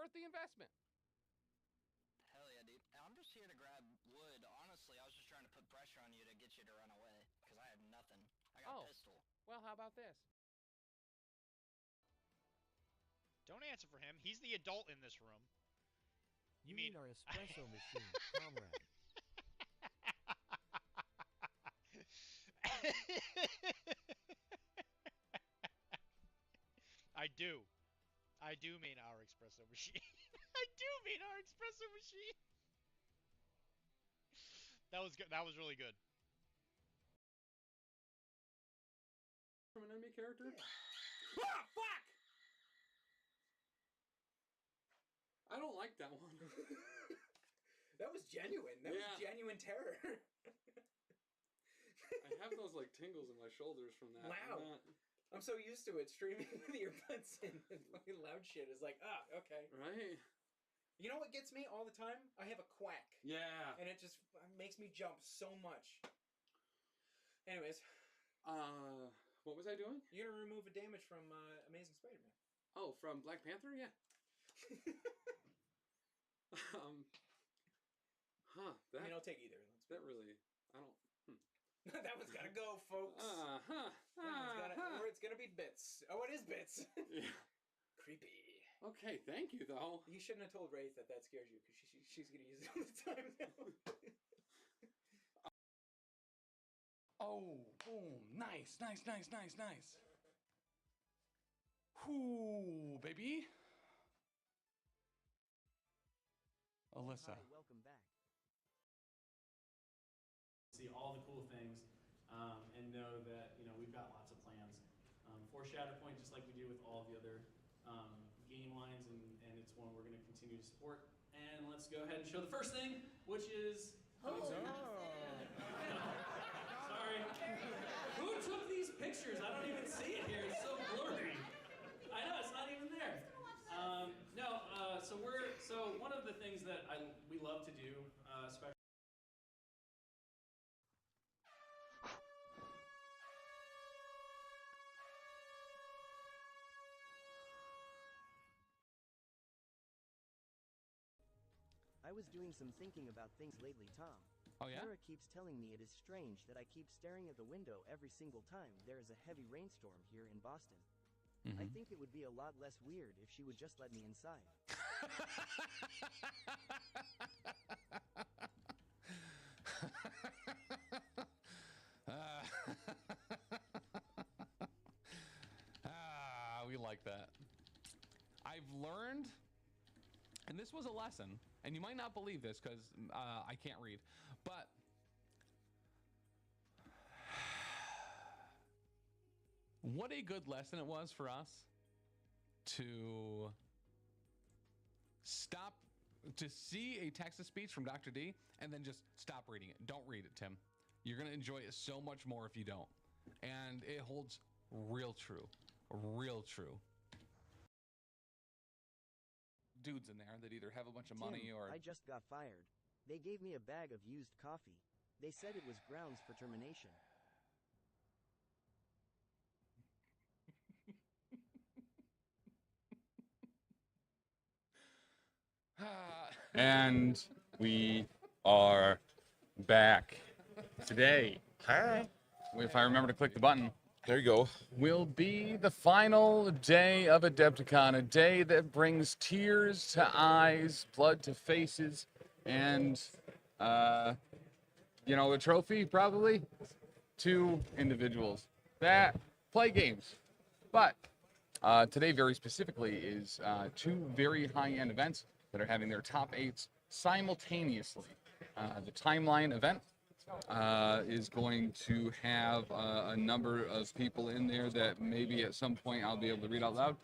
worth the investment. Hell yeah, dude. I'm just here to grab wood. Honestly, I was just trying to put pressure on you to get you to run away. Because I have nothing. I got a pistol. Well, how about this? Don't answer for him. He's the adult in this room. You mean our espresso machine, comrade. I do. I do mean our espresso machine. I do mean our espresso machine. That was good. That was really good. From an enemy character? Yeah. Ah, fuck! I don't like that one. That was genuine. That was genuine terror. I have those like tingles in my shoulders from that. Wow. I'm so used to it streaming with earbuds and fucking loud shit. Is like, okay. Right? You know what gets me all the time? I have a quack. Yeah. And it just makes me jump so much. Anyways. What was I doing? You're gonna remove a damage from Amazing Spider-Man. Oh, from Black Panther? Yeah. I mean, I'll take either. That really, I don't. That one's gotta go, folks. Or it's gonna be bits. Oh, it is bits. Yeah. Creepy. Okay, thank you though. You shouldn't have told Wraith that scares you, because she's gonna use it all the time now. Oh, boom. Nice, nice, nice, nice, nice. Whoo, baby. Alyssa. Hi, welcome back. See all the cool things and know that, you know, we've got lots of plans for Shatterpoint, just like we do with all the other game lines, and it's one we're going to continue to support. And let's go ahead and show the first thing, which is... Sorry. Who took these pictures? I don't even see it here. It's so blurry. I know, it's not even there. So one of the things that we love to do, especially... I was doing some thinking about things lately, Tom. Oh, yeah? Tara keeps telling me it is strange that I keep staring at the window every single time there is a heavy rainstorm here in Boston. I think it would be a lot less weird if she would just let me inside. We like that. I've learned, and this was a lesson, and you might not believe this because I can't read, but what a good lesson it was for us to stop, to see a text-to-speech from Dr. D and then just stop reading it. Don't read it, Tim. You're going to enjoy it so much more if you don't. And it holds real true. Real true. Dudes in there that either have a bunch of money Tim, or... I just got fired. They gave me a bag of used coffee. They said it was grounds for termination. And we are back today. Hi. If I remember to click the button. There you go. Will be the final day of AdeptiCon, a day that brings tears to eyes, blood to faces, and, you know, a trophy probably to individuals that play games. But today, very specifically, is two very high-end events that are having their top 8s simultaneously. The Timeline event is going to have a number of people in there that maybe at some point I'll be able to read out loud.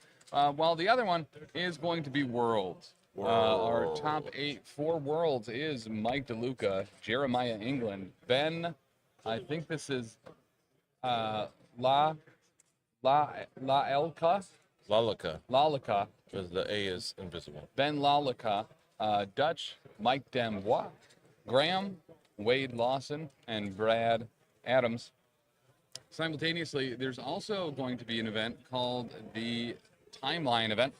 While the other one is going to be Worlds. Our top 8 for Worlds is Mike DeLuca, Jeremiah England, Ben, I think this is Lalika. Lalika. Because the A is invisible. Ben Lalika, Dutch, Mike Dembois, Graham, Wade Lawson, and Brad Adams. Simultaneously, there's also going to be an event called the Timeline event,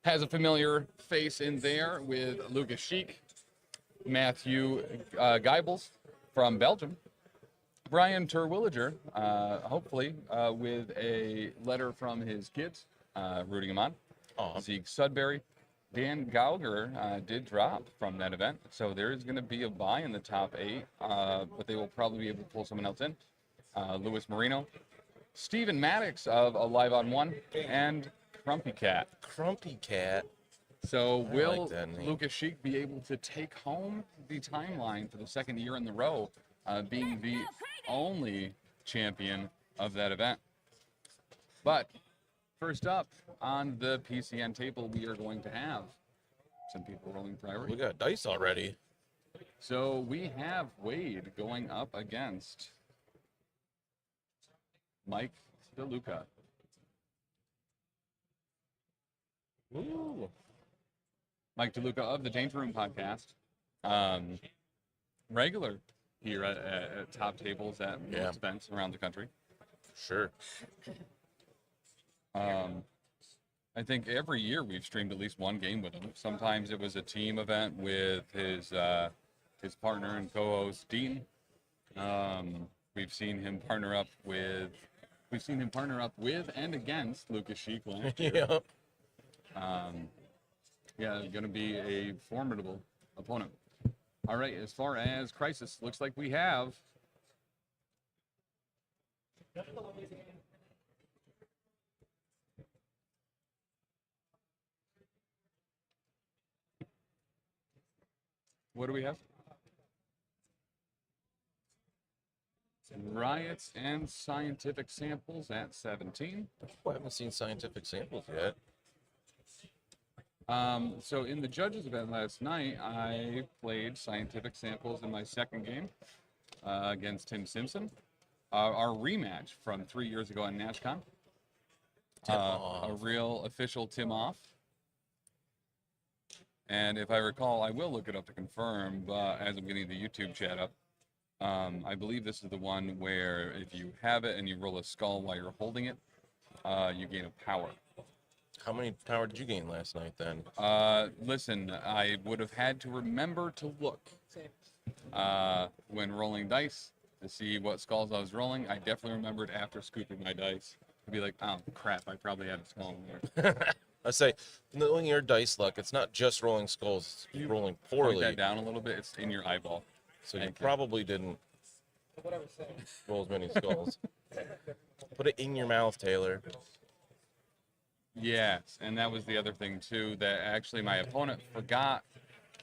has a familiar face in there with Lucas Sheik, Matthew Geibels from Belgium, Brian Terwilliger, hopefully with a letter from his kids, rooting him on. Zeke Sudbury. Dan Gauger did drop from that event, so there is going to be a bye in the top 8, but they will probably be able to pull someone else in. Louis Marino, Stephen Maddox of Alive on One, and Crumpy Cat. Crumpy Cat. So will like Lucas Sheik be able to take home the timeline for the second year in a row, being the only champion of that event? But first up on the PCN table, we are going to have some people rolling priority. We got dice already. So we have Wade going up against Mike DeLuca. Ooh. Mike DeLuca of the Danger Room podcast. Regular here at top tables at events around the country. Sure. I think every year we've streamed at least one game with him. Sometimes it was a team event with his partner and co-host Dean. We've seen him partner up with and against Lucas Sheik last year. Going to be a formidable opponent. All right, as far as Crisis, looks like we have what do we have? Riots and Scientific Samples at 17. I haven't seen Scientific Samples yet. So in the judges event last night, I played Scientific Samples in my second game against Tim Simpson. Our rematch from 3 years ago in NashCon. A real official Tim off. And if I recall, I will look it up to confirm, but as I'm getting the YouTube chat up, I believe this is the one where if you have it and you roll a skull while you're holding it, you gain a power. How many power did you gain last night then? Listen, I would have had to remember to look when rolling dice to see what skulls I was rolling. I definitely remembered after scooping my dice to be like, oh crap, I probably had a skull in there. I say, knowing your dice luck, it's not just rolling skulls, it's rolling poorly. Point that down a little bit, it's in your eyeball. So you probably didn't roll as many skulls. Put it in your mouth, Taylor. Yes, and that was the other thing too, that actually my opponent forgot,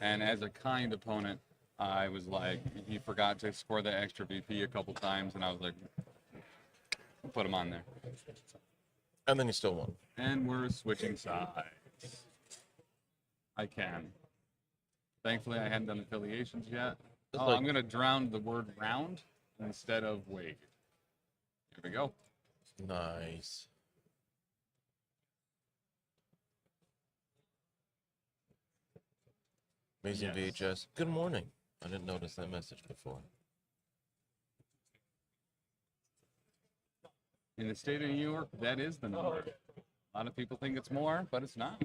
and as a kind opponent, I was like, he forgot to score that extra VP a couple times, and I was like, put him on there. And then you still won. And we're switching sides. I can. Thankfully, I hadn't done affiliations yet. Oh, I'm going to drown the word round instead of wade. Here we go. Nice. Amazing VHS. Good morning. I didn't notice that message before. In the state of New York, that is the number. A lot of people think it's more, but it's not.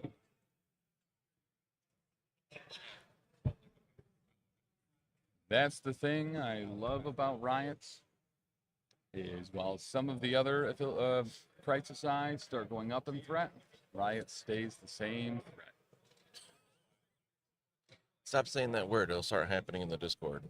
That's the thing I love about Riots, is while some of the other crisis sides start going up in threat, Riot stays the same threat. Stop saying that word. It'll start happening in the Discord.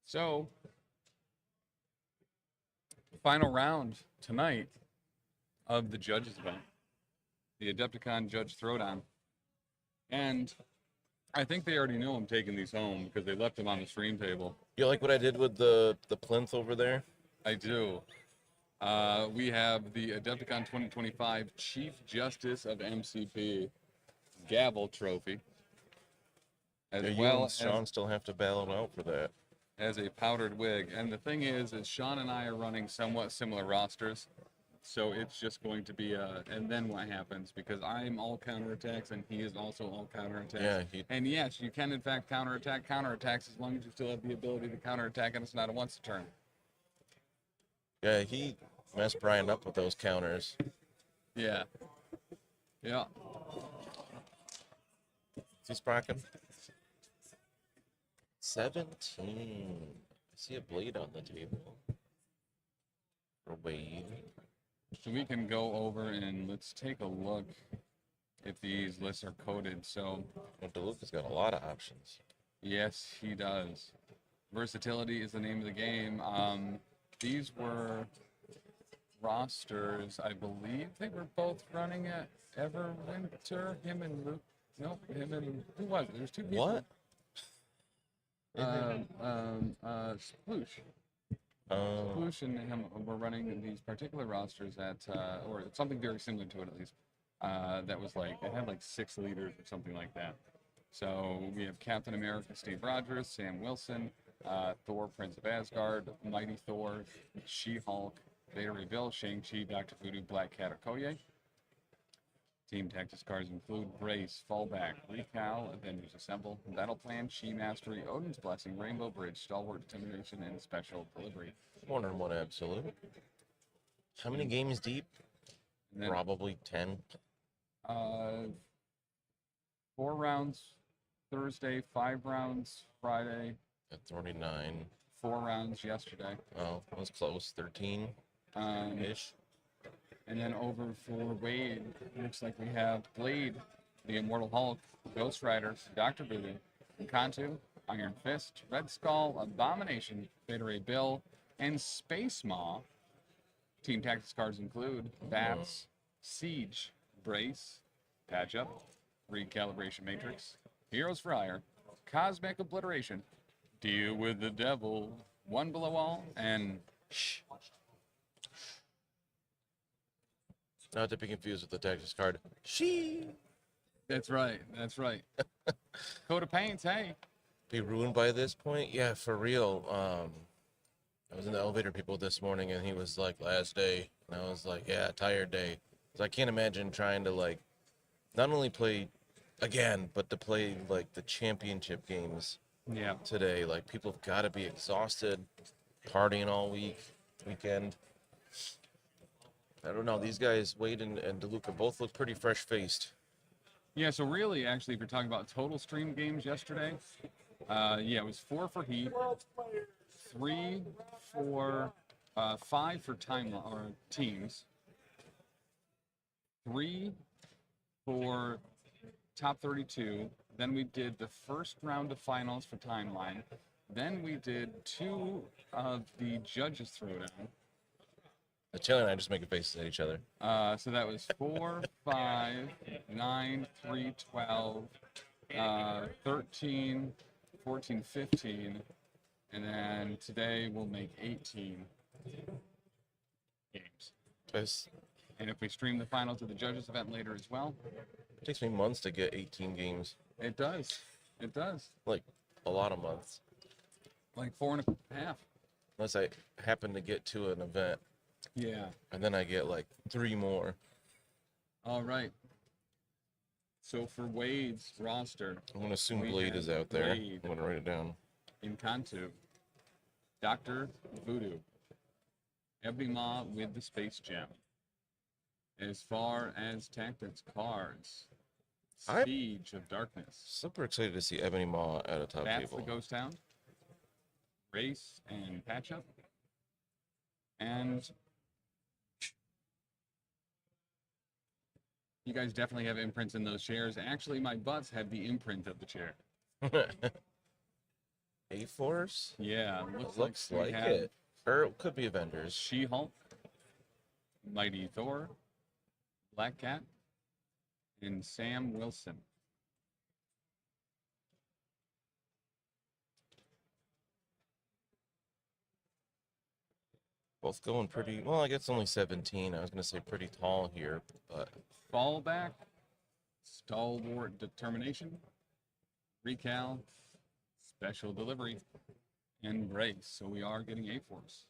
So, final round tonight of the judges event, the Adepticon Judge Throwdown. And I think they already know I'm taking these home because they left them on the stream table. You like what I did with the plinth over there? I do. We have the Adepticon 2025 Chief Justice of MCP Gavel Trophy. As well as Sean still have to battle out for that. As a powdered wig. And the thing is Sean and I are running somewhat similar rosters. So it's just going to be and then what happens? Because I'm all counterattacks and he is also all counterattacks. Yeah, And yes, you can in fact counterattacks as long as you still have the ability to counterattack and it's not a once a turn. Yeah, he messed Brian up with those counters. Yeah. Yeah. He's sprocking. 17. I see a blade on the table. For Wade. So we can go over and let's take a look if these lists are coded. So Well, DeLuca's got a lot of options. yes, he does. Versatility is the name of the game. These were rosters, I believe they were both running at Everwinter. Him and Luke. Nope, him and who was it? There's two people. What? Sploosh. Sploosh and him were running these particular rosters at, or something very similar to it at least. That was like, it had like 6 leaders or something like that. So we have Captain America, Steve Rogers, Sam Wilson, Thor, Prince of Asgard, Mighty Thor, She-Hulk, Beta Ray Bill, Shang-Chi, Dr. Voodoo, Black Cat, Okoye. Team tactics cards include Brace, Fallback, Recal, Avengers Assemble, Battle Plan, She Mastery, Odin's Blessing, Rainbow Bridge, Stalwart Determination, and Special Delivery. 1-on-1 absolute. How many games deep? Then, Probably 10. 4 rounds Thursday, 5 rounds Friday, At 39. 4 rounds yesterday. Oh, that was close. 13 ish. And then over for Wade, looks like we have Blade, the Immortal Hulk, Ghost Rider, Dr. Voodoo, Kantu, Iron Fist, Red Skull, Abomination, Beta Ray Bill, and Space Maw. Team tactics cards include Bats, Siege, Brace, Patch Up, Recalibration Matrix, Heroes for Hire, Cosmic Obliteration, Deal with the Devil, One Below All, and Shh. Not to be confused with the tactics card. She. That's right. That's right. Coat of Paints, hey. Be ruined by this point? Yeah, for real. I was in the elevator people this morning and he was like, last day. And I was like, yeah, tired day. So I can't imagine trying to like, not only play again, but to play like the championship games today. Like people have got to be exhausted, partying all weekend. I don't know. These guys, Wade and DeLuca, both look pretty fresh-faced. Yeah, so really, actually, if you're talking about total stream games yesterday, it was 4 for Heat, 3 for, 5 for teams, 3 for top 32. Then we did the first round of finals for timeline. Then we did 2 of the judges throwdown. Taylor and I just making faces at each other. So that was 4, 5, 9, 3, 12, 13, 14, 15, and then today we'll make 18 games. And if we stream the final to the judges event later as well. It takes me months to get 18 games. It does. It does. Like, a lot of months. Like 4.5. Unless I happen to get to an event. Yeah. And then I get like 3 more. All right. So for Wade's roster, I'm going to assume Blade is out there. Blade, I'm going to write it down. in Kantu, Dr. Voodoo, Ebony Maw with the Space Gem. As far as tactics cards, Siege of Darkness. Super excited to see Ebony Maw at a top That's table. the Ghost Hound, Race and Patch Up, and you guys definitely have imprints in those chairs. Actually, my butts have the imprint of the chair. A-Force? Yeah, looks like it. Or it could be Avengers. She-Hulk, Mighty Thor, Black Cat, and Sam Wilson. Both going pretty, well, I guess only 17. I was going to say pretty tall here, but... Fallback, Stalwart Determination, Recal, Special Delivery, and Brace. So we are getting A-Force.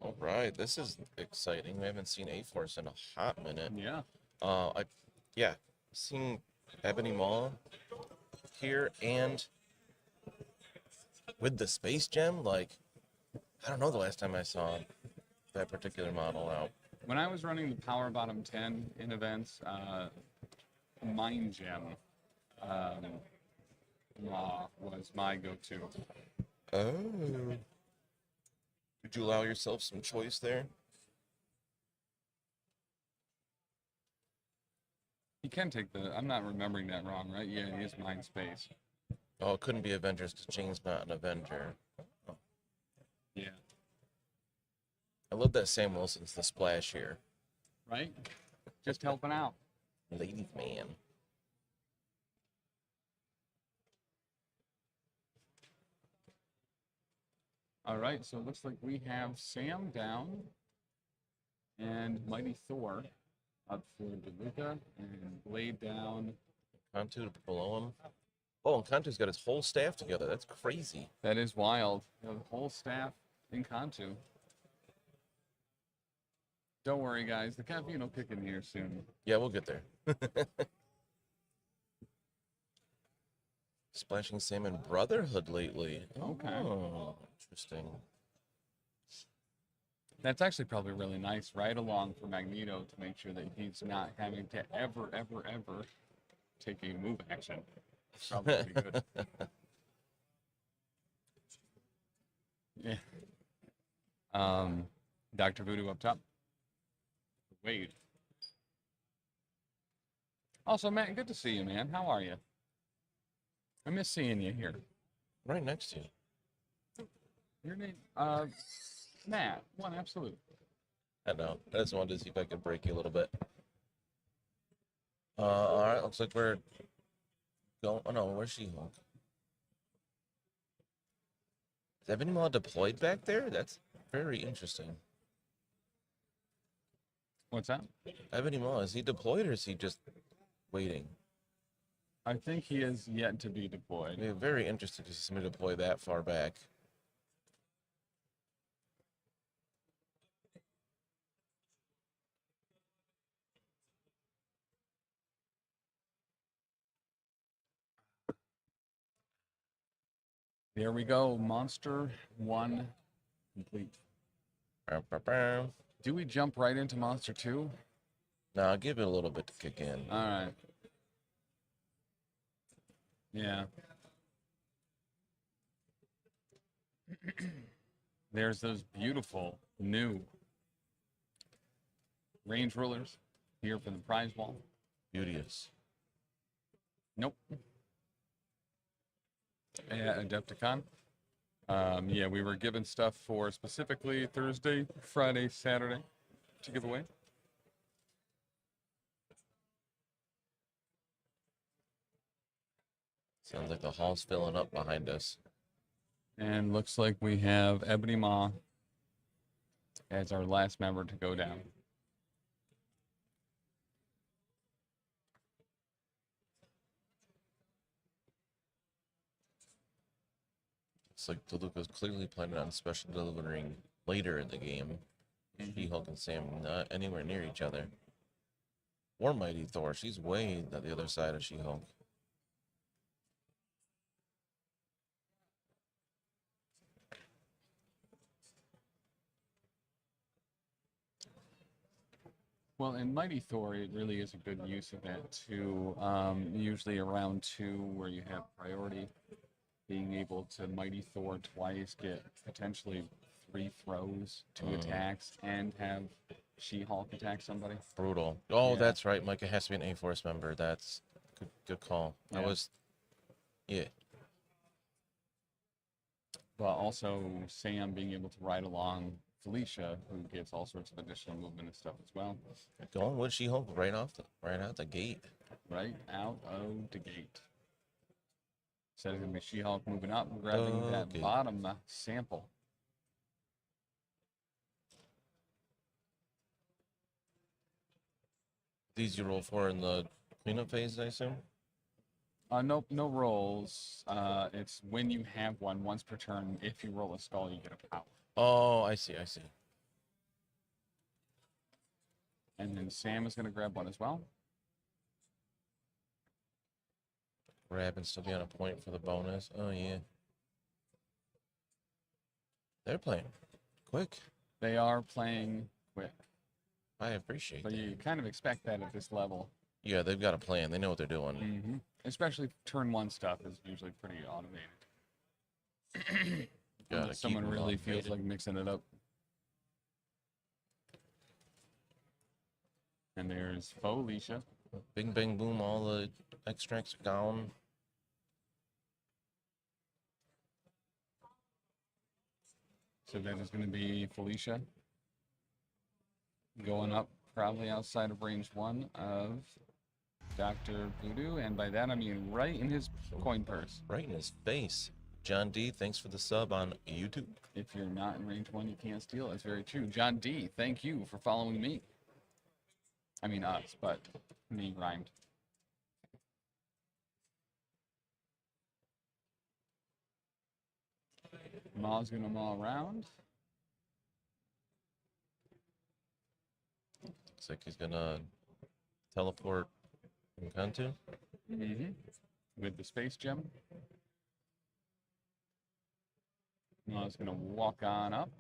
All right, this is exciting. We haven't seen A-Force in a hot minute. Yeah. Yeah, seen Ebony Maw here, and with the Space Gem, like, I don't know the last time I saw that particular model out. When I was running the Power Bottom 10 in events, Mind Gem was my go-to. Oh. Did you allow yourself some choice there? He can take the. I'm not remembering that wrong, right? Yeah, he is Mind Space. Oh, it couldn't be Avengers because Jane's not an Avenger. Oh. Yeah. I love that Sam Wilson's the splash here. Right? Just helping out. Ladies man. All right, so it looks like we have Sam down and Mighty Thor up for DeLuca and laid down. Cantu below him. Oh, and Cantu's got his whole staff together. That's crazy. That is wild. The whole staff in Cantu. Don't worry, guys. The caffeine will kick in here soon. Yeah, we'll get there. Splashing Sam in Brotherhood lately. Okay. Oh, interesting. That's actually probably really nice right along for Magneto to make sure that he's not having to ever take a move action. Probably be good. Yeah. Dr. Voodoo up top. Wade. Also, Matt, good to see you, man. How are you? I miss seeing you here. Right next to you. Your name? Matt. One absolute. I know. I just wanted to see if I could break you a little bit. All right. Looks like we're going. Oh no, where's She-Hulk? Is Ebony Maw deployed back there? That's very interesting. What's that? Ebony Maw, is he deployed or is he just waiting? I think he is yet to be deployed. I'd be very interested to see somebody deploy that far back. There we go. Monster 1 complete. Bow, bow, bow. Do we jump right into Monster 2? No, I'll give it a little bit to kick in. All right. Yeah. There's those beautiful new range rulers here for the prize wall. Beauteous. Nope. At AdeptiCon. Yeah, we were given stuff for specifically Thursday, Friday, Saturday to give away. Sounds like the hall's filling up behind us. And looks like we have Ebony Maw as our last member to go down. It's like DeLuca's clearly planning on special delivering later in the game. She-Hulk and Sam not anywhere near each other. Or Mighty Thor. She's way on the other side of She-Hulk. Well, in Mighty Thor, it really is a good use of that too. Usually around 2, where you have priority, being able to Mighty Thor twice, get potentially 3 throws, 2 attacks, and have She-Hulk attack somebody. Brutal. Oh, Yeah. that's right. Micah has to be an A-Force member. That's good call. Yeah. I was, yeah. But also Sam being able to ride along Felicia, who gets all sorts of additional movement and stuff as well. Going with She-Hulk right out the gate. Right out of the gate. Said it's gonna be She-Hulk moving up, grabbing that Okay. bottom sample. These you roll for in the cleanup phase, I assume? Nope, no rolls. It's when you have one once per turn. If you roll a skull, you get a power. Oh, I see. And then Sam is going to grab one as well. Grab and still be on a point for the bonus. Oh, yeah. They're playing quick. They are playing quick. I appreciate But that. you kind of expect that at this level. Yeah, they've got a plan. They know what they're doing. Mm-hmm. Especially turn 1 stuff is usually pretty automated. Gotta Someone keep 'em really feels automated. like mixing it up. And there's Felicia. Bing, bang, boom. All the extracts are gone. So that is going to be Felicia. Going up probably outside of range 1 of Dr. Voodoo. And by that I mean right in his coin purse. Right in his face. John D, thanks for the sub on YouTube. If you're not in range 1, you can't steal. That's very true. John D, thank you for following me. I mean us, but me rhymed. Maw's gonna maw around. Looks like he's gonna teleport Encanto. With the space gem. Maw's gonna walk on up.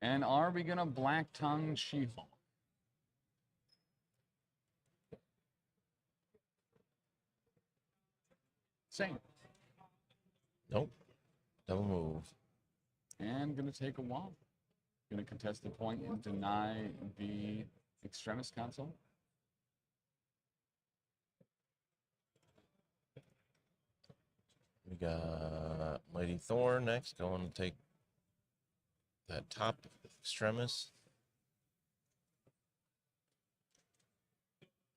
And are we gonna Black Tongue She-Hulk? Same. Nope. Double move. And gonna take a wall. Gonna contest the point and deny the Extremis console. We got Mighty Thor next, going to take that top Extremis.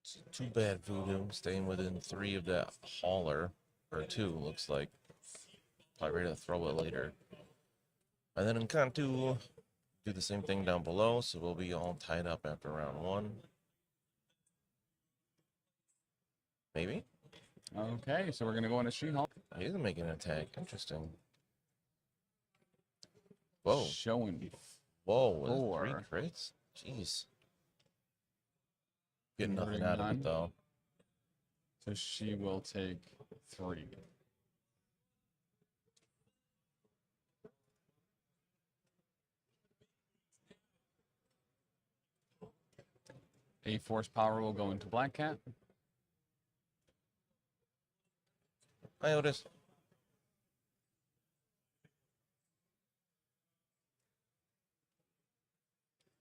It's too bad Voodoo, staying within 3 of that hauler, or 2 looks like. Probably ready to throw it later. And then Encanto do the same thing down below, so we'll be all tied up after round 1. Maybe? Okay, so we're gonna go into She-Hulk. He's making an attack. Interesting. Whoa. Showing Whoa, was it 4. 3 crits? Jeez. Getting nothing Converting out of none. it, though. So she will take 3. A force power will go into Black Cat. Hi, Otis.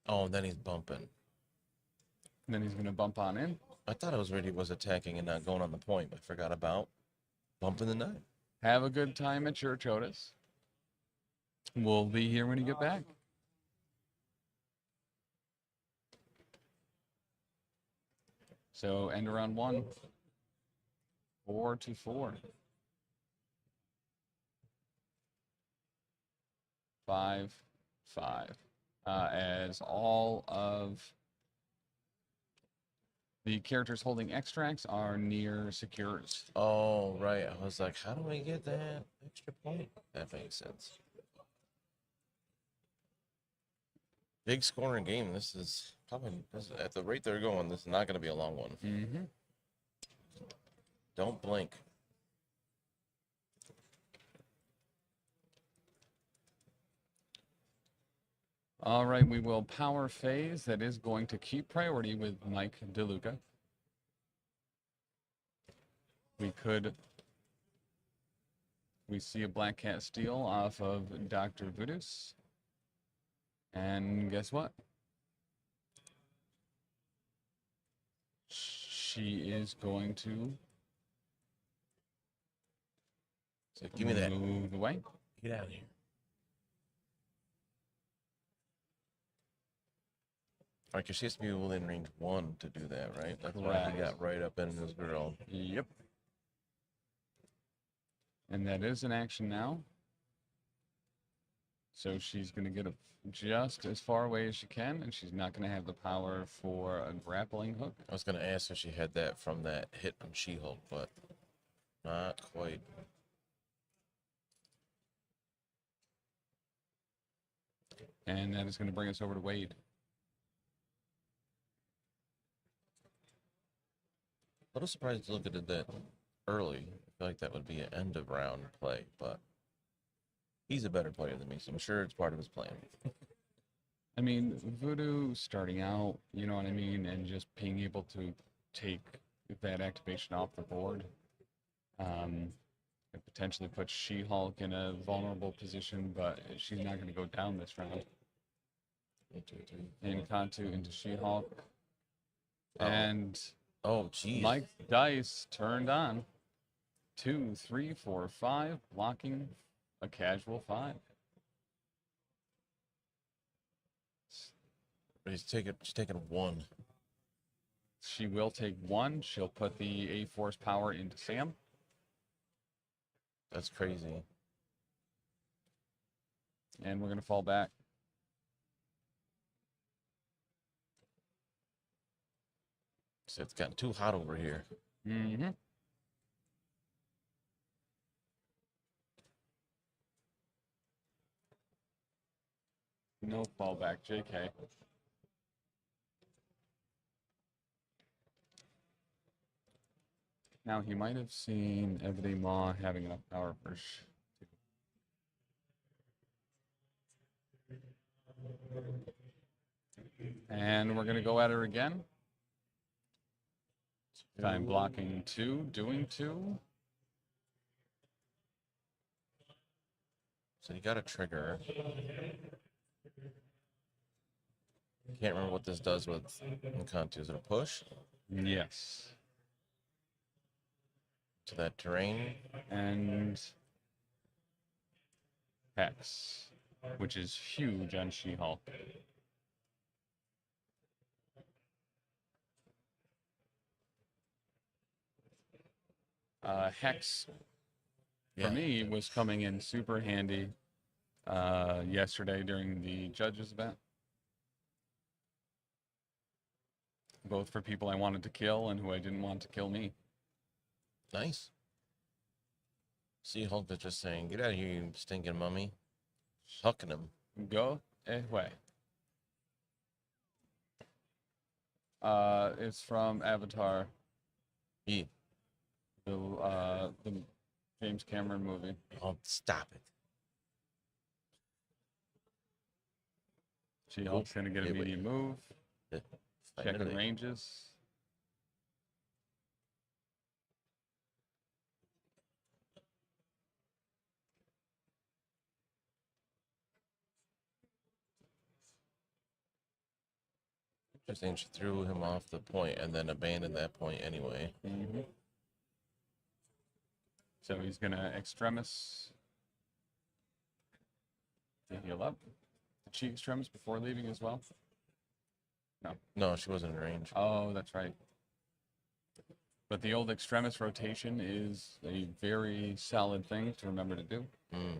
Oh, and then he's bumping. And then he's gonna bump on in. I thought I was ready, was attacking and not going on the point, but I forgot about bumping the knife. Have a good time at church, Otis. We'll be here when you get back. So end of round 1. 4-4. 5-5. As all of the characters holding extracts are near secures. Oh, right. I was like, how do I get that extra point? That makes sense. Big scoring game. This is probably, at the rate they're going, this is not going to be a long one. Mm-hmm. Don't blink. All right, we will power phase. That is going to keep priority with Mike DeLuca. We see a Black Cat steal off of Dr. Voodoo's. And guess what? She is going to So give me that. move away. Get out of here. All right, because she has to be within range 1 to do that, right? That's why he Correct. got right up in his grill. Yep. And that is an action now. So she's going to get just as far away as she can, and she's not going to have the power for a grappling hook. I was going to ask if she had that from that hit on She-Hulk, but not quite. And that is going to bring us over to Wade. A little surprised to look at it that early. I feel like that would be an end of round play, but he's a better player than me, so I'm sure it's part of his plan. I mean, Voodoo starting out, you know what I mean, and just being able to take that activation off the board. It potentially puts She-Hulk in a vulnerable position, but she's not going to go down this round. And Kantu into She-Hulk. And geez. Mike Dice turned on 2, 3, 4, 5, blocking a casual 5. But she's taking 1. She will take 1. She'll put the A-Force power into Sam. That's crazy. And we're going to fall back. So it's gotten too hot over here. Mm-hmm. No fallback, JK. Now, he might have seen Ebony Maw having enough power for And we're going to go at her again. Time blocking 2, doing 2. So you got a trigger. Can't remember what this does with Encanto. Is it a push? Yes. To that terrain. And Hex, which is huge on She-Hulk. Hex, for me, was coming in super handy yesterday during the judges event. Both for people I wanted to kill and who I didn't want to kill me. Nice. See Hulk that's just saying, "Get out of here, you stinking mummy." Hucking him. Go away. It's from Avatar. Yeah. The James Cameron movie. Oh, stop it. She-Hulk's going to get a medium move. Checking ranges. Interesting, she threw him off the point and then abandoned that point anyway. Mm-hmm. So he's going to Extremis to heal up. Did she Extremis before leaving as well? No. No, she wasn't in range. Oh, that's right. But the old Extremis rotation is a very solid thing to remember to do. Mm.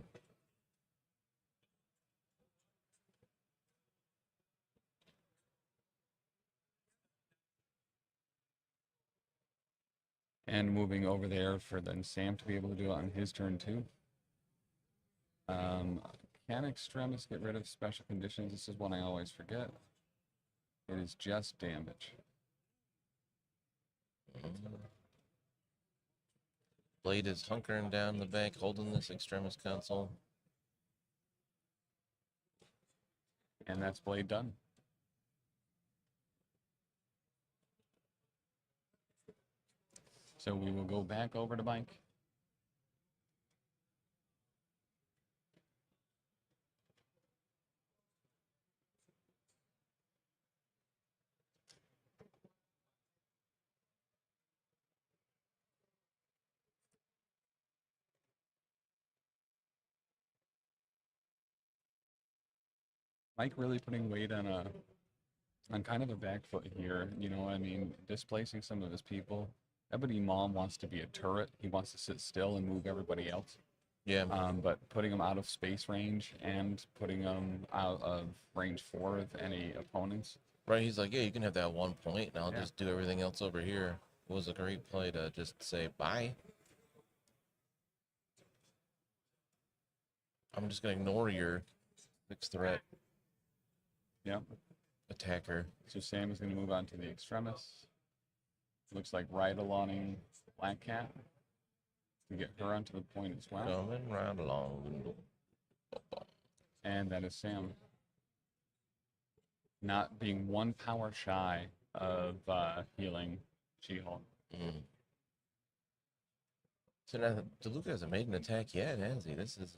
And moving over there for then Sam to be able to do it on his turn too. Can Extremis get rid of special conditions? This is one I always forget. It is just damage. Blade is hunkering down the back, holding this Extremis console. And that's Blade done. So we will go back over to Mike. Mike really putting weight on kind of a back foot here. You know, I mean, displacing some of his people. Ebony Mom wants to be a turret. He wants to sit still and move everybody else. Yeah. But putting him out of space range and putting him out of range for of any opponents. Right, he's like, yeah, you can have that 1 point, and I'll just do everything else over here. It was a great play to just say bye. I'm just going to ignore your 6th threat. Yep. attacker. So Sam is going to move on to the extremis. Looks like right along Black Cat to get her onto the point as well. Coming right along. And that is Sam. Not being one power shy of healing She-Hulk. Mm. So now DeLuca hasn't made an attack yet, has he? This is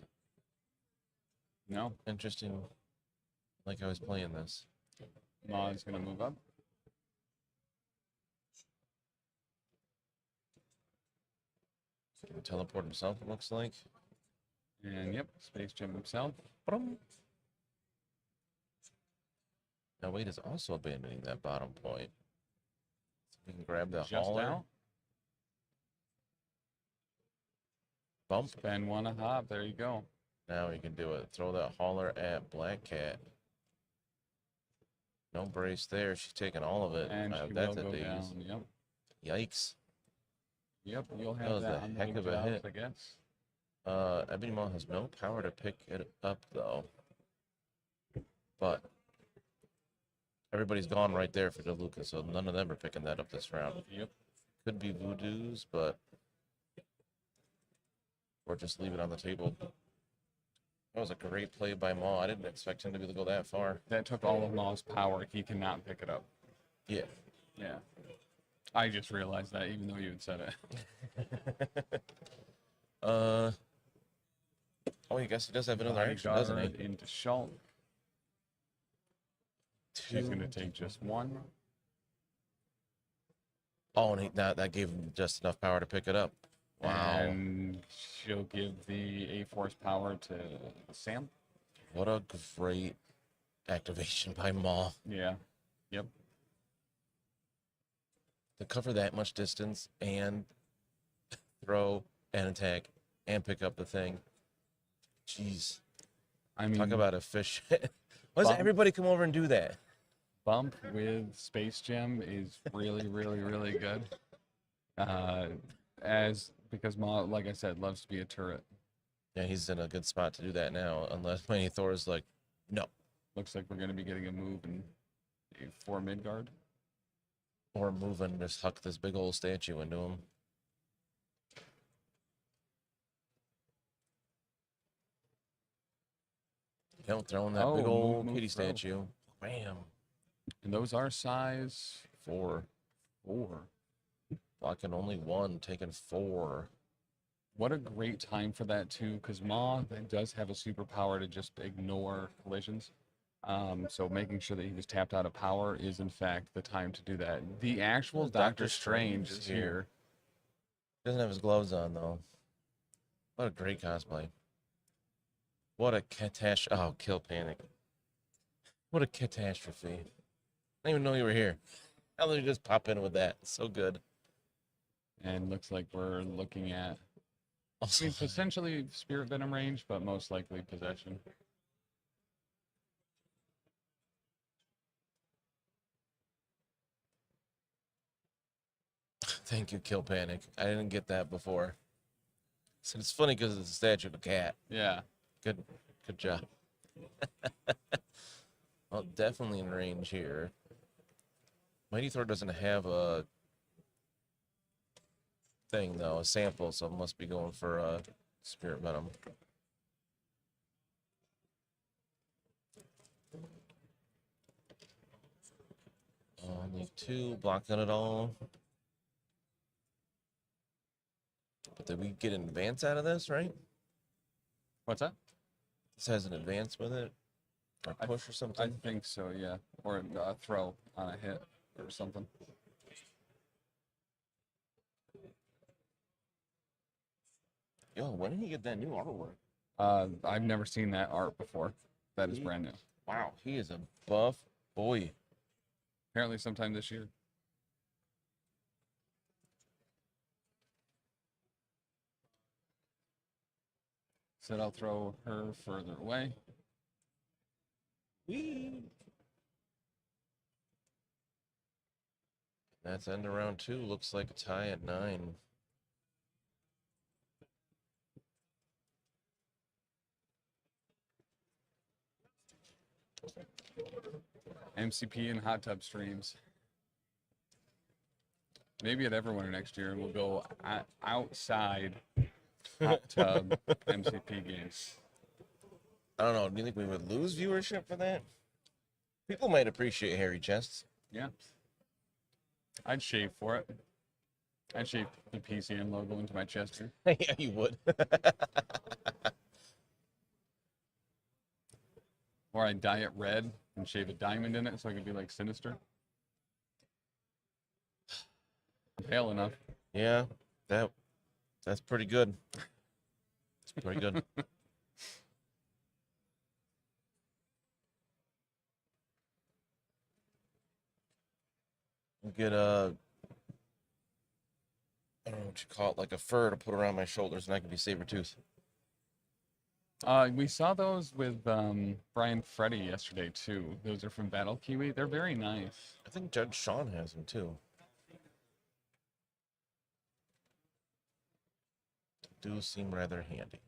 No. interesting. Like I was playing this. Ma's going to move up. Gonna teleport himself, it looks like. And yep, Space Jam himself. Now Wade is also abandoning that bottom point. So we can grab that Just hauler. out. Bump. Spend one a hop. There you go. Now we can do it. Throw that hauler at Black Cat. No brace there. She's taking all of it. And she That's will a go daze. down. Yep. Yikes. Yep, you'll That have was that a on the heck of a jobs, hit. I guess. Ebony Maw has no power to pick it up, though. But everybody's gone right there for DeLuca, so none of them are picking that up this round. Yep. Could be Voodoo's, but or just leave it on the table. That was a great play by Maw. I didn't expect him to be able to go that far. That took all of Maw's power. He cannot pick it up. Yeah. Yeah. I just realized that, even though you had said it. Oh, I guess he does have another action, doesn't he? Into Schultz. She's going to take just one. Oh, and that gave him just enough power to pick it up. Wow. And she'll give the A-Force power to Sam. What a great activation by Maw. Yeah. Yep. To cover that much distance and throw and attack and pick up the thing. Jeez. I mean, talk about a fish. Why doesn't Bump. everybody come over and do that? Bump with Space Gem is really, really, really good. Because Maw, like I said, loves to be a turret. Yeah, he's in a good spot to do that now, unless Mighty Thor is like, no. Looks like we're going to be getting a move in for Midgard. Or move and just huck this big old statue into him. You know, throwing that big old kitty statue. Bam. And those are size 4. Blocking only 1, taking 4. What a great time for that, too, because Maw does have a superpower to just ignore collisions. So making sure that he was tapped out of power is, in fact, the time to do that. The actual Doctor Strange is here. Doesn't have his gloves on, though. What a great cosplay. What a catastrophe. Oh, kill panic. What a catastrophe. I didn't even know you were here. How did you just pop in with that? So good. And looks like we're looking at, I mean, potentially Spirit Venom range, but most likely Possession. Thank you, Kill Panic. I didn't get that before. So it's funny because it's a statue of a cat. Yeah. Good job. Well, definitely in range here. Mighty Thor doesn't have a thing, though, a sample, so must be going for Spirit Venom. Only 2, blocking it all. But did we get an advance out of this, right? What's that? This has an advance with it? Or push or something? I think so, yeah. Or a throw on a hit or something. Yo, when did he get that new artwork? I've never seen that art before. That is brand new. Wow, he is a buff boy. Apparently sometime this year. Said I'll throw her further away. Whee! That's end of round 2. Looks like a tie at 9. MCP and hot tub streams. Maybe at Everwinter next year, we'll go outside hot tub MCP games. I don't know. Do you think we would lose viewership for that? People might appreciate hairy chests. Yeah. I'd shave for it. I'd shave the PCN logo into my chest here. Yeah, you would. Or I'd dye it red and shave a diamond in it so I could be like Sinister. Pale enough. Yeah, that's pretty good. It's pretty good. Get a, I don't know what you call it, like a fur to put around my shoulders, and I can be Sabretooth. We saw those with Brian Freddy yesterday too. Those are from Battle Kiwi. They're very nice. I think Judge Sean has them too. Do seem rather handy.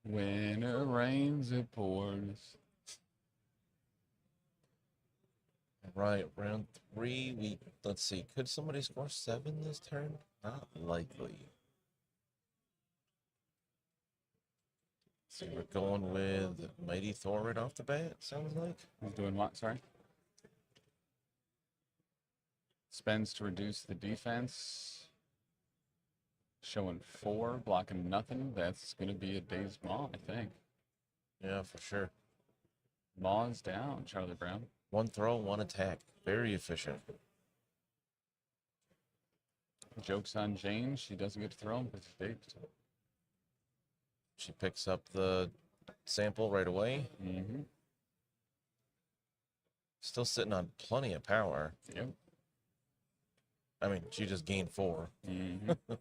When it rains, it pours. Right, round 3. Let's see. Could somebody score 7 this turn? Not likely. So we're going with Mighty Thor right off the bat, sounds like. He's doing what? Sorry. Spends to reduce the defense. Showing 4, blocking nothing. That's going to be a day's Maw, I think. Yeah, for sure. Maw's down, Charlie Brown. 1 throw, 1 attack. Very efficient. Joke's on Jane. She doesn't get to throw him because he's dazed. She picks up the sample right away. Mm-hmm. Still sitting on plenty of power. Yep. I mean, she just gained 4. Mm-hmm.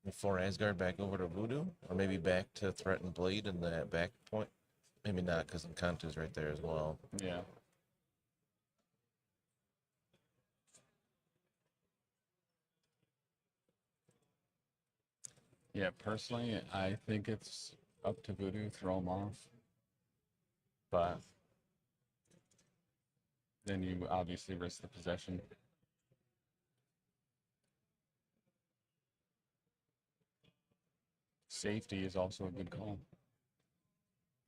Before Asgard back over to Voodoo, or maybe back to Threaten Blade in that back point. Maybe not, because Encanto's right there as well. Yeah. Yeah, personally, I think it's up to Voodoo, throw him off. But then you obviously risk the possession. Safety is also a good call.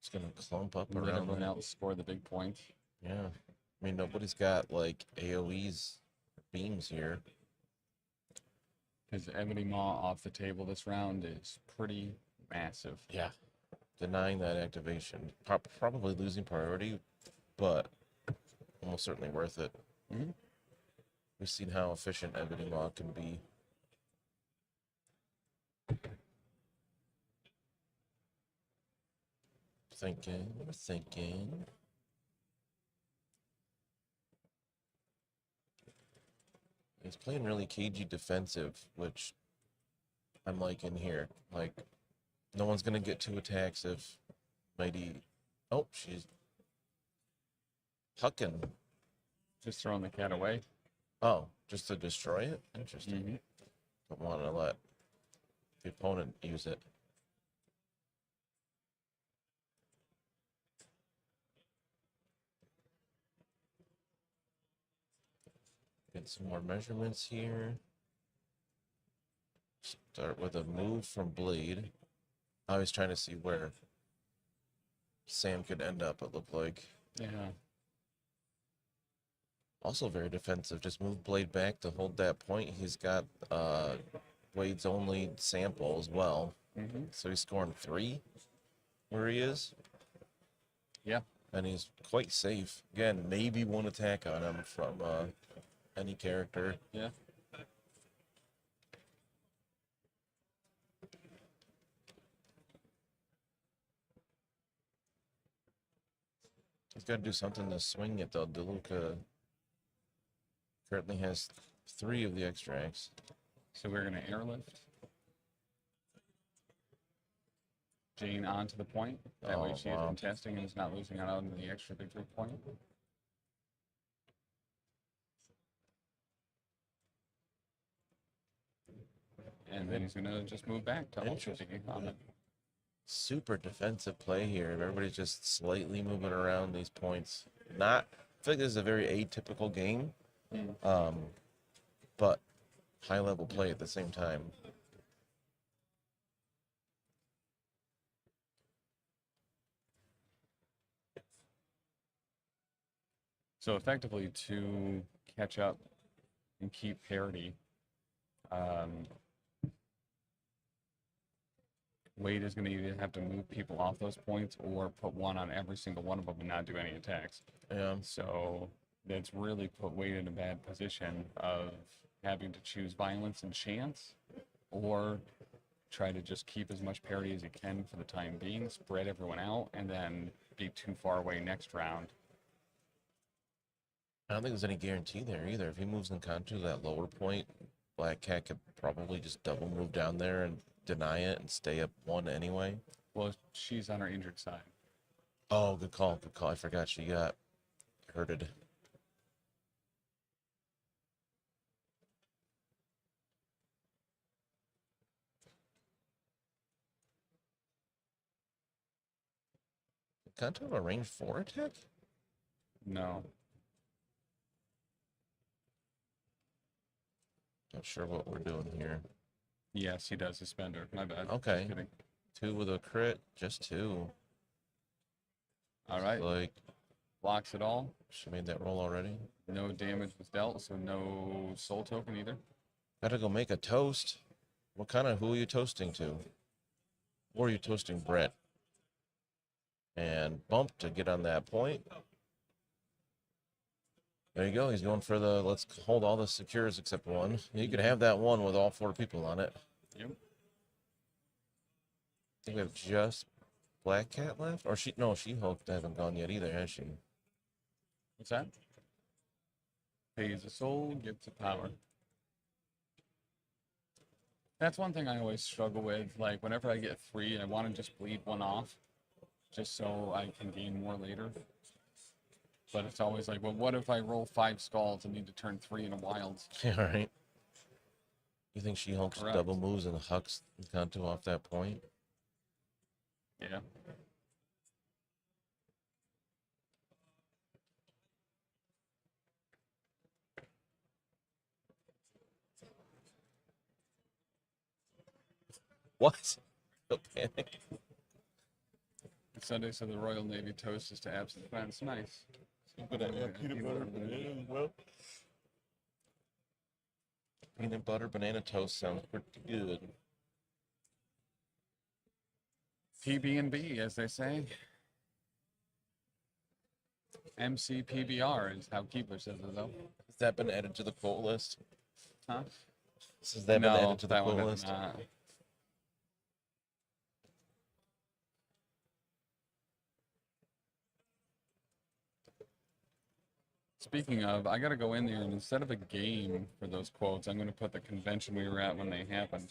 It's going to clump up Let around everyone that. else score the big points. Yeah. I mean, nobody's got, like, AoEs beams here. Because Ebony Maw off the table this round is pretty massive. Yeah. Denying that activation. Probably losing priority, but almost certainly worth it. Mm-hmm. We've seen how efficient Ebony Maw can be. We're thinking. He's playing really cagey defensive, which I'm liking here. Like, no one's going to get 2 attacks if Mighty... Oh, she's hucking. Just throwing the cat away. Oh, just to destroy it? Interesting. Mm-hmm. Don't want to let the opponent use it. Get some more measurements here. Start with a move from Blade. I was trying to see where Sam could end up, it looked like. Yeah. Also very defensive. Just move Blade back to hold that point. He's got Blade's only sample as well. Mm-hmm. So he's scoring 3 where he is. Yeah. And he's quite safe. Again, maybe 1 attack on him from any character. Yeah. He's got to do something to swing it, though. DeLuca currently has 3 of the extracts. So we're going to airlift. Jane onto the point. That way she is contesting and is not losing out on the extra victory point. And then he's going to just move back to ultra on it. Super defensive play here. Everybody's just slightly moving around these points. I feel like this is a very atypical game, but high level play at the same time. So effectively, to catch up and keep parity, Wade is going to either have to move people off those points or put one on every single one of them and not do any attacks. Yeah. So that's really put Wade in a bad position of having to choose violence and chance, or try to just keep as much parity as he can for the time being, spread everyone out, and then be too far away next round. I don't think there's any guarantee there either. If he moves in contour to that lower point, Black Cat could probably just double move down there and deny it and stay up one anyway. Well, she's on her injured side. Oh, good call. Good call. I forgot she got hurted. Contour have a range 4 attack? No. Not sure what we're doing here. Yes, he does suspender. My bad. Okay. Just kidding. 2 with a crit. Just 2. All right. Like, blocks it all. She made that roll already. No damage was dealt, so no soul token either. Gotta go make a toast. What kind of, who are you toasting to? Or are you toasting Brett? And bump to get on that point. There you go. He's going for the, let's hold all the secures except one. You could have that one with all 4 people on it. Yep. I think we have just Black Cat left? Or She-Hulk hasn't gone yet either, has she? What's that? Pays a soul, gets a power. That's one thing I always struggle with. Like, whenever I get 3, I want to just bleed one off, just so I can gain more later. But it's always like, well, what if I roll 5 skulls and need to turn 3 into wilds? Yeah, right. You think She-Hulk just double moves and hucks Kanto off that point? Yeah. What? No panic. Sunday, so the Royal Navy toast is to absent defense. Nice. Peanut butter banana toast sounds pretty good. PB&B, as they say. MCPBR is how Keebler says it, though. Has that been added to the quote list? Huh? Has that been added to the quote list? Not. Speaking of, I gotta go in there and instead of a game for those quotes, I'm gonna put the convention we were at when they happened.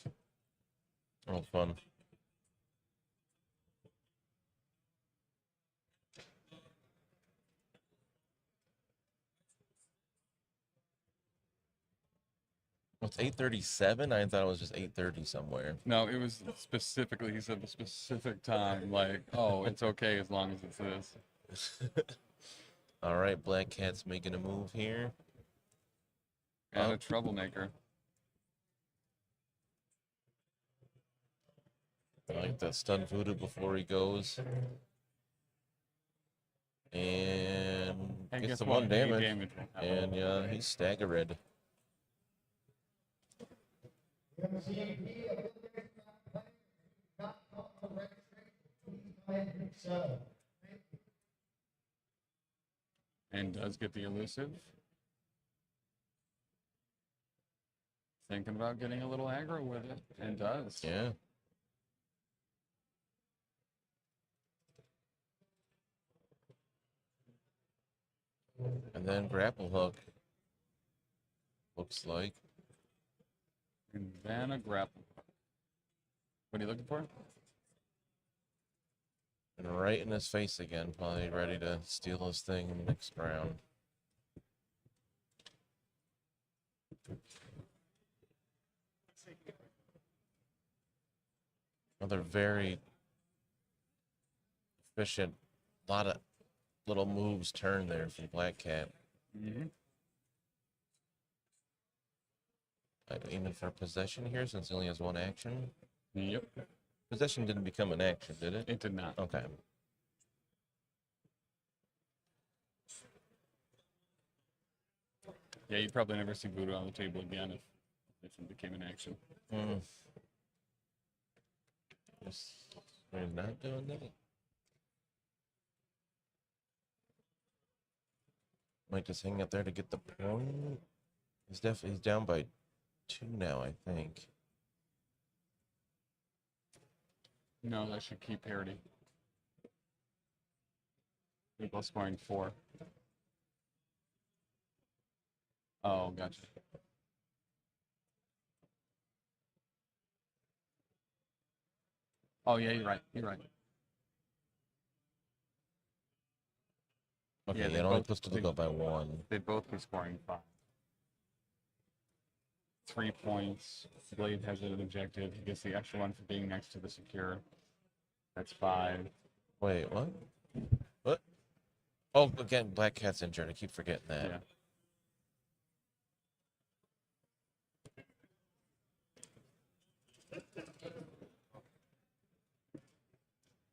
Oh, fun. Well, it's 8:37. I thought it was just 8:30 somewhere. No, it was specifically, he said the specific time, like, oh, it's okay as long as it's this. All right, Black Cat's making a move here. And a troublemaker. I like that stun voodoo before he goes. And gets the 1 damage. And yeah, he's staggered. And does get the elusive. Thinking about getting a little aggro with it, and does. Yeah. And then grapple hook. Looks like. And then a grapple hook. What are you looking for? And right in his face again, probably ready to steal his thing in the next round. Another very efficient, lot of little moves turn there from Black Cat. Mm-hmm. Aiming for possession here since he only has one action. Yep. Possession didn't become an action, did it? It did not. Okay. Yeah, you'd probably never see Voodoo on the table again if it became an action. We're not doing that. Might just hang up there to get the point. He's down by 2 now, I think. No, that should keep parity. They're both scoring 4. Oh, gotcha. Oh, yeah, you're right. You're right. Okay, Yeah, it only puts DeLuca by 1. They'd both be scoring 5. 3 points. Blade has an objective. He gets the extra one for being next to the secure. That's 5. Wait, what? What? Oh, again, Black Cat's injured. I keep forgetting that. Yeah.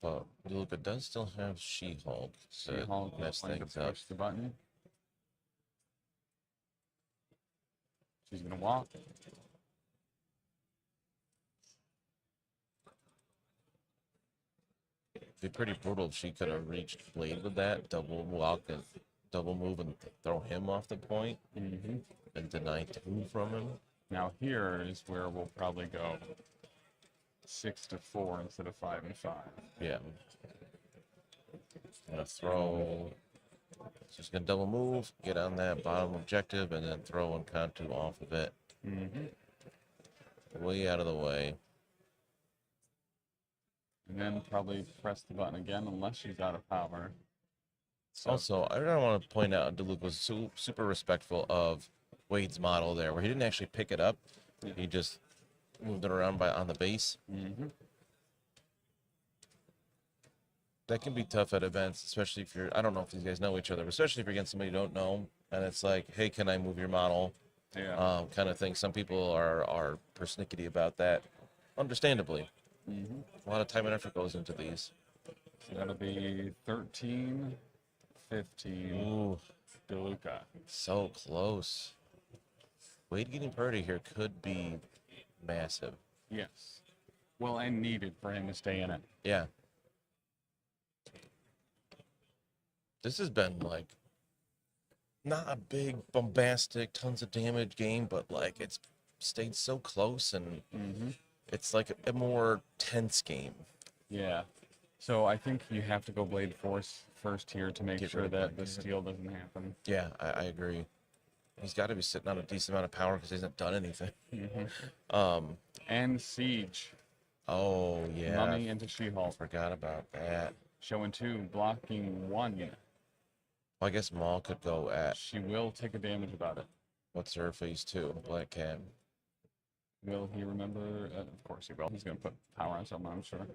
But DeLuca does still have She-Hulk to She-Hulk mess is going to things up. push the button. She's going to walk. It'd be pretty brutal if she could have reached Blade with that double walk and double move and throw him off the point and deny 2 from him. Now here is where we'll probably go 6-4 instead of 5-5. Yeah. Gonna throw. She's gonna double move, get on that bottom objective, and then throw and Kanto off of it. Way out of the way. And then probably press the button again unless she's out of power. So, Also, I don't want to point out DeLuca was super respectful of Wade's model there, where he didn't actually pick it up. Yeah. He just moved it around on the base. That can be tough at events, especially if you're, I don't know if these guys know each other, but especially if you're against somebody you don't know, and it's like, hey, can I move your model? Yeah. Kind of thing. Some people are persnickety about that, understandably. A lot of time and effort goes into these. So that'll be 13, 15. Ooh, DeLuca. so close. Wade getting Purdy here could be massive. Yes. Well, and needed for him to stay in it. Yeah. This has been like not a big bombastic tons of damage game, but like it's stayed so close and it's like a more tense game. Yeah. So I think you have to go Blade Force first here to make Get sure rid of that Black the Cat. steal doesn't happen. Yeah, I agree. He's got to be sitting on a decent amount of power because he hasn't done anything. And Siege. Oh yeah, Mummy into She-Hulk. forgot about that. Showing 2, blocking 1. Well, I guess Maul could go at She will take a damage about it. what's her phase 2, Black Cat. Will he remember? Of course he will. He's going to put power on someone, I'm sure.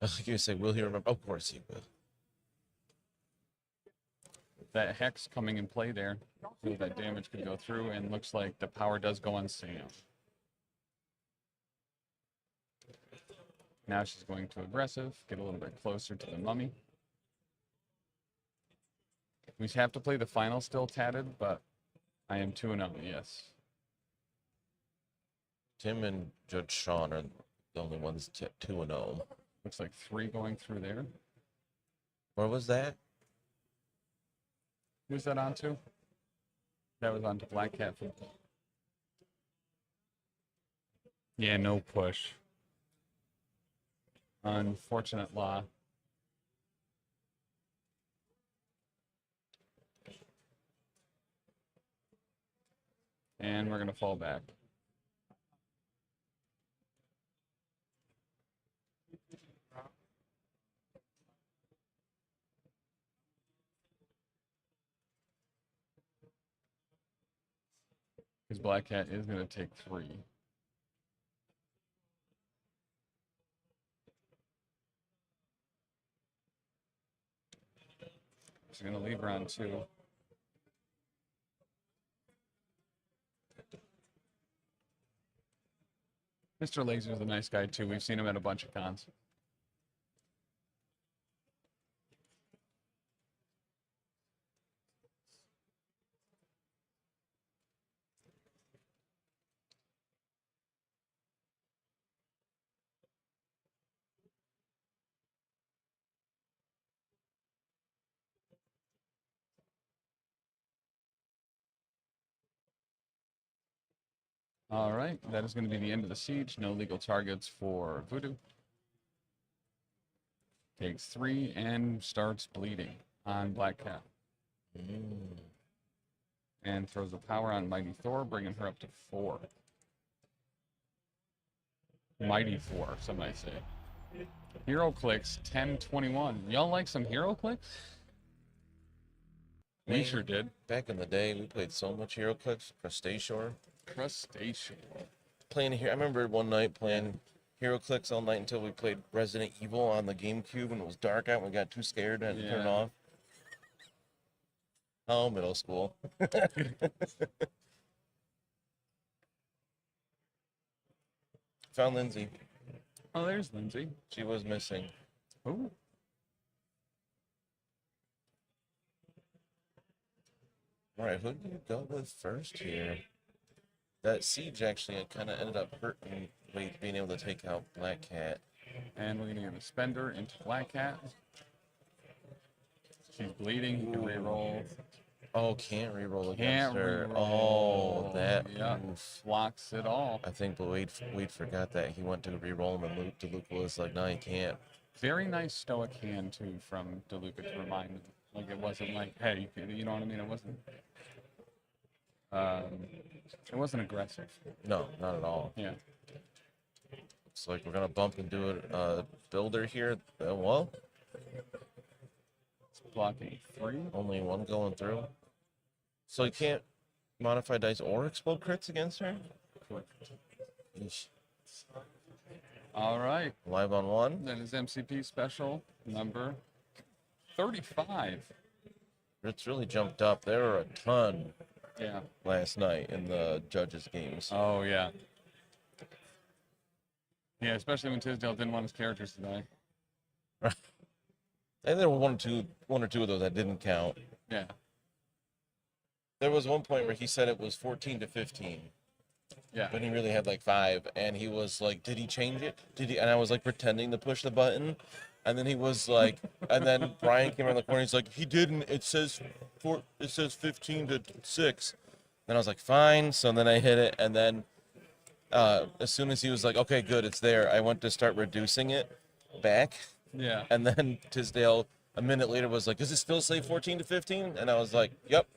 I was going to say, will he remember? Of course he will. That Hex coming in play there, so that damage could go through, and looks like the power does go on Sam. Now she's going to aggressive, get a little bit closer to the Mummy. We have to play the final still tatted, but I am 2-0, yes. Tim and Judge Sean are the only ones 2-0. Looks like 3 going through there. Where was that? Who's that on to? That was on to Black Cat. Yeah, no push. Unfortunate law. And we're going to fall back. Because Black Cat is going to take 3. She's going to leave her on 2. Mr. Laser's a nice guy, too. We've seen him at a bunch of cons. All right, that is going to be the end of the siege. No legal targets for Voodoo. Takes 3 and starts bleeding on Black Cat. And throws a power on Mighty Thor, bringing her up to 4. Mighty Thor, some might say. Hero clicks, 10-21. Y'all like some hero clicks? We sure did. Back in the day, we played so much hero clicks. Crustacean. Playing here, I remember one night playing hero clicks all night until we played Resident Evil on the GameCube and it was dark out and we got too scared and had to turn it off. Oh, middle school. Found Lindsay. Oh, there's Lindsay. She was missing. Ooh. All right, who do you go with first here? That siege actually kind of ended up hurting Wade being able to take out Black Cat. And we're going to get a spender into Black Cat. She's bleeding. He can reroll. Oh, can't reroll against Can't her. reroll. Oh, that blocks it all. I think Wade forgot that. He went to reroll him and DeLuca was like, no, you can't. Very nice stoic hand, too, from DeLuca to remind him. Like, it wasn't like, hey, you know what I mean? It wasn't aggressive. No, not at all. Yeah. Looks like we're going to bump into a builder here. Well, it's blocking 3. Only 1 going through. So you can't modify dice or explode crits against her? Eesh. All right. Live on 1. That is MCP special number 35. It's really jumped up. There were a ton Yeah. last night in the judges' games. Oh, yeah. Yeah, especially when Tisdale didn't want his characters to die. And there were one or two of those that didn't count. Yeah. There was one point where he said it was 14-15. Yeah. But he really had like 5, and he was like, "Did he change it? Did he?" And I was like pretending to push the button, and then he was like, and then Brian came around the corner. He's like, "He didn't. It says 15-6." And I was like, "Fine." So then I hit it, and then as soon as he was like, "Okay, good, it's there," I went to start reducing it back. Yeah. And then Tisdale a minute later was like, "Does it still say 14-15?" And I was like, "Yep."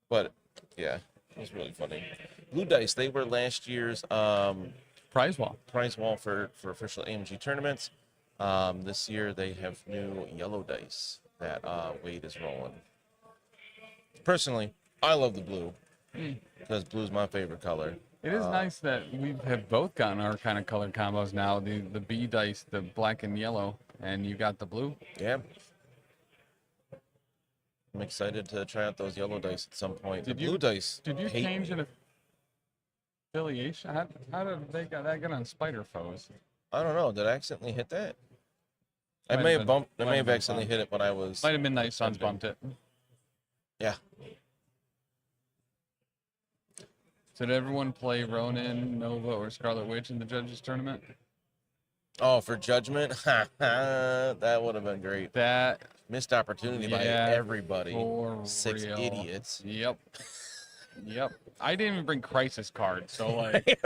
But yeah, it was really funny. Blue Dice, they were last year's prize wall for official AMG tournaments. This year they have new yellow dice that Wade is rolling. Personally, I love the blue because blue's my favorite color. It is nice that we have both gotten our kind of color combos now. The B dice, the black and yellow, and you got the blue. Yeah. I'm excited to try out those yellow dice at some point. Blue dice. Did you change an affiliation? How did they got that get on Spider Foes? I don't know. Did I accidentally hit that? I may have accidentally hit it when I was. Might have been Night Suns bumped it. Yeah. So did everyone play Ronin, Nova, or Scarlet Witch in the judges tournament? Oh, for Judgment? That would have been great. That missed opportunity by everybody. For 6 real. idiots. Yep. Yep. I didn't even bring Crisis cards, so like.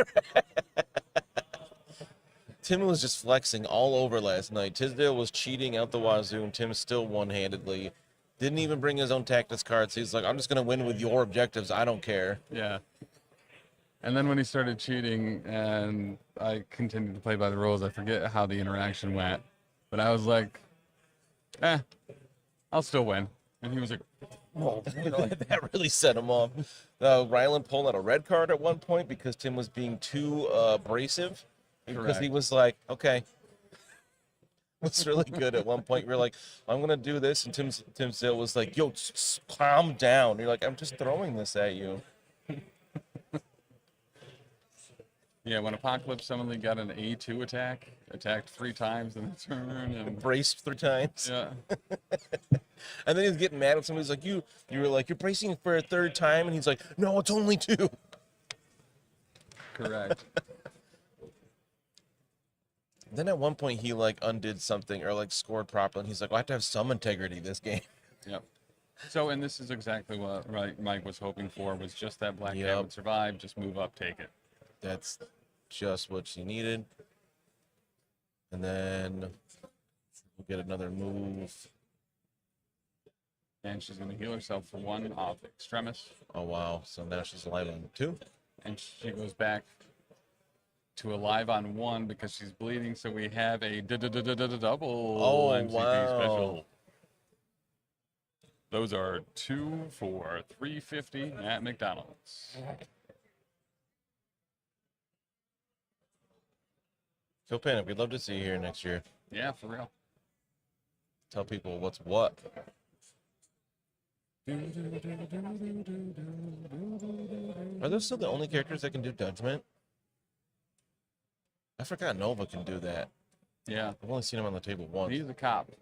Tim was just flexing all over last night. Tisdale was cheating out the wazoo, and Tim still one-handedly didn't even bring his own tactics cards. He's like, "I'm just gonna win with your objectives. I don't care." Yeah. And then when he started cheating and I continued to play by the rules, I forget how the interaction went. But I was like, I'll still win. And he was like, "Oh, that really set him off." Ryland pulled out a red card at one point because Tim was being too abrasive. Because he was like, "Okay." was really good at one point. We were like, I'm gonna do this, and Tim Sale was like, yo, calm down. You're like, I'm just throwing this at you. Yeah, when Apocalypse suddenly got an A2 attacked 3 times in the turn, and Braced 3 times. yeah. And then he was getting mad at somebody. He's like, you were like, you're bracing for a 3rd time, and he's like, no, it's only 2. Correct. Then at one point he like undid something or like scored properly, and he's like, well, I have to have some integrity this game. Yep. So, and this is exactly what Mike was hoping for, was just that black guy would survive, just move up, take it. That's just what she needed. And then we'll get another move. And she's going to heal herself for 1 off Extremis. Oh, wow. So now she's alive on 2. And she goes back to alive on 1 because she's bleeding. So we have a double MCP special. Those are 2 for $3.50 at McDonald's. Phil Panic, we'd love to see you here next year. Yeah, for real. Tell people what's what. Are those still the only characters that can do Judgment? I forgot Nova can do that. Yeah. I've only seen him on the table once. He's a cop.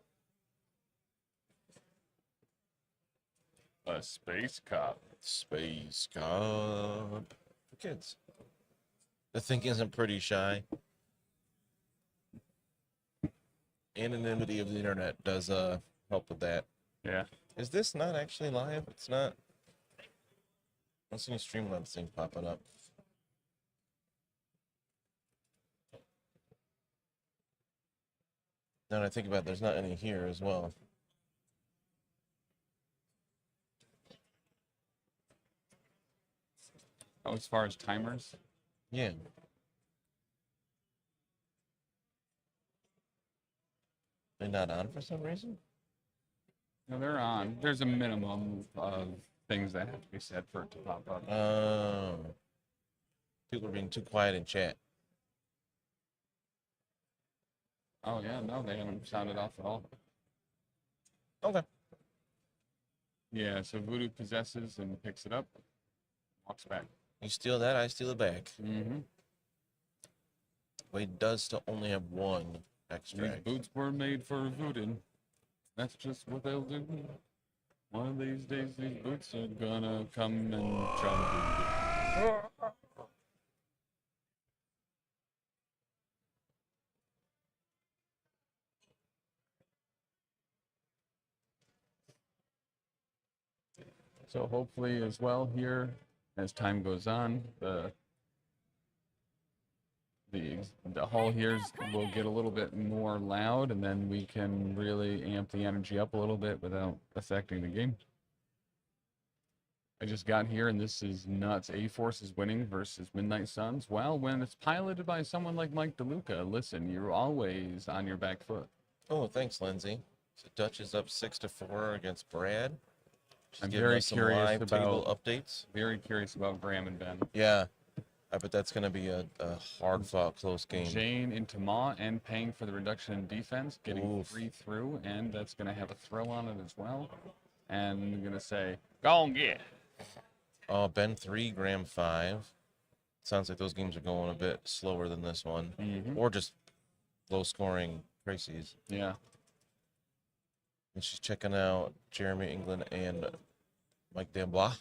A space cop. Space cop. For kids. The thing isn't pretty shy. Anonymity of the internet does help with that. Yeah. Is this not actually live? It's not. I don't see any Streamlabs thing popping up. Now that I think about it, there's not any here as well. Oh, as far as timers? Yeah. They're not on for some reason? No, they're on. There's a minimum of things that have to be said for it to pop up. Oh. People are being too quiet in chat. Oh, yeah, no, they haven't sounded off at all. Okay. Yeah, so Voodoo possesses and picks it up, walks back. You steal that, I steal it back. Mm-hmm. Wade does still only have 1 These extract. boots were made for voodoo. That's just what they'll do. One of these days, these boots are gonna come and try to do. So hopefully as well here, as time goes on, the hull here will get a little bit more loud, and then we can really amp the energy up a little bit without affecting the game. I just got here, and this is nuts. A-Force is winning versus Midnight Suns. Well, when it's piloted by someone like Mike DeLuca, listen, you're always on your back foot. Oh, thanks, Lindsay. So Dutch is up 6-4 against Brad. She's I'm giving very us some curious live table about updates. Very curious about Graham and Ben. Yeah, I bet that's going to be a hard-fought, close game. Jane into Ma and paying for the reduction in defense, getting 3 through, and that's going to have a throw on it as well. And I'm going to say, go on get. Oh, Ben 3, Graham 5. Sounds like those games are going a bit slower than this one. Mm-hmm. Or just low-scoring crises. Yeah. And she's checking out Jeremy England and Mike D'Ambois.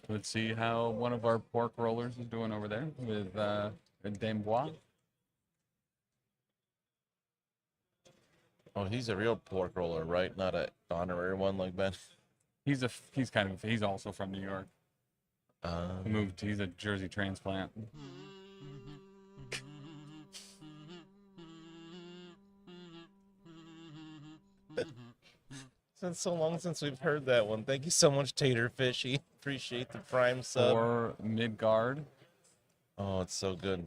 Let's see how one of our pork rollers is doing over there with D'Ambois. Oh, he's a real pork roller, right? Not an honorary one like Ben. He's also from New York. He's a Jersey transplant. It's so long since we've heard that one. Thank you so much, Tater Fishy. Appreciate the prime sub. Or Midgard. Oh, it's so good.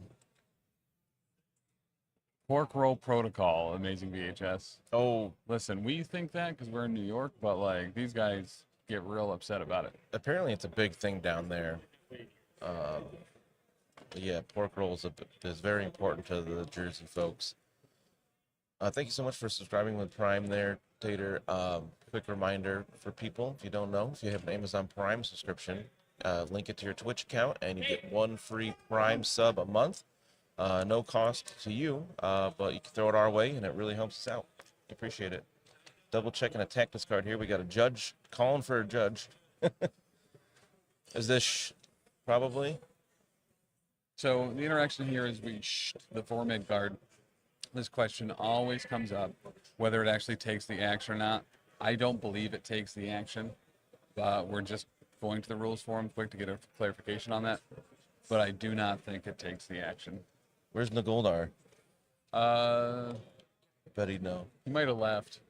Pork Roll Protocol, amazing VHS. Oh, listen, we think that because we're in New York, but like these guys get real upset about it. Apparently, it's a big thing down there. But yeah, pork rolls is very important to the Jersey folks. Thank you so much for subscribing with Prime there, Tater. Quick reminder for people, if you don't know, if you have an Amazon Prime subscription, link it to your Twitch account, and you get 1 free Prime sub a month. No cost to you, but you can throw it our way, and it really helps us out. Appreciate it. Double checking a tactics card here. We got a judge calling for a judge. Is this probably? So the interaction here is the 4 mid guard. This question always comes up, whether it actually takes the action or not. I don't believe it takes the action, but we're just going to the rules forum quick to get a clarification on that. But I do not think it takes the action. Where's Nagoldar? Bet he'd know. He might have left.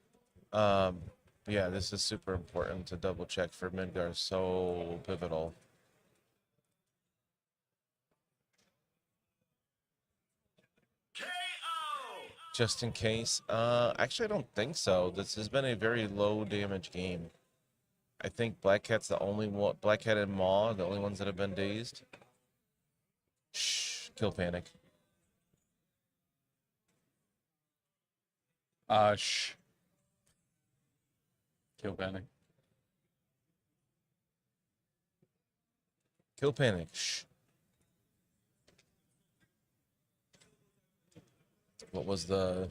Yeah, this is super important to double check for Midgar. So pivotal. Just in case. Actually, I don't think so. This has been a very low damage game. I think Black Cat's the only one. Black Cat and Maw, the only ones that have been dazed. Shh. Kill panic. Shh. Kill panic. Kill panic. Shh. What was the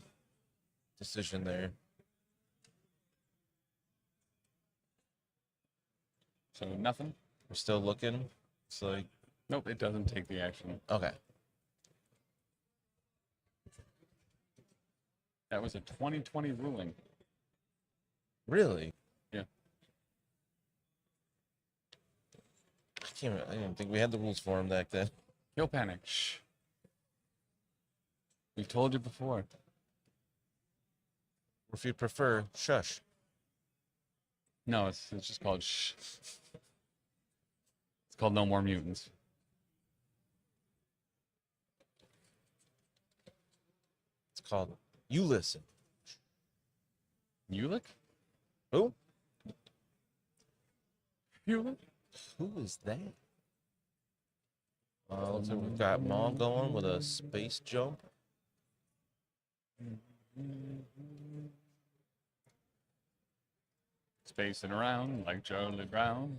decision there? So nothing? We're still looking. It's like... Nope, it doesn't take the action. Okay. That was a 2020 ruling. Really? Yeah. I didn't think we had the rules for him back then. Kill panic. Shh. We told you before. Or if you prefer, shush. No, it's just called shh. It's called No More Mutants. It's called You Listen. Ulick? Who? Ulick? Who is that? Looks like we've got Maul going with a space jump. Spacing around like Charlie Brown.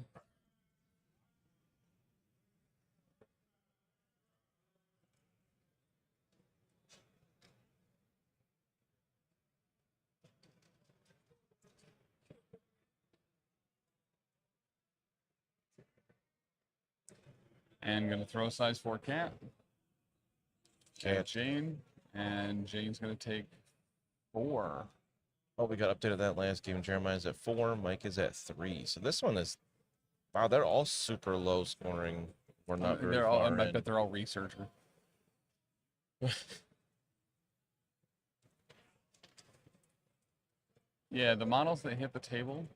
And gonna throw size 4 cat. Cat. Jane. And Jane's gonna take 4. Oh, we got updated that last game. Jeremiah's at 4, Mike is at 3. So this one is, wow, they're all super low scoring. We're not very they're all, far I in. bet they're all researcher. Yeah, the models that hit the table.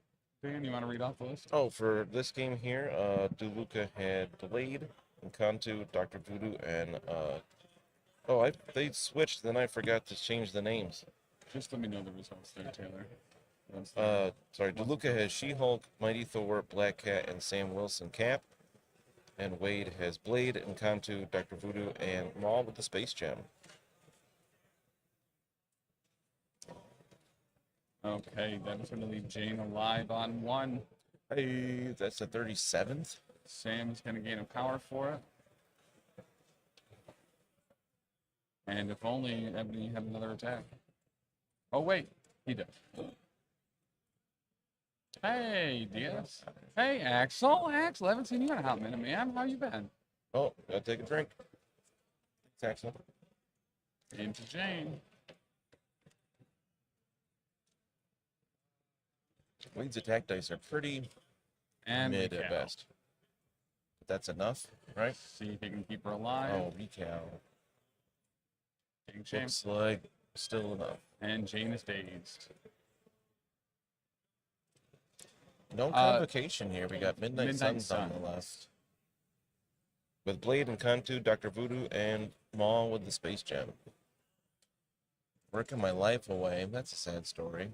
Dan, you want to read off the list? Oh, for this game here, DeLuca had Blade, Encanto, Dr. Voodoo, and they switched. Then I forgot to change the names. Just let me know the results there, Taylor. Sorry, DeLuca has She-Hulk, Mighty Thor, Black Cat, and Sam Wilson Cap. And Wade has Blade, Encanto, Dr. Voodoo, and Maul with the Space Gem. Okay, that's going to leave Jane alive on 1. Hey, that's the 37th. Sam's going to gain a power for it. And if only Ebony had another attack. Oh, wait, he does. Hey, Diaz. Hey, Axel. Axel, I haven't seen you in a hot minute, man. How you been? Oh, gotta take a drink. Thanks, Axel. Into Jane. Wade's attack dice are pretty And mid recal. at best. But that's enough, right? See if he can keep her alive. Oh, recal. Taking Jane. Looks like still enough. And Jane is dazed. No convocation here. We got Midnight Suns on the Suns. left. With Blade and Kantu, Dr. Voodoo, and Maul with the Space Gem. Working my life away. That's a sad story.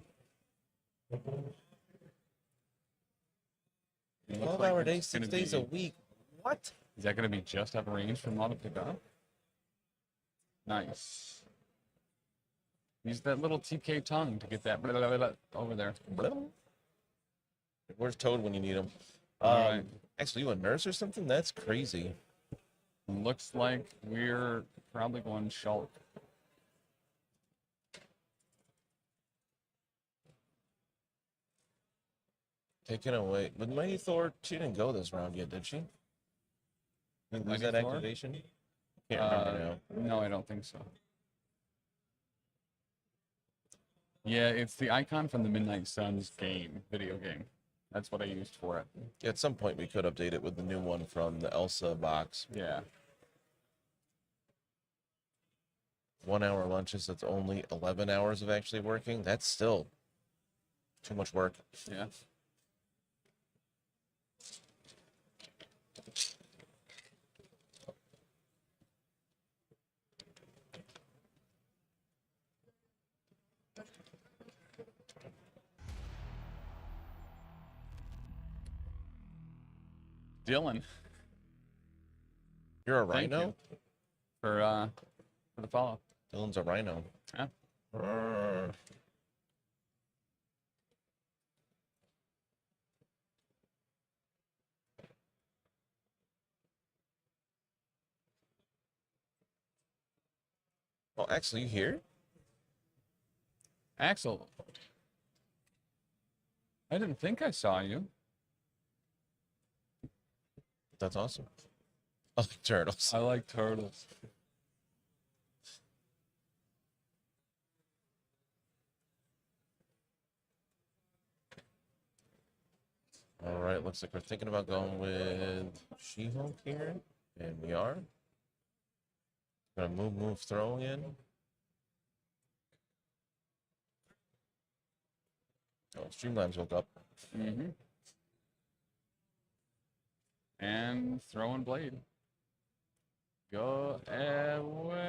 12-hour days, 6 days a week. What? Is that going to be just up range from Law to pick up? Nice. Use that little TK tongue to get that blah, blah, blah, blah, over there. Blah. Where's Toad when you need him? All right. Actually, you a nurse or something? That's crazy. Looks like we're probably going Shulk. Taken away. But Mighty Thor, she didn't go this round yet, did she? Didn't lose Mighty that Thor? activation? Can't remember now. No, I don't think so. Yeah, it's the icon from the Midnight Suns game, video game. That's what I used for it. Yeah, at some point we could update it with the new one from the Elsa box. Yeah. 1 hour lunches, that's only 11 hours of actually working. That's still too much work. Yeah. Dylan. You're a Thank rhino? you for the follow. Dylan's a rhino. Yeah. Well, Axel, you here? Axel. I didn't think I saw you. That's awesome. I like turtles. I like turtles. All right, looks like we're thinking about going with She-Hulk here, and we are. Gonna move, throw in. Oh, Streamlabs woke up. Mm-hmm. And throwing blade. Go away.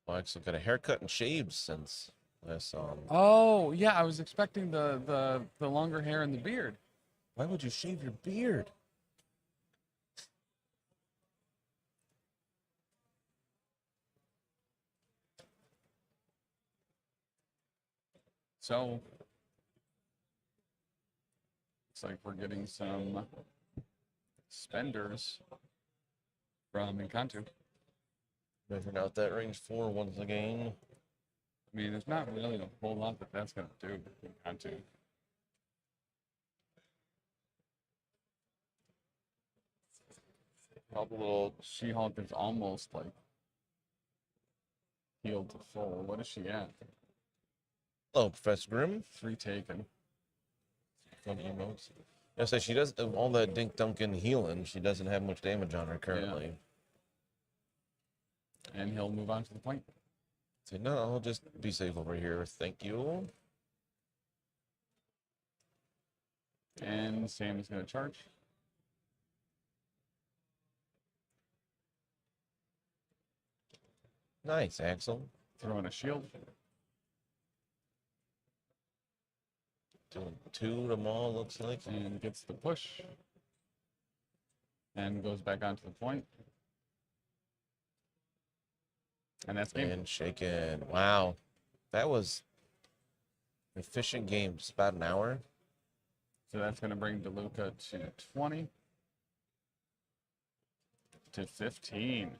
Well, Axel got a haircut and shaved since last saw him. Oh, yeah, I was expecting the longer hair and the beard. Why would you shave your beard? So, looks like we're getting some spenders from Encanto. Measuring out that range 4 once again. I mean, there's not really a whole lot that that's going to do in Encanto. Probably a little. She-Hulk is almost like healed to full. What is she at? Hello, Professor Grimm. 3 taken. Fun emotes. Yeah, so she does all that Dink Duncan healing. She doesn't have much damage on her currently. Yeah. And he'll move on to the point. Say, no, I'll just be safe over here. Thank you. And Sam is going to charge. Nice, Axel. Throwing a shield. Doing 2 to them all, looks like. And gets the push. And goes back onto the point. And that's game. And shaken. Wow. That was an efficient game. Just about an hour. So that's going to bring DeLuca to 20. To 15.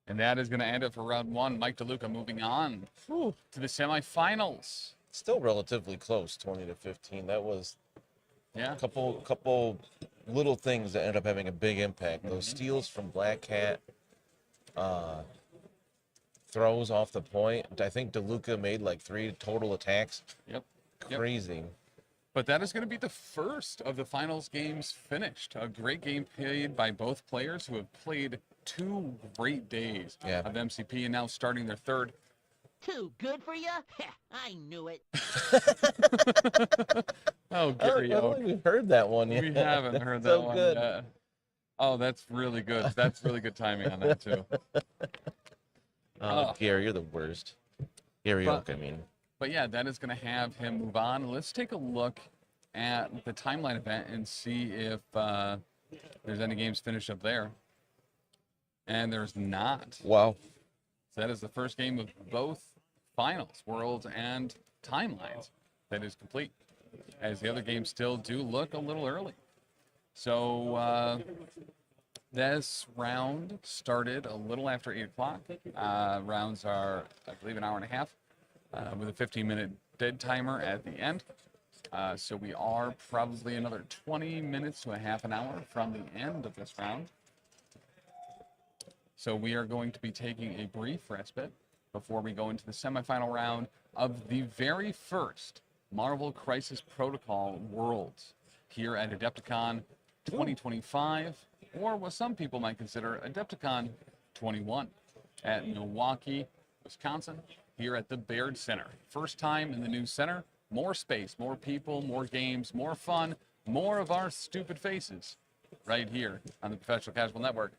And that is going to end it for round 1. Mike DeLuca moving on to the semifinals. Still relatively close, 20 to 15. That was Yeah. a couple little things that ended up having a big impact. Those steals from Black Cat, throws off the point. I think DeLuca made like 3 total attacks. Yep. Crazy. But that is going to be the first of the finals games finished. A great game played by both players who have played 2 great days of MCP and now starting their 3rd. Too good for you? I knew it. Oh, Gary I don't Oak. think we've heard that one yet. We haven't heard that So one good. yet. Oh, that's really good. That's really good timing on that, too. Gary, you're the worst. Gary Oak, I mean. But yeah, that is going to have him move on. Let's take a look at the timeline event and see if there's any games finished up there. And there's not. Wow. So that is the first game of both finals, Worlds and Timelines, that is complete, as the other games still do look a little early. So this round started a little after 8 o'clock. Rounds are, I believe, an hour and a half with a 15-minute dead timer at the end. So we are probably another 20 minutes to a half an hour from the end of this round. So we are going to be taking a brief respite before we go into the semifinal round of the very first Marvel Crisis Protocol Worlds here at AdeptiCon 2025, or what some people might consider AdeptiCon 21 at Milwaukee, Wisconsin, here at the Baird Center. First time in the new center, more space, more people, more games, more fun, more of our stupid faces right here on the Professional Casual Network.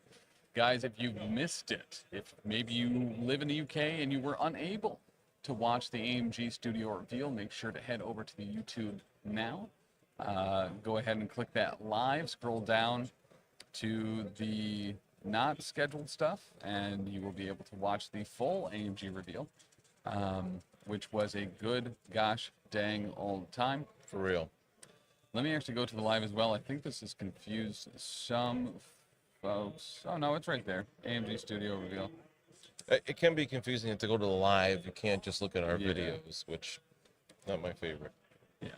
Guys, if you missed it, if maybe you live in the UK and you were unable to watch the AMG Studio reveal, make sure to head over to the YouTube now. Go ahead and click that live, scroll down to the not scheduled stuff, and you will be able to watch the full AMG reveal, which was a good gosh dang old time. For real. Let me actually go to the live as well. I think this has confused some folks. Oh no, it's right there. AMG Studio reveal. It can be confusing to go to the live. You can't just look at our videos, which not my favorite. Yeah.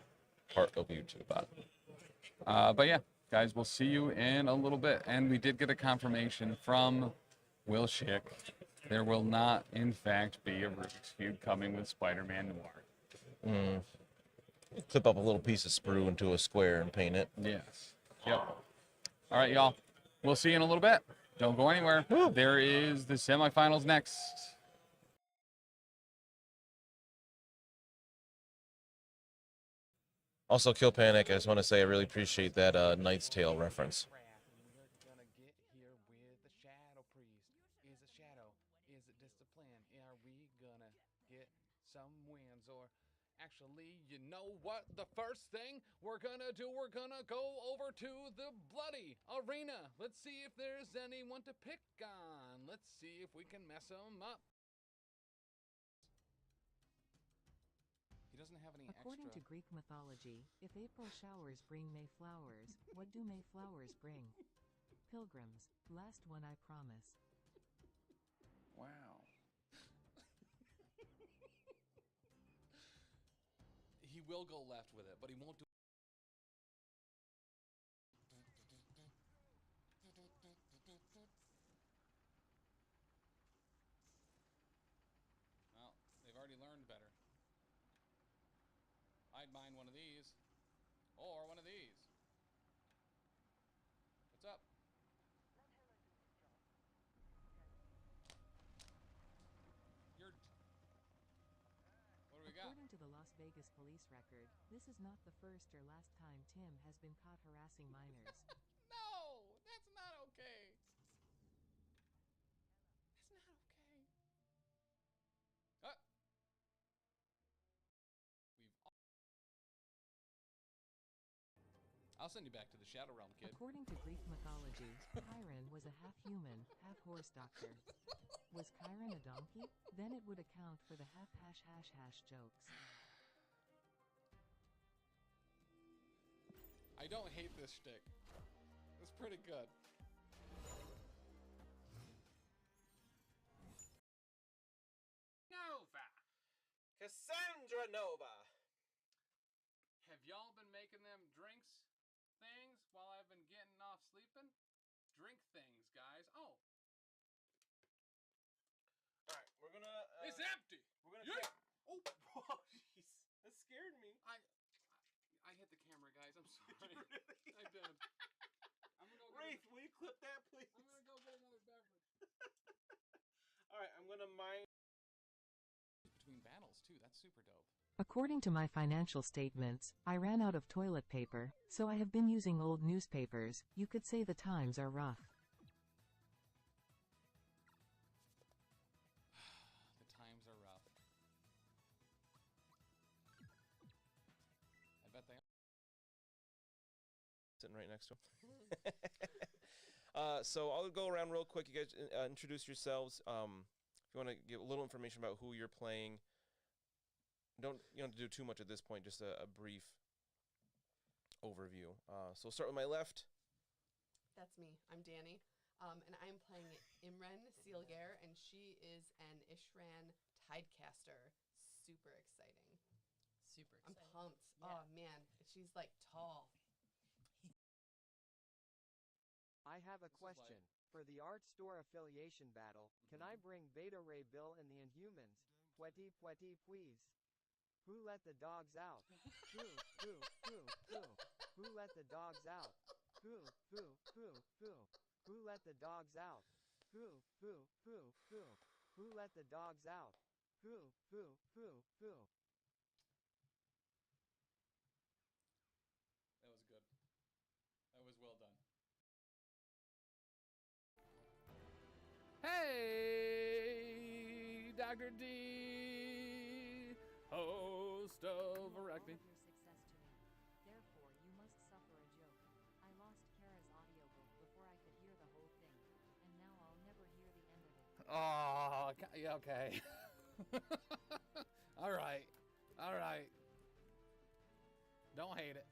Part of YouTube. But yeah, guys, we'll see you in a little bit. And we did get a confirmation from Will Schick. There will not, in fact, be a Rubik's Cube coming with Spider-Man Noir. Clip up a little piece of sprue into a square and paint it. Yes. Yep. All right, y'all. We'll see you in a little bit. Don't go anywhere. There is the semifinals next. Also, Kill Panic, I just want to say I really appreciate that Knight's Tale reference. Actually, you know what? The first thing we're gonna do, we're gonna go over to the bloody arena. Let's see if there's anyone to pick on. Let's see if we can mess them up. He doesn't have any According extra. to Greek mythology, if April showers bring May flowers, what do May flowers bring? Pilgrims. Last one I promise. Wow. He will go left with it, but he won't do. Well, they've already learned better. I'd mind one of these, or one of these. What's up? You're. What do we got? According to the Las Vegas police record, this is not the first or last time Tim has been caught harassing minors. No, that's not okay. That's not okay. I'll send you back to the Shadow Realm, kid. According to Greek mythology, Chiron was a half-human, half-horse doctor. Was Chiron a donkey? Then it would account for the half-hash-hash-hash jokes. I don't hate this shtick. It's pretty good. Nova! Cassandra Nova! Have y'all been making them drinks things while I've been getting off sleeping? Drink things, guys. Oh. Alright, we're gonna... It's empty! We're gonna Yeah. Oh, oh, jeez. That scared me. I hit the camera, guys. I'm sorry. Really? I did. I'm gonna go Wraith, will you clip that, please? I'm gonna go get another beverage. Alright, I'm gonna mine... Between battles, too. That's super dope. According to my financial statements, I ran out of toilet paper, so I have been using old newspapers. You could say the times are rough. sitting right next to him. So I'll go around real quick. You guys introduce yourselves. If you want to give a little information about who you're playing, don't do too much at this point. Just a brief overview. So we'll start with my left. That's me. I'm Danny. And I'm playing Imren Sealgare, and she is an Ishran Tidecaster. Super exciting. Super I'm exciting. pumped. Yeah. Oh, man. She's, like, tall. I have a question. For the art store affiliation battle, can I bring Beta Ray Bill and the Inhumans? Pwetty, please. Who let the dogs out? Who? Who let the dogs out? Who let the dogs out? Who let the dogs out? Who? That was good. That was well done. Hey, Dr. D, host of Rugby. Your success to me. Therefore, you must suffer a joke. I lost Kara's audiobook before I could hear the whole thing, and now I'll never hear the end of it. Oh, yeah, okay. All right. Don't hate it.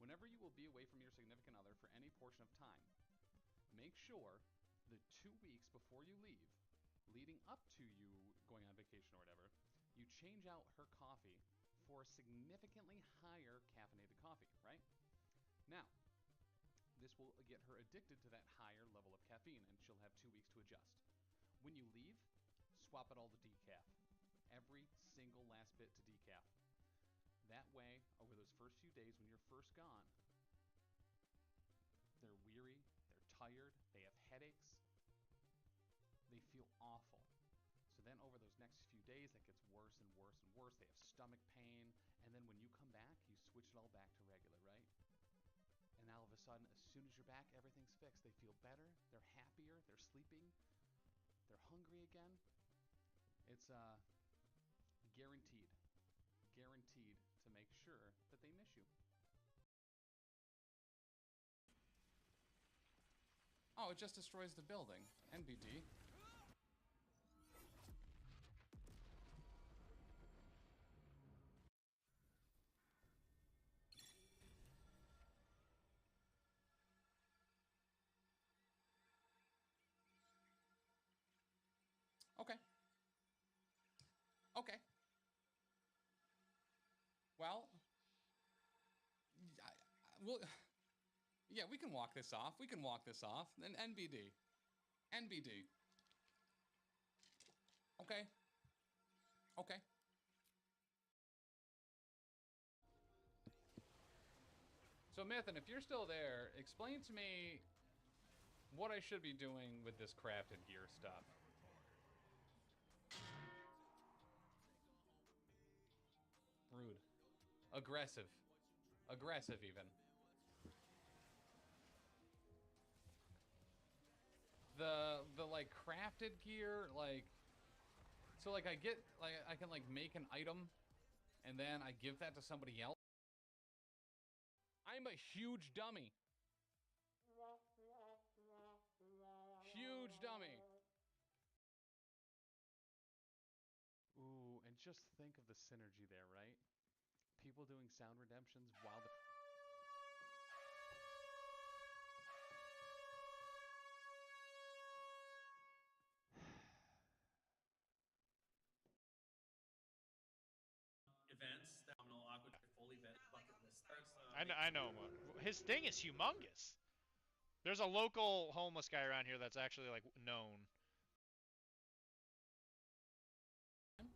Whenever you will be away from your significant other for any portion of time, make sure the 2 weeks before you leave, leading up to you going on vacation or whatever, you change out her coffee for a significantly higher caffeinated coffee, right? Now, this will get her addicted to that higher level of caffeine, and she'll have 2 weeks to adjust. When you leave, swap it all to decaf. Every single last bit to decaf. That way, over those first few days when you're first gone, they're weary, they're tired, they have headaches, they feel awful. So then over those next few days, that gets worse and worse and worse. They have stomach pain, and then when you come back, you switch it all back to regular, right? And now all of a sudden, as soon as you're back, everything's fixed. They feel better, they're happier, they're sleeping, they're hungry again. It's guaranteed to make sure that they miss you. Oh, it just destroys the building. NBD. Okay. Well, yeah, we can walk this off. Then NBD. Okay. So, Mythin, if you're still there, explain to me what I should be doing with this crafted gear stuff. Rude. Aggressive even. The like crafted gear, like, so like I get, like I can like make an item and then I give that to somebody else. I'm a huge dummy. Huge dummy. Ooh, and just think of the synergy there, right? People doing sound redemptions while the... Events, the Phenomenal Aqua fully vet bucket list starts. I know. His thing is humongous. There's a local homeless guy around here that's actually like known. And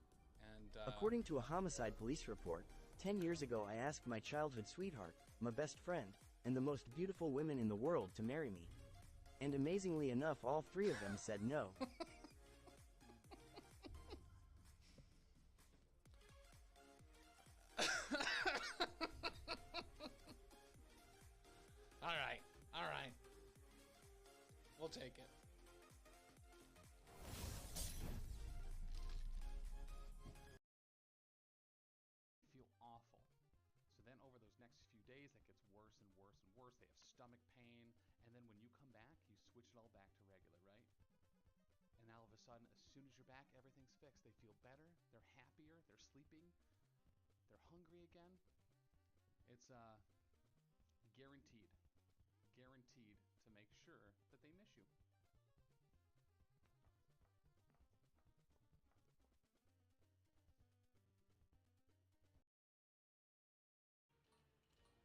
according to a homicide police report, 10 years ago I asked my childhood sweetheart, my best friend, and the most beautiful women in the world to marry me. And amazingly enough, all three of them said no. All right. We'll take it. Feel awful. So then over those next few days, days, that gets worse and worse and worse. They have stomach pain, and then when you come back, you switch it all back to regular, right? And all of a sudden, as soon as you're back, everything's fixed. They feel better, they're happier, they're sleeping, they're hungry again. It's guaranteed to make sure that they miss you.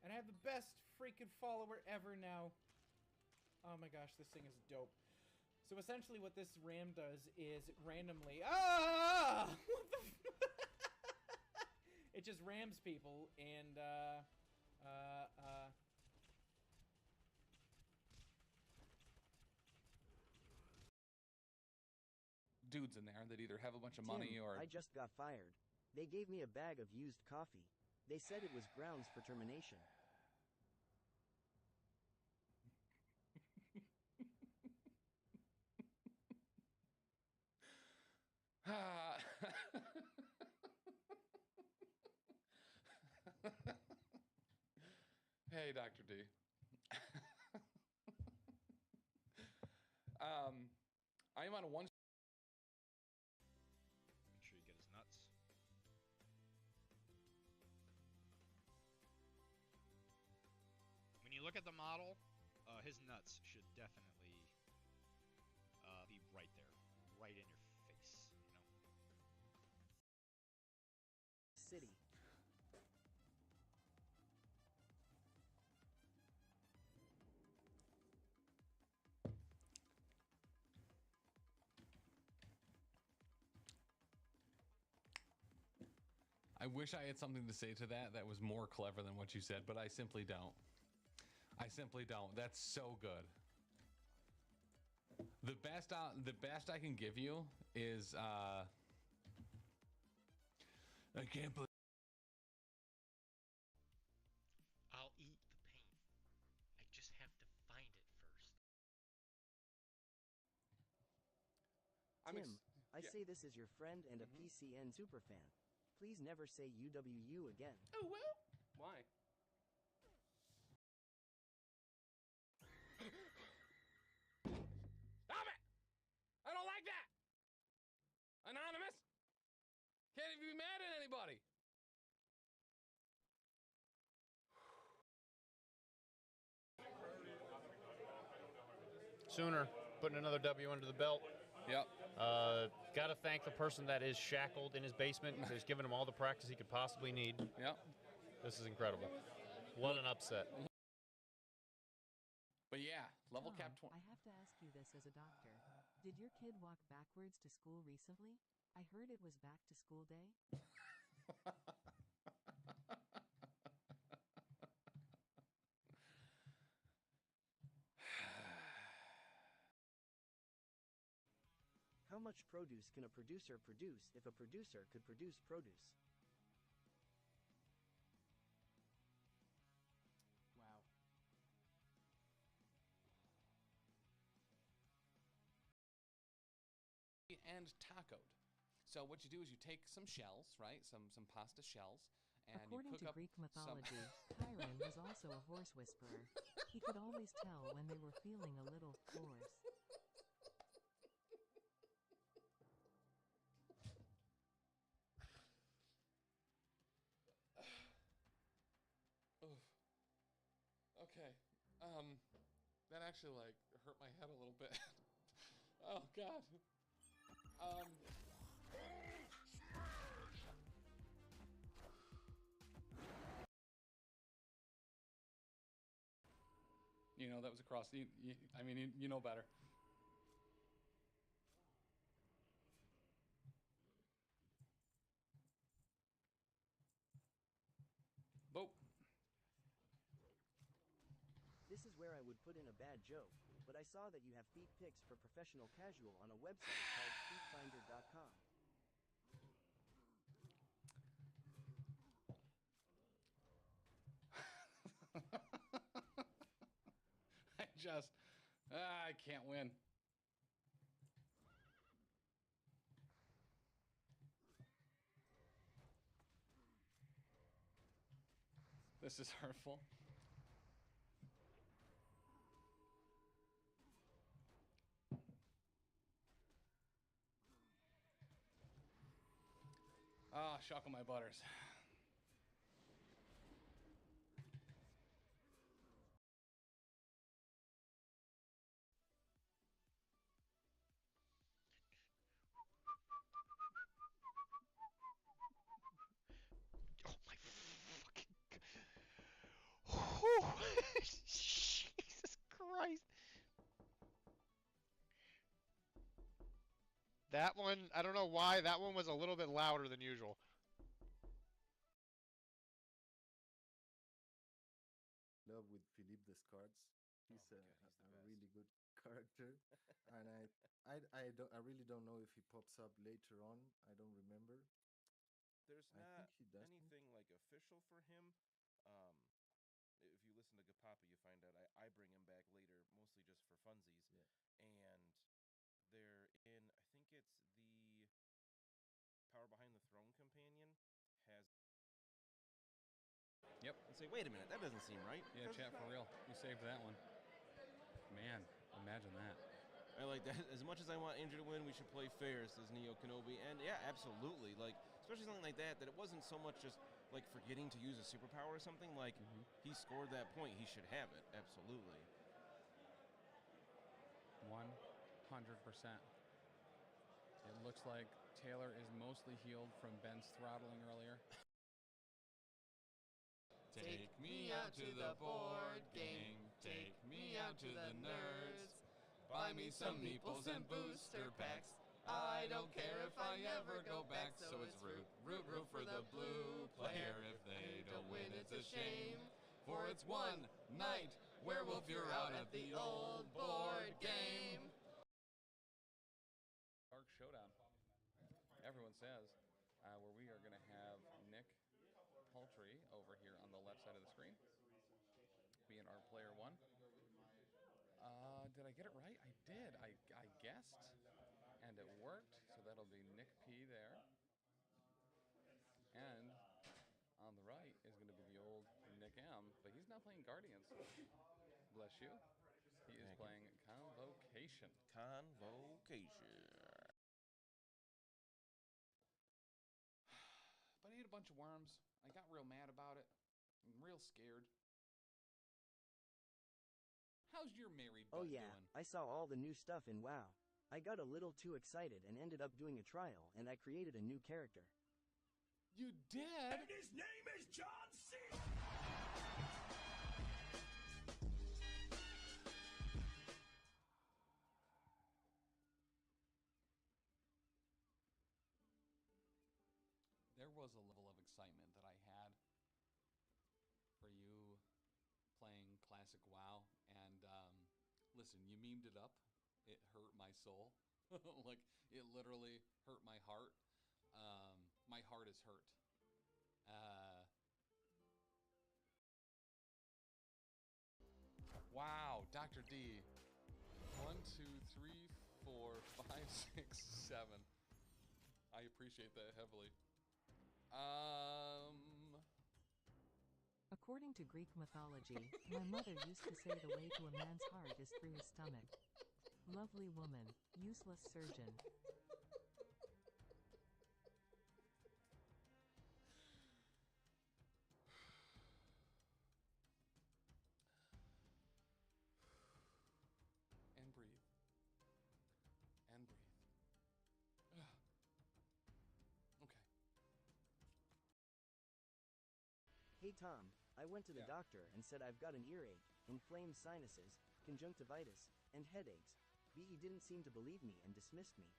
And I have the best freaking follower ever now. Oh my gosh, this thing is dope. So essentially what this ram does is it randomly... Ah! What the It just rams people and, dudes in there that either have a bunch of money Tim, or... I just got fired. They gave me a bag of used coffee. They said it was grounds for termination. Hey, Dr. D. I am on a one... Make sure you get his nuts. When you look at the model, his nuts should definitely be right there, right in your face, you know? City. I wish I had something to say to that was more clever than what you said, but I simply don't. I simply don't. That's so good. The best I can give you is I can't believe I'll eat the pain. I just have to find it first. Tim, I say this as your friend and a PCN superfan. Please never say UWU again. Oh, well. Why? Stop it! I don't like that! Anonymous? Can't even be mad at anybody. Sooner, putting another W under the belt. Yep. Got to thank the person that is shackled in his basement. He's given him all the practice he could possibly need. Yep. This is incredible. What an upset. But yeah, level Tom, cap 20. I have to ask you this as a doctor. Did your kid walk backwards to school recently? I heard it was back to school day. How much produce can a producer produce if a producer could produce produce? wow. And tacoed. So what you do is you take some shells, right? Some pasta shells, and According you cook to up Greek some... mythology, Chiron was also a horse whisperer. He could always tell when they were feeling a little hoarse. Okay. That actually like hurt my head a little bit. Oh God. You know, that was across. I mean, you know better. Boop. This is where I would put in a bad joke, but I saw that you have feet pics for professional casual on a website called feetfinder.com. I can't win. This is hurtful. shuckle my butters. Oh my fucking God. Jesus Christ. That one, I don't know why, that one was a little bit louder than usual. Love with Philippe Descartes. He's a really good character, and I really don't know if he pops up later on. I don't remember. There's I not think he doesn't. anything like official for him. If you listen to Gapapa, you find out I bring him back later, mostly just for funsies. And they're in, I think it's the Power Behind the Throne companion has. Yep. And say, wait a minute, that doesn't seem right. Yeah, chat for real. You saved that one. Man, imagine that. I like that. As much as I want Andrew to win, we should play fair, says Neo Kenobi. And yeah, absolutely. Like, especially something like that it wasn't so much just like forgetting to use a superpower or something. Like, he scored that point, he should have it. Absolutely. 100%. It looks like Taylor is mostly healed from Ben's throttling earlier. Take me out to the board game. Take me out to the nerds. Buy me some meeples and booster packs. I don't care if I ever go back. So it's root for the blue player. If they don't win, it's a shame. For it's one night werewolf, you're out at the old board game. Dark Showdown. Everyone says where we are going to have Nick Paltry over here on the left side of the screen, being our player one. Did I get it right? I did. I guessed, and it worked. So that'll be Nick P there. And on the right is going to be the old Nick M, but he's not playing Guardians. Bless you. He is playing Convocation. But I ate a bunch of worms. I got real mad about it. I'm real scared. How's your married butt yeah, doing? I saw all the new stuff in WoW. I got a little too excited and ended up doing a trial, and I created a new character. You did? And his name is John C. There was a level of excitement that I had for you playing classic WoW, and listen, you memed it up. It hurt my soul. Like, it literally hurt my heart. My heart is hurt. Wow, Dr. D. 1, 2, 3, 4, 5, 6, 7. I appreciate that heavily. According to Greek mythology, my mother used to say the way to a man's heart is through his stomach. Lovely woman, useless surgeon. And breathe. And breathe. Okay. Hey Tom, I went to the doctor and said I've got an earache, inflamed sinuses, conjunctivitis, and headaches. BE didn't seem to believe me and dismissed me.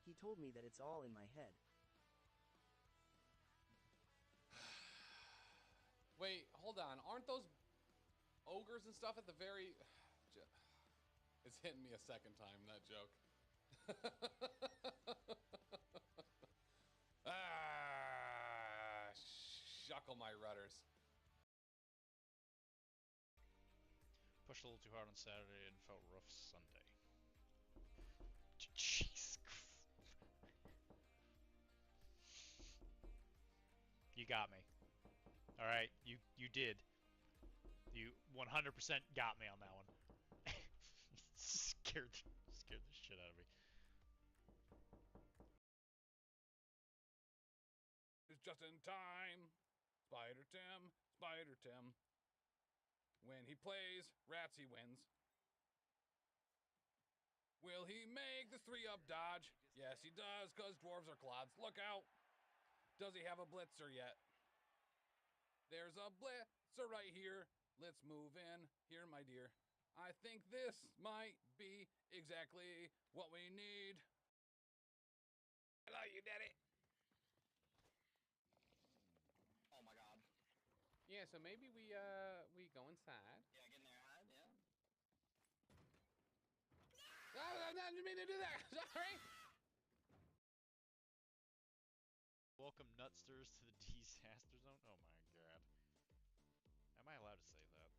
He told me that it's all in my head. Wait, hold on. Aren't those ogres and stuff at the very... It's hitting me a second time, that joke. Shuckle my rudders. Pushed a little too hard on Saturday and felt rough Sunday. Jeez. You got me. All right, you did. You 100% got me on that one. scared the shit out of me. just in time. Spider Tim, Spider Tim. When he plays, rats he wins. Will he make the 3-up dodge? Yes, he does, because dwarves are clods. Look out. Does he have a blitzer yet? There's a blitzer right here. Let's move in here, my dear. I think this might be exactly what we need. Hello, you did it. Oh my god. Yeah, so maybe we go inside. Yeah, get in there, hide, yeah. No, I didn't mean to do that. Sorry. Welcome nutsters to the disaster zone. Oh my god. Am I allowed to say that?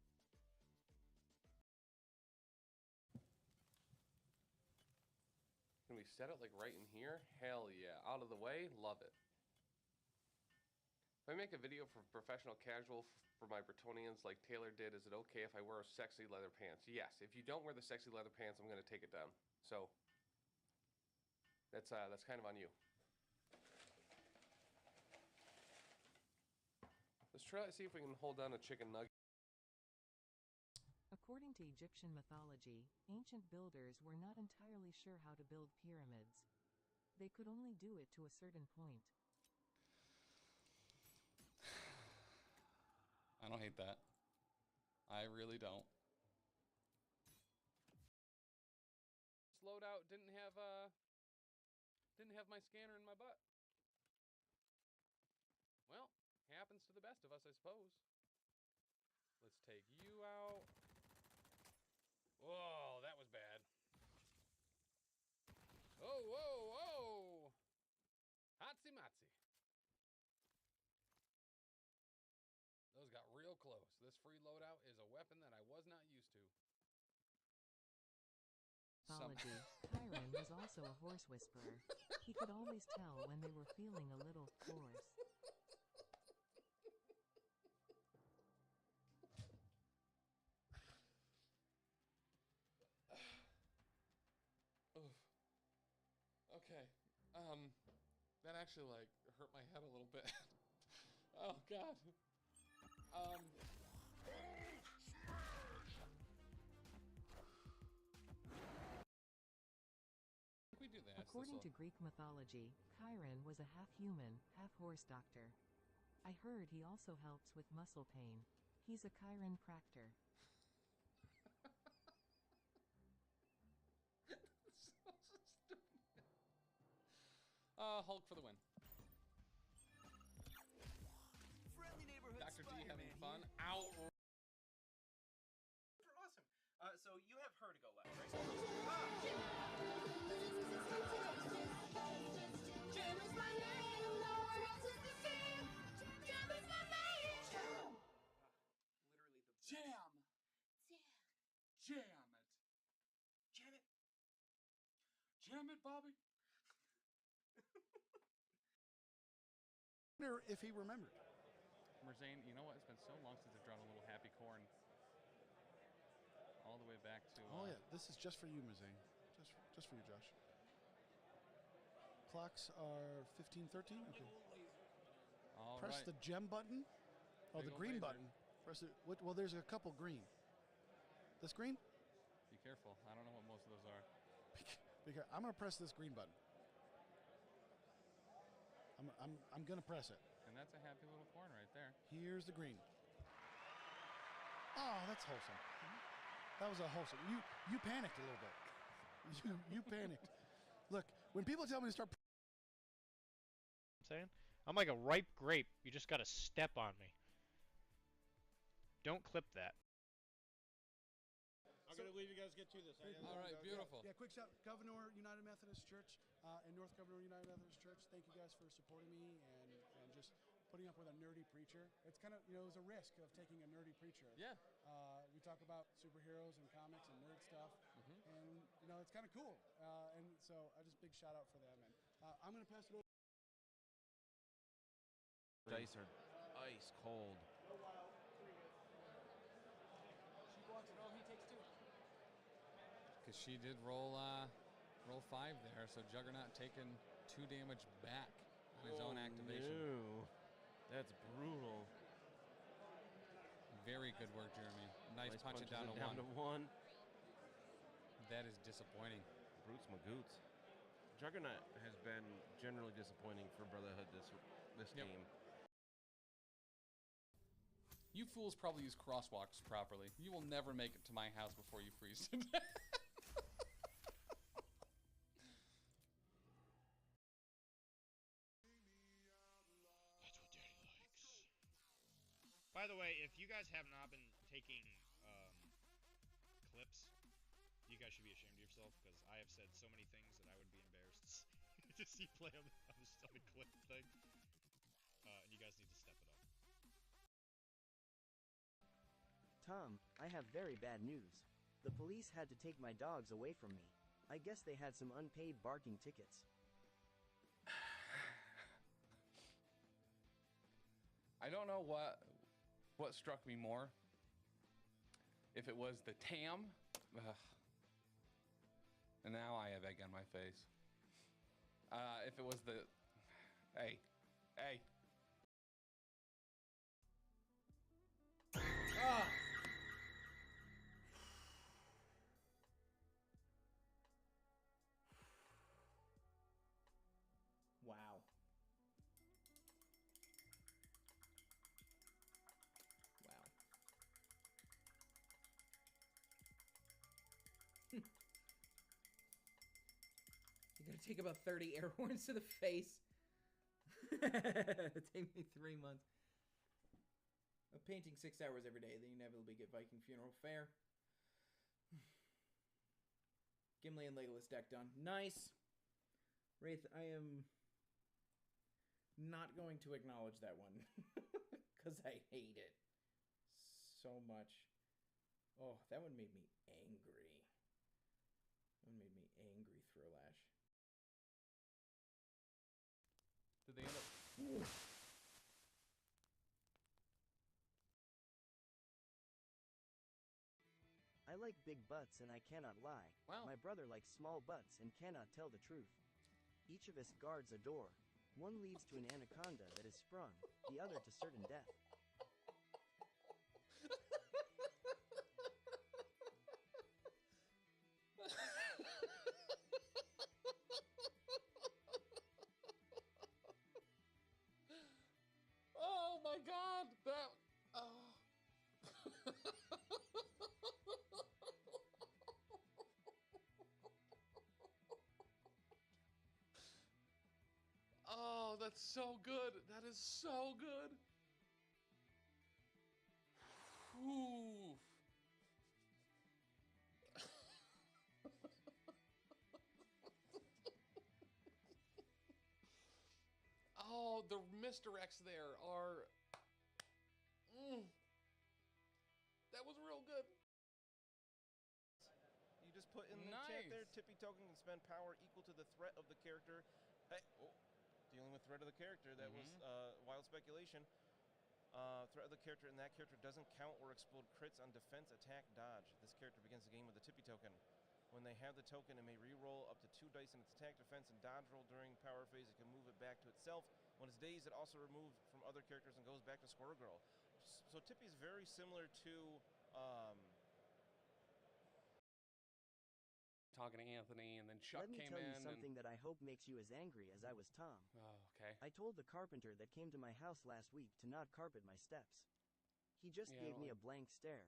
Can we set it like right in here? Hell yeah. Out of the way, love it. If I make a video for professional casual for my Bretonians like Taylor did, is it okay if I wear sexy leather pants? Yes. If you don't wear the sexy leather pants, I'm going to take it down. So that's kind of on you. Let's try to see if we can hold down a chicken nugget. According to Egyptian mythology, ancient builders were not entirely sure how to build pyramids. They could only do it to a certain point. I don't hate that. I really don't. This loadout didn't have my scanner in my butt. Well, happens to the best of us, I suppose. Let's take you out. Whoa, that was bad. Oh, whoa, whoa! Hotsy motsy. Those got real close. This free loadout is a weapon that I was not used to. Mythology, Chiron was also a horse whisperer. He could always tell when they were feeling a little hoarse. Okay. That actually like hurt my head a little bit. Oh god. We do that. According to Greek mythology, Chiron was a half-human, half-horse doctor. I heard he also helps with muscle pain. He's a chiropractor. So stupid. Hulk for the win. Friendly neighborhood Dr. D Spider-Man having fun. here. Out. Awesome. So you have her to go left, right? Jam is my name, no one else is the same. Jam is my name. Literally the best. Jam. Jam it. Jam it. Jam it, Bobby. Wonder if he remembered. Merzane, you know what? It's been so long since I've drawn a little happy corn. All the way back to. Oh yeah, this is just for you, Mazane. Just for you, Josh. Clocks are 15:13. Okay. All Press right. the gem button. Oh, Big the ol' green laser. button. Press it. Well, there's a couple green. This green? Be careful. I don't know what most of those are. Because I'm gonna press this green button. I'm gonna press it. And that's a happy little corn right there. Here's the green. Oh, that's wholesome. That was a wholesome. You panicked a little bit. You panicked. Look, when people tell me to start. I'm saying? I'm like a ripe grape. You just gotta step on me. Don't clip that. I'm gonna leave you guys get to this. All right, beautiful. Yeah, quick shout, Governor United Methodist Church and North Governor United Methodist Church. Thank you guys for supporting me and just putting up with a nerdy preacher. It's kind of, it was a risk of taking a nerdy preacher. Yeah. We talk about superheroes and comics and nerd stuff, and it's kind of cool. And so just big shout out for them. And I'm gonna pass it over. Dice are ice cold. She wants it. Oh, he takes two. Because she did roll 5 there, so Juggernaut taking 2 damage back on his own activation. No. That's brutal. Very good work, Jeremy. Nice punch it down to one. That is disappointing. Brutes Magoots. Juggernaut has been generally disappointing for Brotherhood this game. You fools probably use crosswalks properly. You will never make it to my house before you freeze to death. That's what Daddy likes. By the way, if you guys have not been taking clips, you guys should be ashamed of yourself, because I have said so many things that I would be embarrassed to see play on the clip thing. And you guys need to step it up. Tom, I have very bad news. The police had to take my dogs away from me. I guess they had some unpaid barking tickets. I don't know what struck me more. If it was the TAM, and now I have egg on my face. If it was the, hey. Ah! Wow. You gotta take about 30 air horns to the face. Take me 3 months. I'm painting 6 hours every day, then inevitably get Viking Funeral Fair. Gimli and Legolas deck done. Nice. Wraith, I am not going to acknowledge that one. Because I hate it so much. Oh, that one made me angry. That one made me angry, Throwlash. Did they end up... Ooh. I like big butts and I cannot lie. Wow. My brother likes small butts and cannot tell the truth. Each of us guards a door. One leads to an anaconda that is sprung, the other to certain death. Oh my God! That... Oh. Oh, that's so good. That is so good. Whew. Oh, the misdirects there are... That was real good. You just put in the chat there, Tippy token can spend power equal to the threat of the character. Hey, dealing with threat of the character, that was wild speculation. Threat of the character, and that character doesn't count or explode crits on defense, attack, dodge. This character begins the game with a Tippy token. When they have the token, it may re-roll up to 2 dice in its attack, defense, and dodge roll during power phase. It can move it back to itself. When it's dazed, it also removes from other characters and goes back to Squirrel Girl. So Tippy's very similar to... Talking to Anthony, and then Chuck Let me came tell you in. something that I hope makes you as angry as I was Tom. Oh, okay. I told the carpenter that came to my house last week to not carpet my steps. He just gave me a blank stare.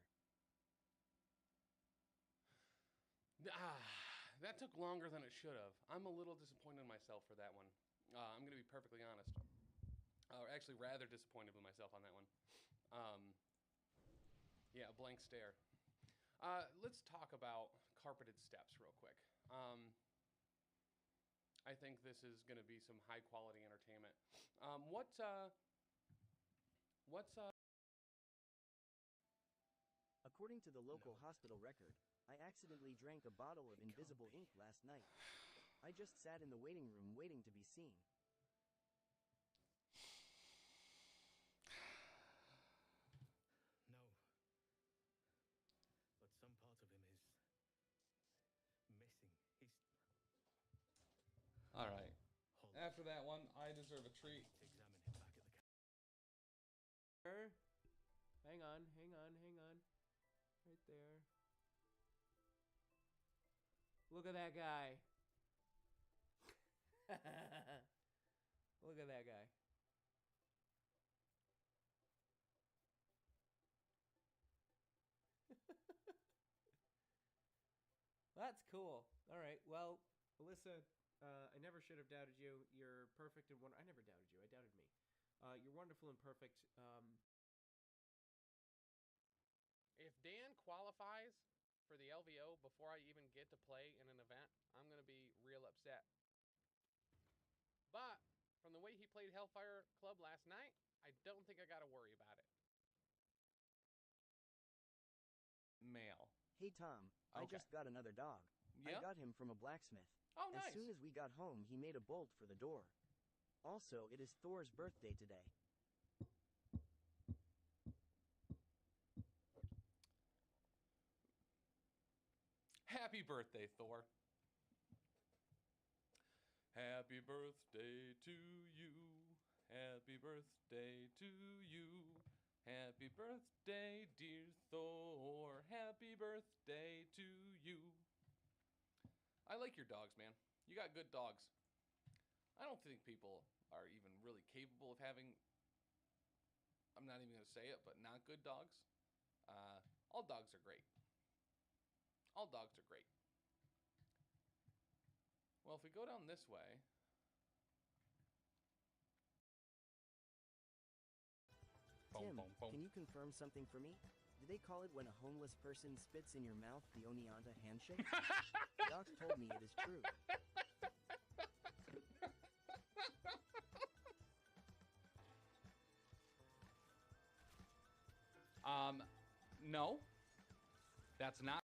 That took longer than it should have. I'm a little disappointed in myself for that one. I'm going to be perfectly honest. Actually, rather disappointed with myself on that one. Yeah, a blank stare. Let's talk about carpeted steps real quick. I think this is going to be some high quality entertainment. According to the local hospital record, I accidentally drank a bottle of invisible ink last night. I just sat in the waiting room waiting to be seen. No. But some part of him is missing. He's... All right. after that one. I deserve a treat. Hang on. Right there. Look at that guy. Look at that guy. That's cool. All right. Well, Alyssa, I never should have doubted you. You're perfect and I never doubted you. I doubted me. You're wonderful and perfect. If Dan qualifies for the LVO before I even get to play in an event, I'm going to be real upset. But from the way he played Hellfire Club last night, I don't think I got to worry about it. Male. Hey Tom, I Okay. just got another dog. Yep. I got him from a blacksmith. Oh, As nice. soon as we got home, he made a bolt for the door. Also, it is Thor's birthday today. Happy birthday, Thor. Happy birthday to you. Happy birthday to you. Happy birthday, dear Thor. Happy birthday to you. I like your dogs, man. You got good dogs. I don't think people are even really capable of having, I'm not even going to say it, but not good dogs. All dogs are great. All dogs are great. Well, if we go down this way. Tim, can you confirm something for me? Do they call it when a homeless person spits in your mouth the Oneonta handshake? Doc told me it is true. No. That's not.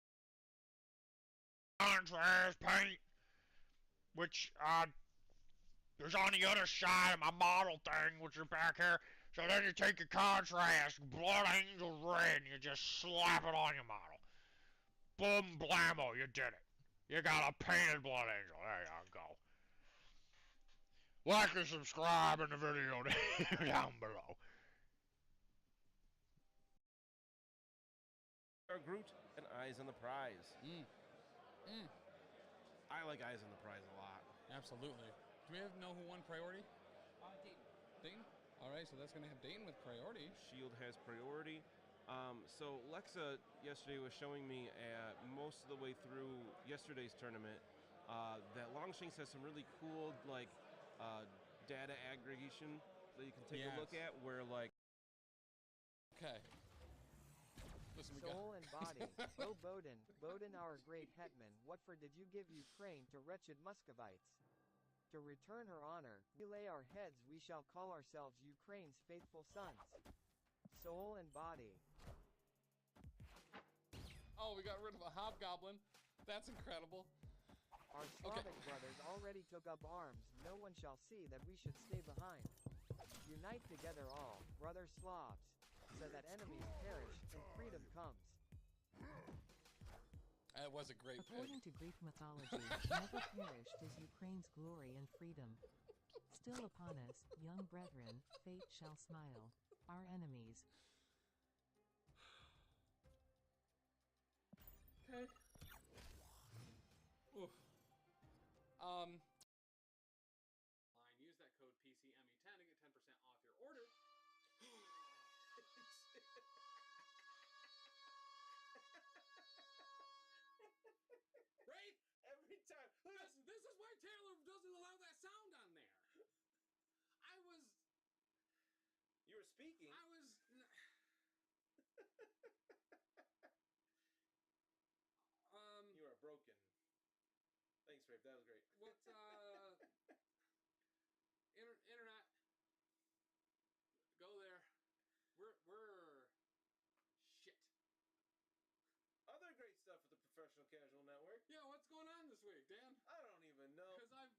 Contrast paint, which is on the other side of my model thing, which is back here. So then you take your contrast, Blood Angel red, and you just slap it on your model. Boom, blammo, you did it. You got a painted Blood Angel. There you go. Like and subscribe in the video down below. Groot and Eyes on the Prize. I like Eyes on the Prize a lot. Absolutely. Do we know who won priority? Dayton. All right, so that's going to have Dayton with priority. Shield has priority. So Lexa yesterday was showing me most of the way through yesterday's tournament that Longshanks has some really cool data aggregation that you can take a look at where Okay. Listen, we Soul and body. O Bodin, Bodin our great hetman, what for did you give Ukraine to wretched Muscovites? To return her honor, we lay our heads, we shall call ourselves Ukraine's faithful sons. Soul and body. Oh, we got rid of a hobgoblin. That's incredible. Our Slavic brothers already took up arms, no one shall see that we should stay behind. Unite together all, brother Slavs, so that enemies perish and freedom comes. That was a great pick. According to Greek mythology, never perished is Ukraine's glory and freedom. Still upon us, young brethren, fate shall smile. Our enemies. Okay. Oof. Use that code PCME10 to get 10% off your order. Right? Every time. This is why Taylor doesn't allow that sound on there. You were speaking. You are broken. Thanks, Rafe. That was great. What's internet? Go there. We're shit. Other great stuff at the Professional Casual Network. Yeah, what's going on this week, Dan? I don't even know. Because I'm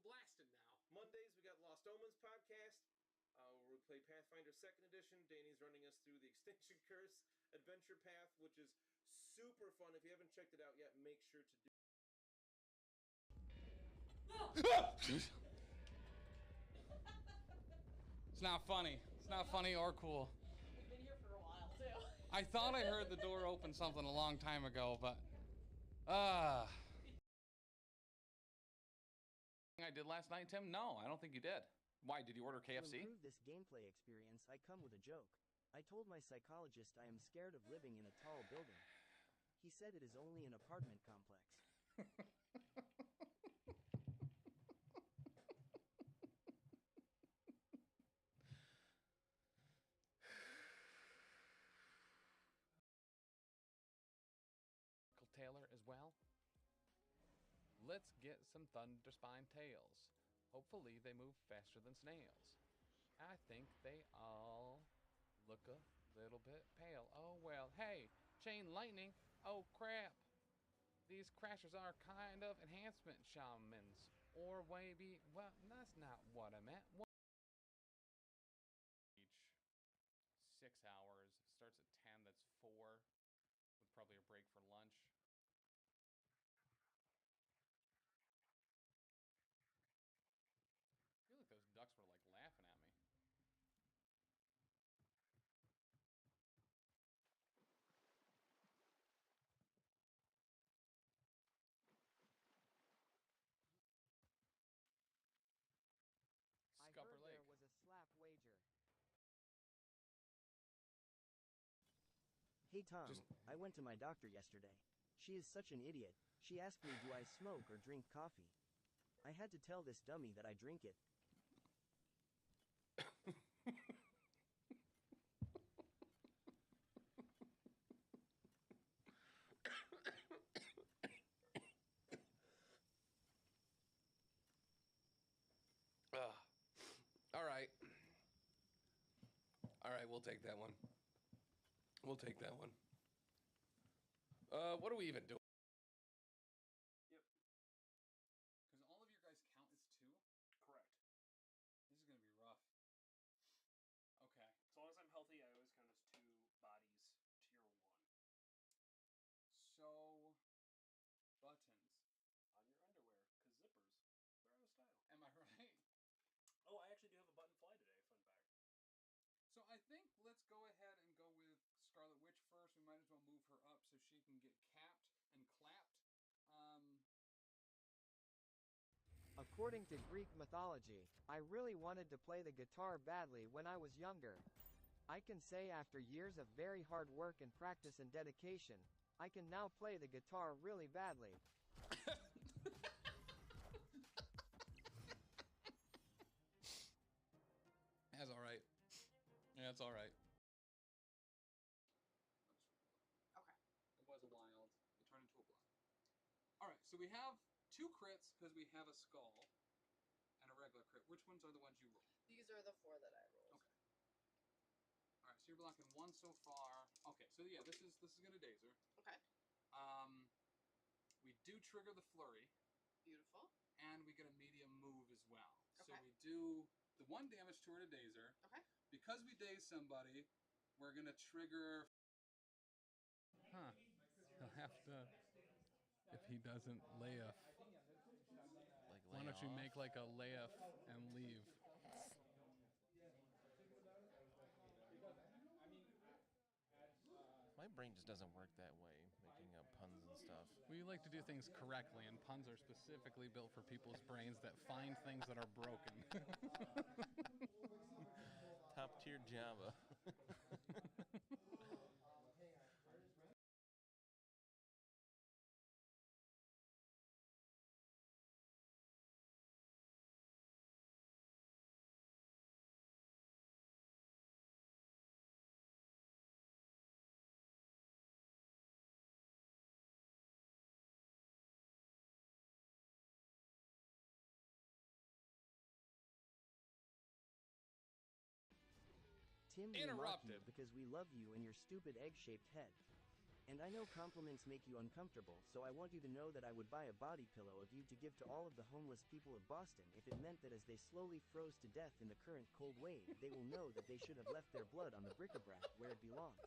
blasted now. Mondays we got Lost Omens podcast. Where we play Pathfinder 2nd Edition. Danny's running us through the Extinction Curse Adventure Path, which is super fun. If you haven't checked it out yet, make sure to do. It's not funny. It's not funny or cool. We've been here for a while too. I thought I heard the door open something a long time ago, but I did last night, Tim? No, I don't think you did. Why, did you order To KFC? improve this gameplay experience, I come with a joke. I told my psychologist I am scared of living in a tall building. He said it is only an apartment complex. Taylor as well. Let's get some Thunderspine tails. Hopefully they move faster than snails. I think they all look a little bit pale. Oh well, hey, chain lightning. Oh crap. These crashers are kind of enhancement shamans. Or maybe, well, that's not what I meant. Each 6 hours. It starts at 10, that's 4. With probably a break for lunch. I feel like those ducks were like laughing at me. I Scupper heard Lake. there was a slap wager. Hey Tom, I went to my doctor yesterday. She is such an idiot. She asked me do I smoke or drink coffee. I had to tell this dummy that I drink it. All right. All right, we'll take that one. We'll take that one. What are we even doing? Yep. Because all of your guys count as 2? Correct. This is going to be rough. Okay. As long as I'm healthy, I always count as 2 bodies, tier 1. So, buttons. On your underwear, because zippers, they're out of style. Am I right? Oh, I actually do have a button fly today, fun fact. So I think let's go ahead and go with Scarlet Witch first. We might as well move her up so she can get capped and clapped. According to Greek mythology, I really wanted to play the guitar badly when I was younger. I can say after years of very hard work and practice and dedication, I can now play the guitar really badly. That's all right. Yeah, that's all right. Okay. It was a wild. It turned into a block. All right, so we have 2 crits because we have a skull and a regular crit. Which ones are the ones you roll? These are the 4 that I rolled. Okay. All right, so you're blocking 1 so far. Okay, so yeah, this is gonna dazer. Okay. We do trigger the flurry. Beautiful. And we get a medium move as well. Okay. So we do the 1 damage to her to dazer. Okay. Because we daze somebody, we're gonna trigger. Huh. He'll have to. If he doesn't layup. Why don't you make like a layup and leave? My brain just doesn't work that way, making up puns and stuff. We like to do things correctly, and puns are specifically built for people's brains that find things that are broken. Top tier Java. Tim, we mock you Interrupted. because we love you and your stupid egg-shaped head. And I know compliments make you uncomfortable, so I want you to know that I would buy a body pillow of you to give to all of the homeless people of Boston if it meant that as they slowly froze to death in the current cold wave, they will know that they should have left their blood on the bric-a-brac where it belongs.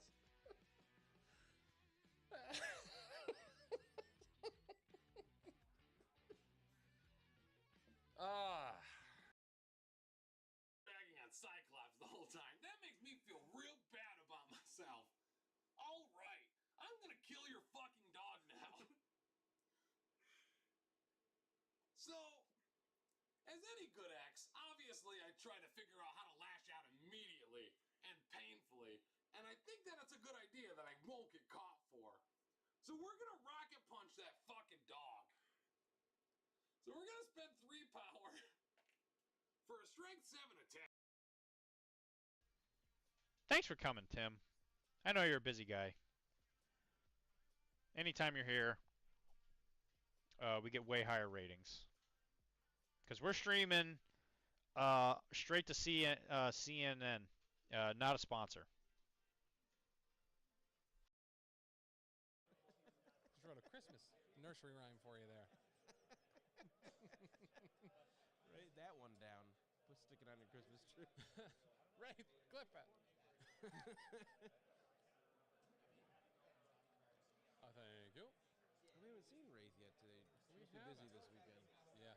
Bagging on Cyclops. So we're gonna rocket punch that fucking dog. So we're gonna spend 3 power for a strength 7 attack. Thanks for coming, Tim. I know you're a busy guy. Anytime you're here, we get way higher ratings. Because we're streaming straight to CNN, not a sponsor. Just wrote a Christmas nursery rhyme for you there. Write that one down. Stick it on your Christmas tree. Right, clip it. Thank you. We haven't seen Wraith yet today. We're too busy this weekend. Yeah.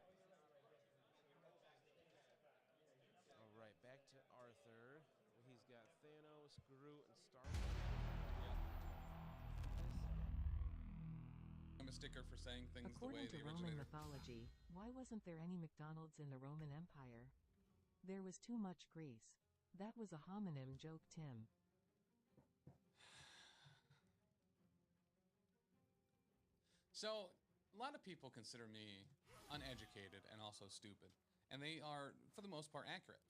All right, back to Arthur. He's got Thanos, Groot, and Star. I'm a sticker for saying things According the way to they Roman originated. mythology, why wasn't there any McDonald's in the Roman Empire? There was too much grease. That was a homonym joke, Tim. So, a lot of people consider me uneducated and also stupid. And they are, for the most part, accurate.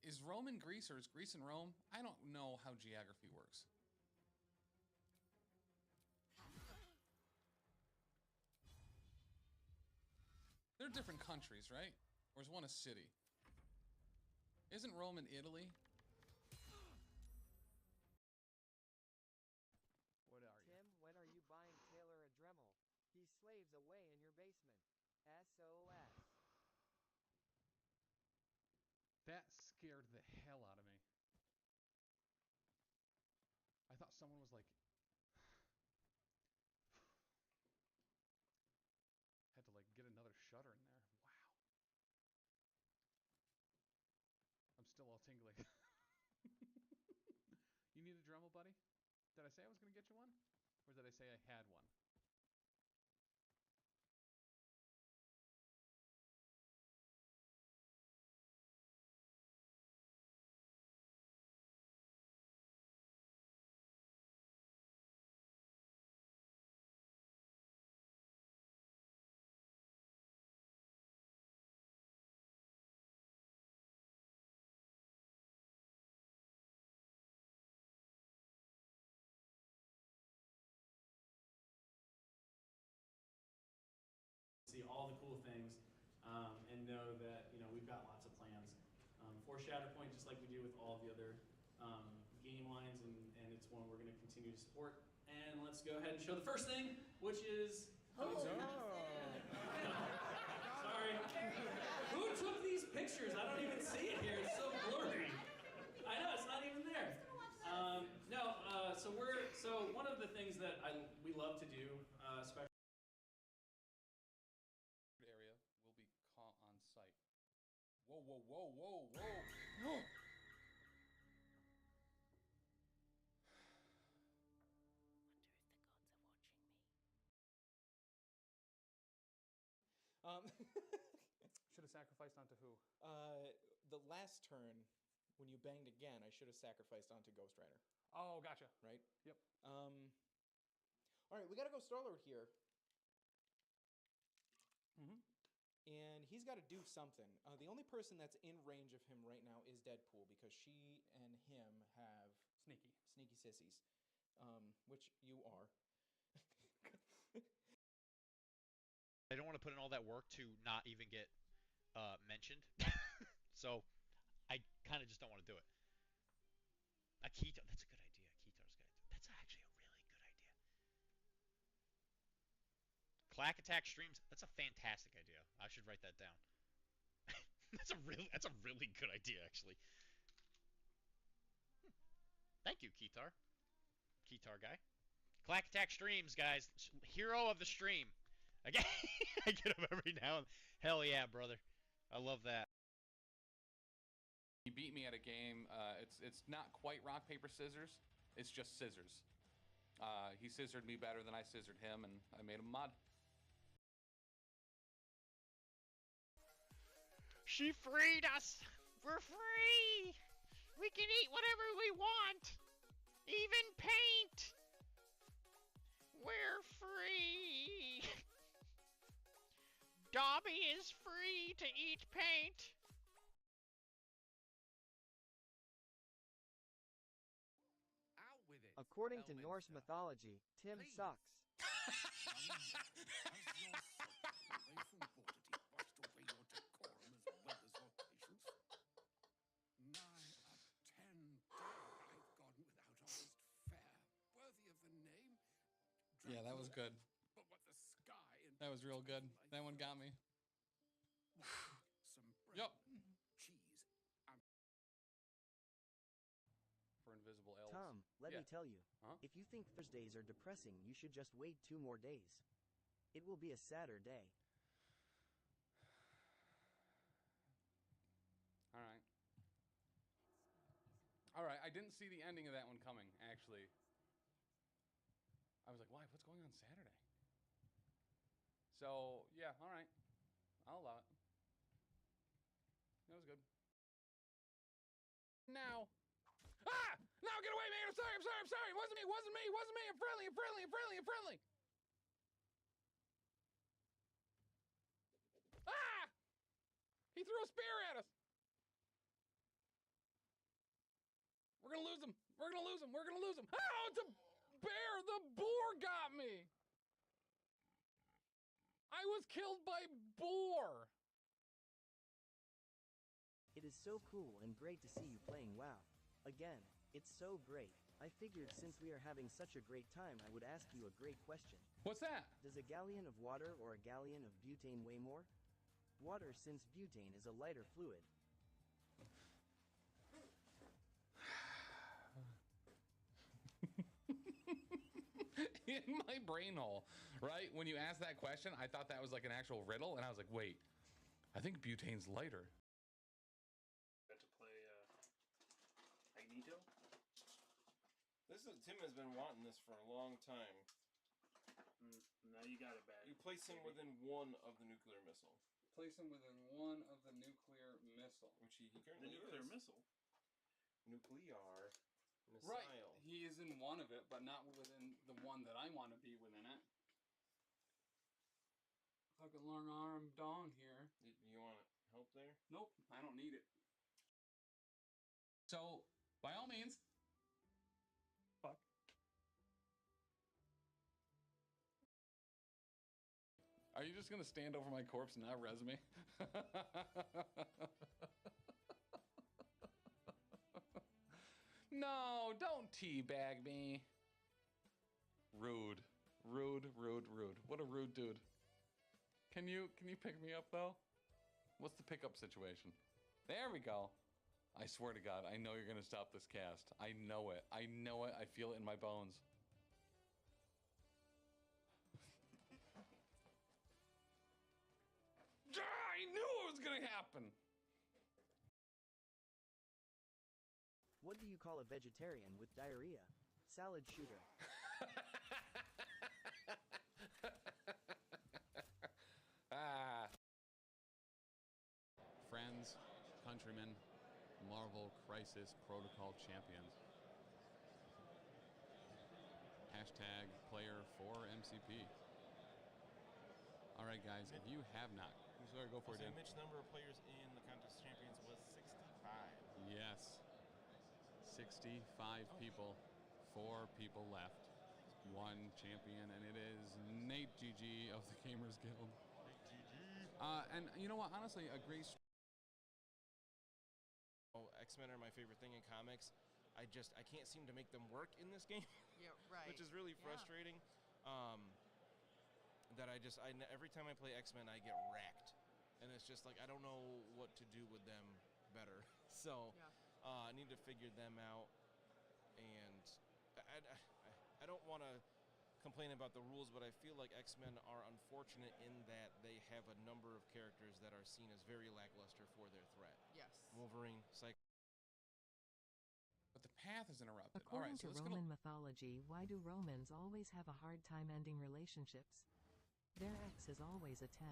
Is Rome in Greece or is Greece in Rome? I don't know how geography works. They're different countries, right? Or is one a city? Isn't Rome in Italy? What are you? Tim, when are you buying Taylor a Dremel? He slaves away in your basement. SOS. That scared the hell out of me. I thought someone was like... had to like get another shutter in there. Wow. I'm still all tingly. You need a Dremel, buddy? Did I say I was going to get you one? Or did I say I had one? See all the cool things, and know that we've got lots of plans for Shatterpoint, just like we do with all the other game lines, and it's one we're going to continue to support. And let's go ahead and show the first thing, which is coming soon. Sorry. Who took these pictures? I don't even see it here. It's so blurry. I know, it's not even there. So one of the things that we love to do, especially Area will be caught on site. Whoa, whoa, whoa, whoa, whoa. Should have sacrificed onto who? The last turn, when you banged again, I should have sacrificed onto Ghost Rider. Oh, gotcha. Right? Yep. All right, we gotta go Star-Lord here. Mm-hmm. And he's got to do something. The only person that's in range of him right now is Deadpool, because she and him have sneaky sissies, which you are. I don't want to put in all that work to not even get mentioned. So I kind of just don't want to do it. Akito, that's a good idea. Akitar's good. That's actually a really good idea. Clack Attack streams. That's a fantastic idea. I should write that down. That's a really good idea, actually. Thank you, Kitar. Kitar guy. Clack Attack streams, guys. Hero of the stream. I get him every now and then. Hell yeah, brother. I love that. He beat me at a game. It's not quite rock, paper, scissors. It's just scissors. He scissored me better than I scissored him, and I made him mod. She freed us! We're free! We can eat whatever we want! Even paint! We're is free to eat paint. Out with it. According to Norse mythology, Tim sucks. Yeah, that was good. That was real good. That one got me. Yup. For invisible elves. Tom, let Yeah. me tell you. Huh? If you think Thursdays are depressing, you should just wait 2 more days. It will be a sadder day. All right. All right. I didn't see the ending of that one coming, actually. I was like, why? What's going on Saturday? So, yeah, all right. I'll allow it. That was good. Now. Ah! No, get away, man! I'm sorry, I'm sorry, I'm sorry! It wasn't me, it wasn't me, it wasn't me! I'm friendly, I'm friendly, I'm friendly, I'm friendly! Ah! He threw a spear at us! We're gonna lose him! We're gonna lose him! We're gonna lose him! Oh, it's a bear! The boar got me! I was killed by boar! It is so cool and great to see you playing WoW. Again, it's so great. I figured since we are having such a great time, I would ask you a great question. What's that? Does a galleon of water or a galleon of butane weigh more? Water, since butane is a lighter fluid. In my brain hole, right? When you asked that question, I thought that was like an actual riddle, and I was like, wait, I think butane's lighter. Got to play Magneto. Tim has been wanting this for a long time. Now you got it back. You place him within one of the nuclear missile. Place him within one of the nuclear missile. Which he The currently nuclear is. missile. Nuclear missile. Right. He is in one of it, but not within the one that I want to be within it. Fucking long arm dong here. You want help there? Nope, I don't need it. So, by all means. Fuck. Are you just gonna stand over my corpse and not res me? No, don't teabag me. Rude. Rude, rude, rude. What a rude dude. Can you pick me up though? What's the pickup situation? There we go. I swear to God, I know you're gonna stop this cast. I know it. I know it. I feel it in my bones. I knew it was gonna happen. What do you call a vegetarian with diarrhea? Salad shooter. Friends, countrymen, Marvel Crisis Protocol champions. Hashtag player for MCP. Alright guys, if you have not, sorry, go for it, Dan. Which number of players in the contest champions was 65? Yes. 65 people, 4 people left. 1 champion, and it is Nate GG of the Gamers Guild. And you know what? Honestly, a great. X-Men are my favorite thing in comics. I can't seem to make them work in this game. Yeah, right. Which is really frustrating. Every time I play X-Men, I get wrecked, and it's just like I don't know what to do with them better. So I need to figure them out, and I don't want to complain about the rules, but I feel like X-Men are unfortunate in that they have a number of characters that are seen as very lackluster for their threat. Yes. Wolverine, But the path is interrupted. According All right, so to let's Roman mythology, why do Romans always have a hard time ending relationships? Their ex is always a 10.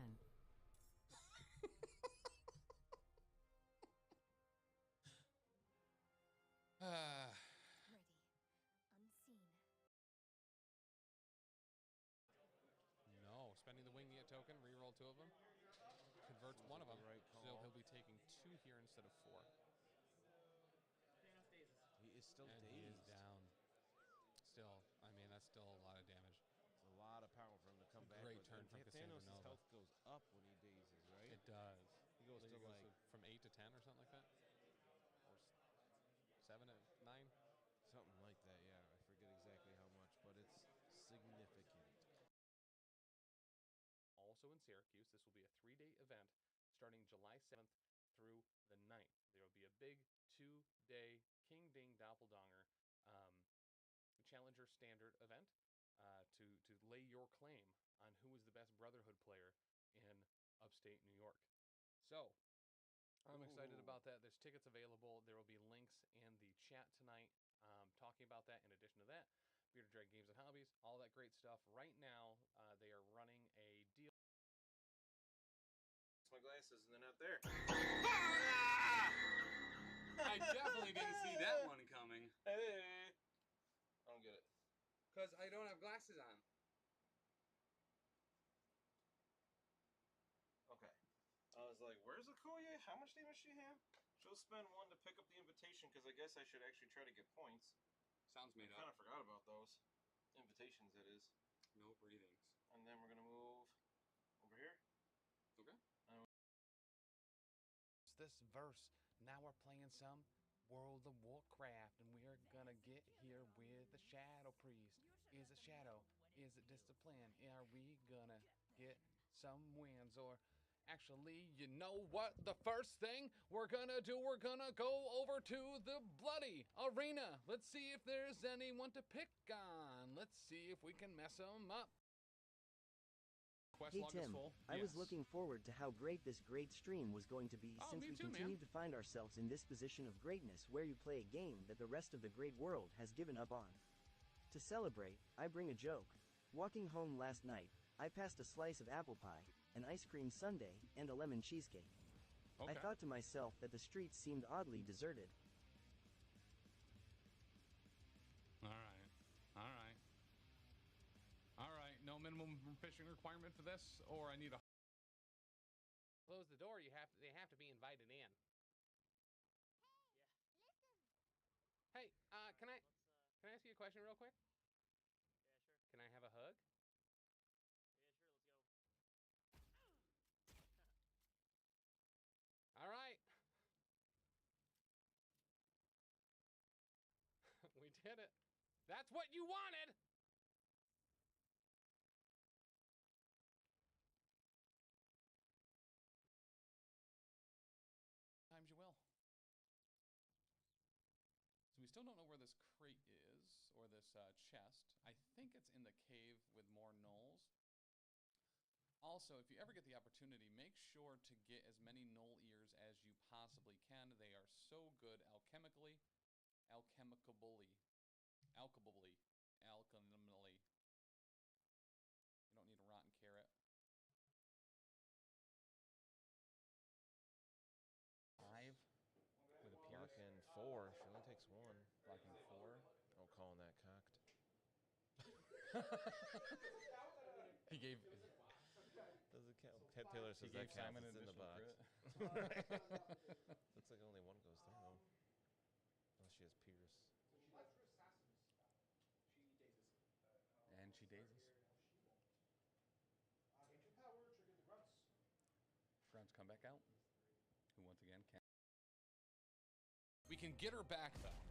No, spending the wing token, reroll 2 of them. converts Seems one like of them, the right so call. he'll be taking 2 here instead of 4. He is still And dazed. he is down. Still, I mean, that's still a lot of damage. It's a lot of power for him to come back. Great with. turn And from Cassandra Thanos' Nova. health goes up when he dazes, right? It does. He goes I to think it like from 8 to 10 or something like that, or 7 to 9. something like that. Yeah, I forget exactly how much, but it's significant. Also in Syracuse, this will be a 3-day event starting July 7th through the 9th. There will be a big 2-day King Ding Doppeldonger Challenger Standard event to lay your claim on who is the best Brotherhood player in upstate New York. So, I'm excited about that. There's tickets available. There will be links in the chat tonight talking about that. In addition to that, Bearded Dragon Games and Hobbies, all that great stuff. Right now, they are running a deal. My glasses and they're not there. I definitely didn't see that one coming. Hey. I don't get it. Because I don't have glasses on. Okay. I was like, where's Okoye? How much damage she have? She'll spend 1 to pick up the invitation because I guess I should actually try to get points. Sounds made I kind up. of forgot about those. Invitations, that is. No breathings. And then we're going to move over here. Okay. This verse. Now we're playing some World of Warcraft, and we're gonna get here with the Shadow Priest. Is it Shadow? Is it Discipline? Are we gonna get some wins? Or actually, you know what? The first thing we're gonna do, we're gonna go over to the Bloody Arena. Let's see if there's anyone to pick on. Let's see if we can mess them up. Quest Hey log is Tim, full. I was Yes. looking forward to how great this great stream was going to be Oh, since me we too, man. continue to find ourselves in this position of greatness where you play a game that the rest of the great world has given up on. To celebrate, I bring a joke. Walking home last night, I passed a slice of apple pie, an ice cream sundae, and a lemon cheesecake. I Okay. thought to myself that the streets seemed oddly deserted. All right. All right. All right. No minimum fishing requirement for this, or I need a. Close the door. They have to be invited in. Hey, can I ask you a question real quick? Can I have a hug? All right. We did it. That's what you wanted. Times you will. So we still don't know where this crate is, or this chest. I think it's in the cave with more gnolls. Also, if you ever get the opportunity, make sure to get as many gnoll ears as you possibly can. They are so good alchemically. You don't need a rotten carrot. 5 with a pierce. Blocking 4. She only takes 1. Blocking 4. Oh, calling that cocked. He gave. Does it count? Ted Taylor says He that gave counts. Simon It's an in the box. additional Looks like only 1 goes through. Unless she has Pierce. And she dazes. Grunts come back out. Who once again can. We can get her back though.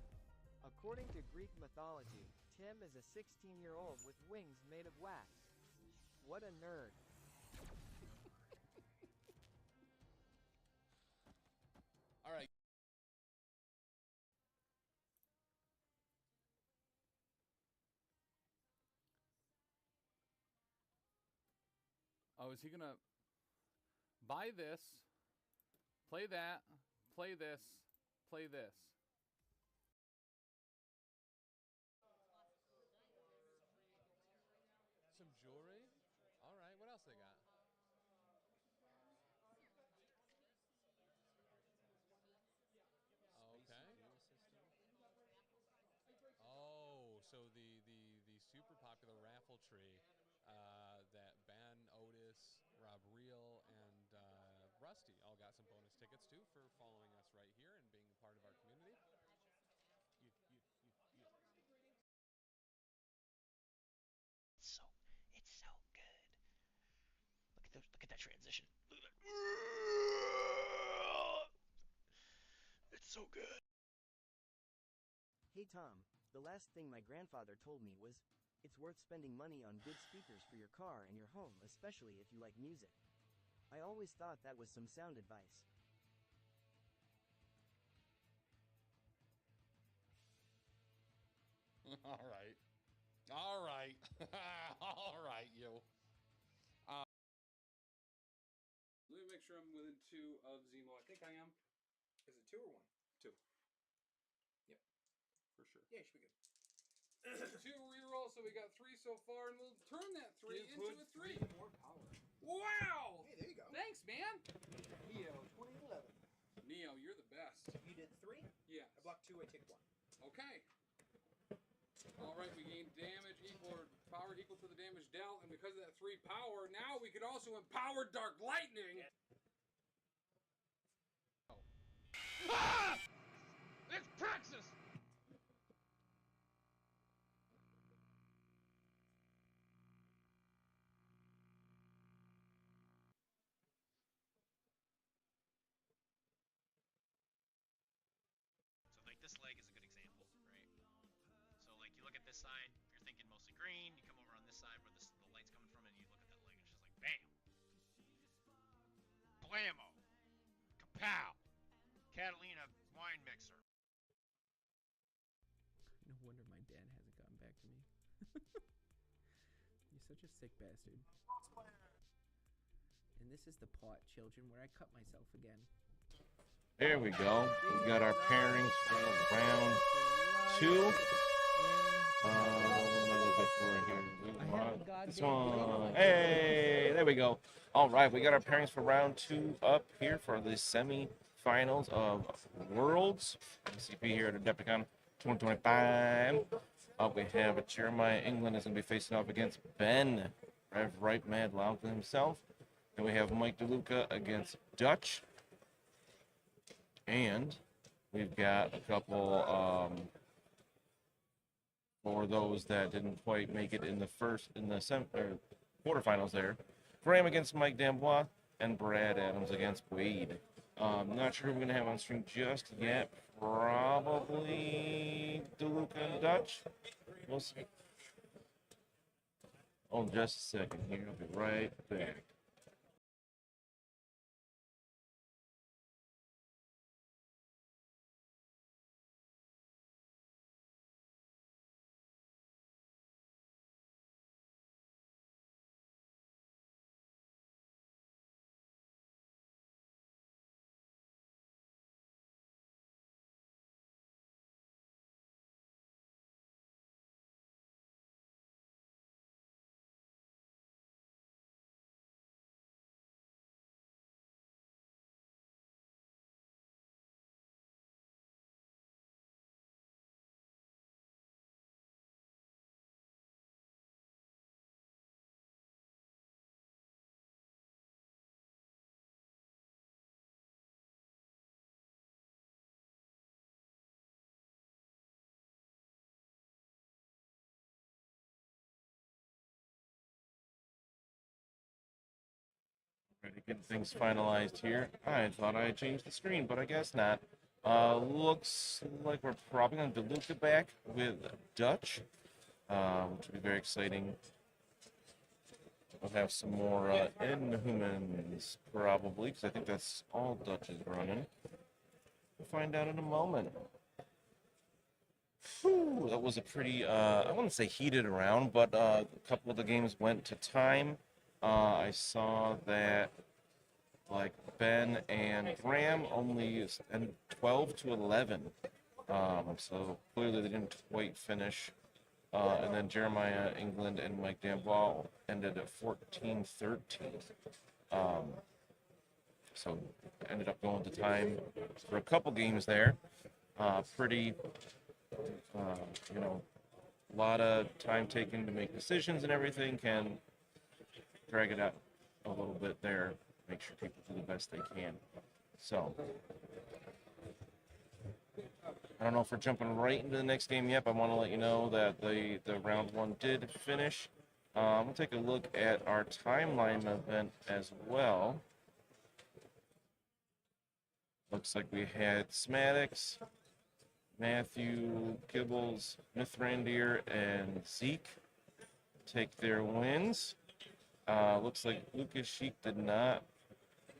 According to Greek mythology, Tim is a 16-year-old with wings made of wax. What a nerd. All right. Oh, is he gonna buy this, play that, play this, play this? Some jewelry? All right, what else they got? Okay. Oh, so the super popular raffle tree that Ben, Otis, Rob Reel, and Rusty all got some bonus tickets too for following us right here and being a part of our community. It's so good. Look at that transition. Look at that. It's so good. Hey Tom, the last thing my grandfather told me was, it's worth spending money on good speakers for your car and your home, especially if you like music. I always thought that was some sound advice. All right. All right. All right, you. Let me make sure I'm within 2 of Zemo. I think I am. Is it 2 or 1? 2. Yep. For sure. Yeah, you should be good. 2 reroll, so we got 3 so far, and we'll turn that 3 Give into Hood a 3. more power. Wow! Hey, there you go. Thanks, man. Neo 2011. Neo, you're the best. You did 3? Yeah. I blocked 2, I take 1. Okay. All right, we gain damage equal or power equal to the damage dealt, and because of that 3 power, now we can also empower Dark Lightning. Ah! It's Praxis! So like this leg is a good example, right? So like you look at this side, you're thinking mostly green. You come over on this side where the light's coming from, and you look at that leg, and it's just like bam, blammo, kapow, Catalina wine mixer. No wonder my dad hasn't gotten back to me. You're such a sick bastard. And this is the part, children, where I cut myself again. There we go. We got our pairings for round 2. What am I looking for here? This one. Hey, there we go. All right, we got our pairings for round 2 up here for the semi-finals of Worlds. MCP here at AdeptiCon 2025. Up we have Jeremiah England is going to be facing off against Ben, Rev Right Mad Loudon himself. And we have Mike DeLuca against Dutch. And we've got a couple for those that didn't quite make it in the quarterfinals there. Graham against Mike D'Ambois and Brad Adams against Wade. Not sure who we're going to have on stream just yet. Probably DeLuca and Dutch. We'll see. Oh, just a second here. I'll be right back. Ready to get things finalized here. I thought I had changed the screen, but I guess not. Looks like we're probably going to DeLuca back with Dutch, which will be very exciting. We'll have some more Inhumans, probably, because I think that's all Dutch is running. We'll find out in a moment. Whew, that was a pretty, I wouldn't say heated round, but a couple of the games went to time. I saw that like Ben and Graham only ended 12-11, so clearly they didn't quite finish. And then Jeremiah England and Mike D'Ambois ended at 14-13. So ended up going to time for a couple games there. Pretty, you know, a lot of time taken to make decisions and everything can drag it out a little bit there. make sure people do the best they can. So, I don't know if we're jumping right into the next game yet, but I want to let you know that the round one did finish. We'll take a look at our timeline event as well. Looks like we had Smaddox, Matthew, Gibbles, Mithrandir, and Zeke take their wins. Looks like Lucas Sheik did not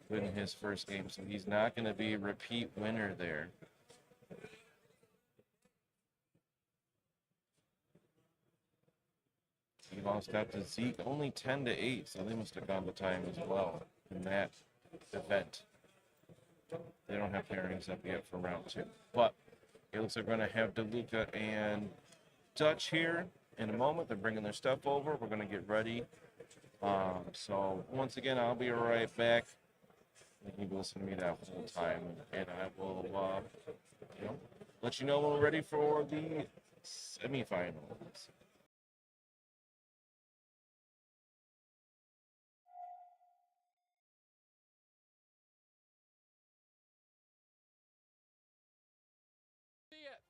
win his first game, so he's not going to be a repeat winner there. He lost out to Zeke only 10-8, so they must have gone to time as well in that event. They don't have pairings up yet for round two, but it looks like we're going to have DeLuca and Dutch here in a moment. They're bringing their stuff over. We're going to get ready. So once again, I'll be right back. You can listen to me that whole time, and I will let you know when we're ready for the semifinals.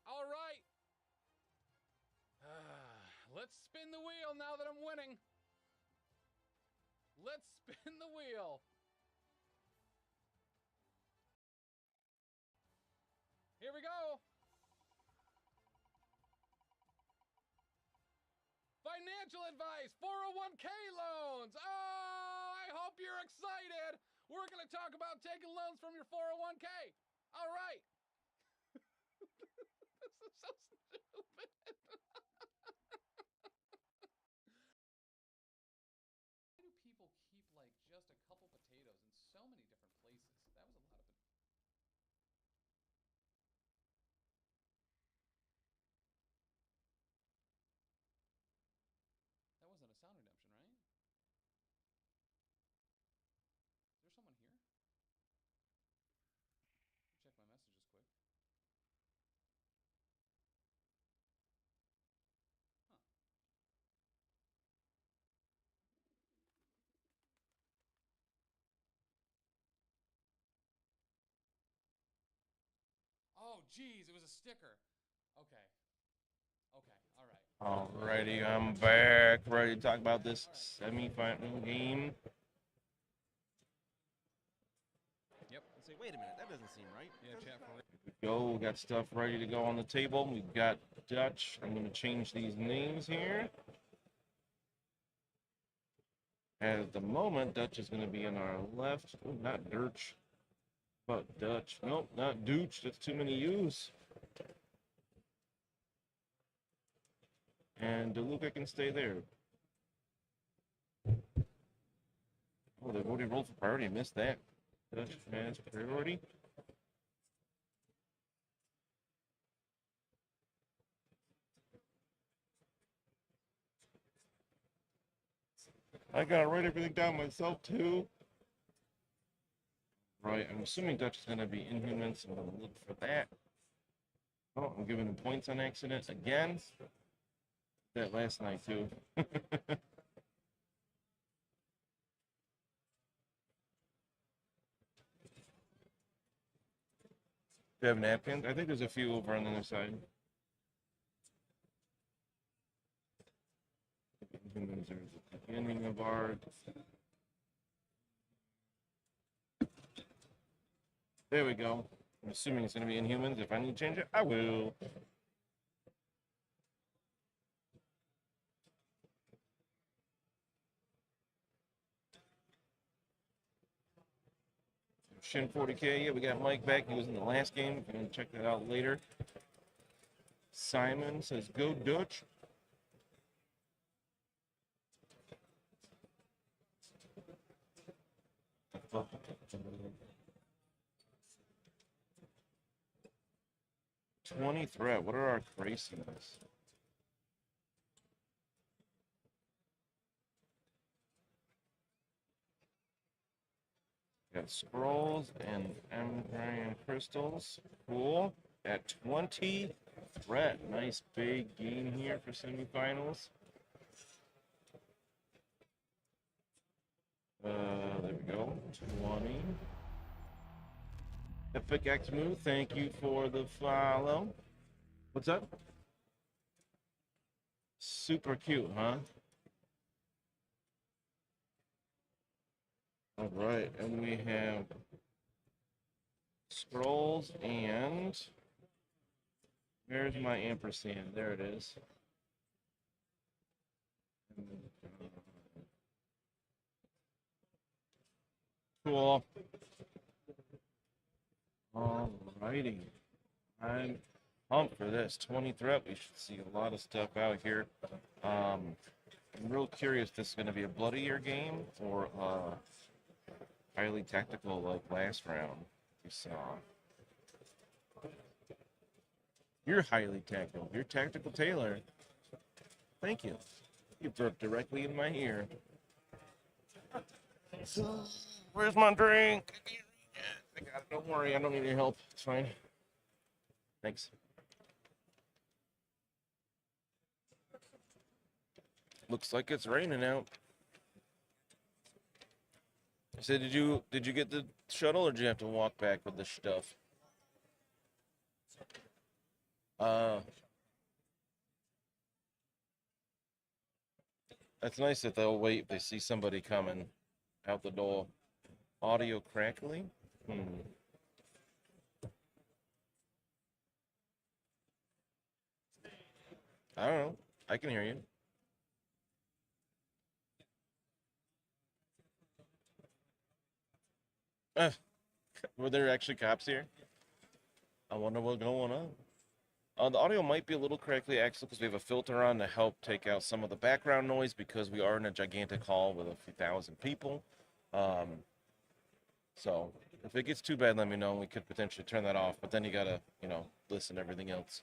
All right. Let's spin the wheel now that I'm winning. Let's spin the wheel. Here we go. Financial advice, 401k loans. Oh, I hope you're excited. We're going to talk about taking loans from your 401k. All right. This is so stupid. Why do people keep like just a couple potatoes in so many different places? That was a lot of That wasn't a sound redemption, right? Is there someone here? Check my messages quick. Oh, geez, it was a sticker. Okay. Okay, all right. Alrighty, I'm back. Ready to talk about this semi-final game. Yep. Say, wait a minute, that doesn't seem right. Yeah, chat for Go, we got stuff ready to go on the table. We've got Dutch. I'm going to change these names here. At the moment, Dutch is going to be on our left. Oh, not Dirch, but Dutch. Nope, not Dooch. That's too many U's. And DeLuca can stay there. Oh, they've already rolled for priority. I missed that. Dutch has priority. I gotta write everything down myself too. Right, I'm assuming Dutch is gonna be Inhuman, so I'm gonna look for that. Oh, I'm giving him points on accident again. That last night too. Do you have napkins? I think there's a few over on the other side. Inhumans are the beginning of our. There we go. I'm assuming it's going to be Inhumans. If I need to change it, I will. Shin 40K. Yeah, we got Mike back. He was in the last game. If you want to check that out later. Simon says, go Dutch. $20 threat. What are our craziness? Got scrolls and Embryon crystals. Cool. At 20 threat. Nice big gain here for semifinals. There we go. 20. Epic X Move, thank you for the follow. What's up? Super cute, huh? All right, and we have scrolls and where's my ampersand? There it is. Cool. Alrighty. I'm pumped for this. 20 threat. We should see a lot of stuff out here. I'm real curious if this is going to be a bloodier game or highly tactical like last round. You saw. You're highly tactical. You're Tactical Taylor. Thank you. You burped directly in my ear. Where's my drink? I got it. Don't worry. I don't need your help. It's fine. Thanks. Looks like it's raining out. I said, did you get the shuttle or did you have to walk back with the stuff? That's nice that they'll wait if they see somebody coming out the door. Audio crackling? I don't know. I can hear you. Were there actually cops here? I wonder what's going on. The audio might be a little crackly, actually, because we have a filter on to help take out some of the background noise because we are in a gigantic hall with a few thousand people. So if it gets too bad, let me know. We could potentially turn that off, but then you gotta, listen to everything else.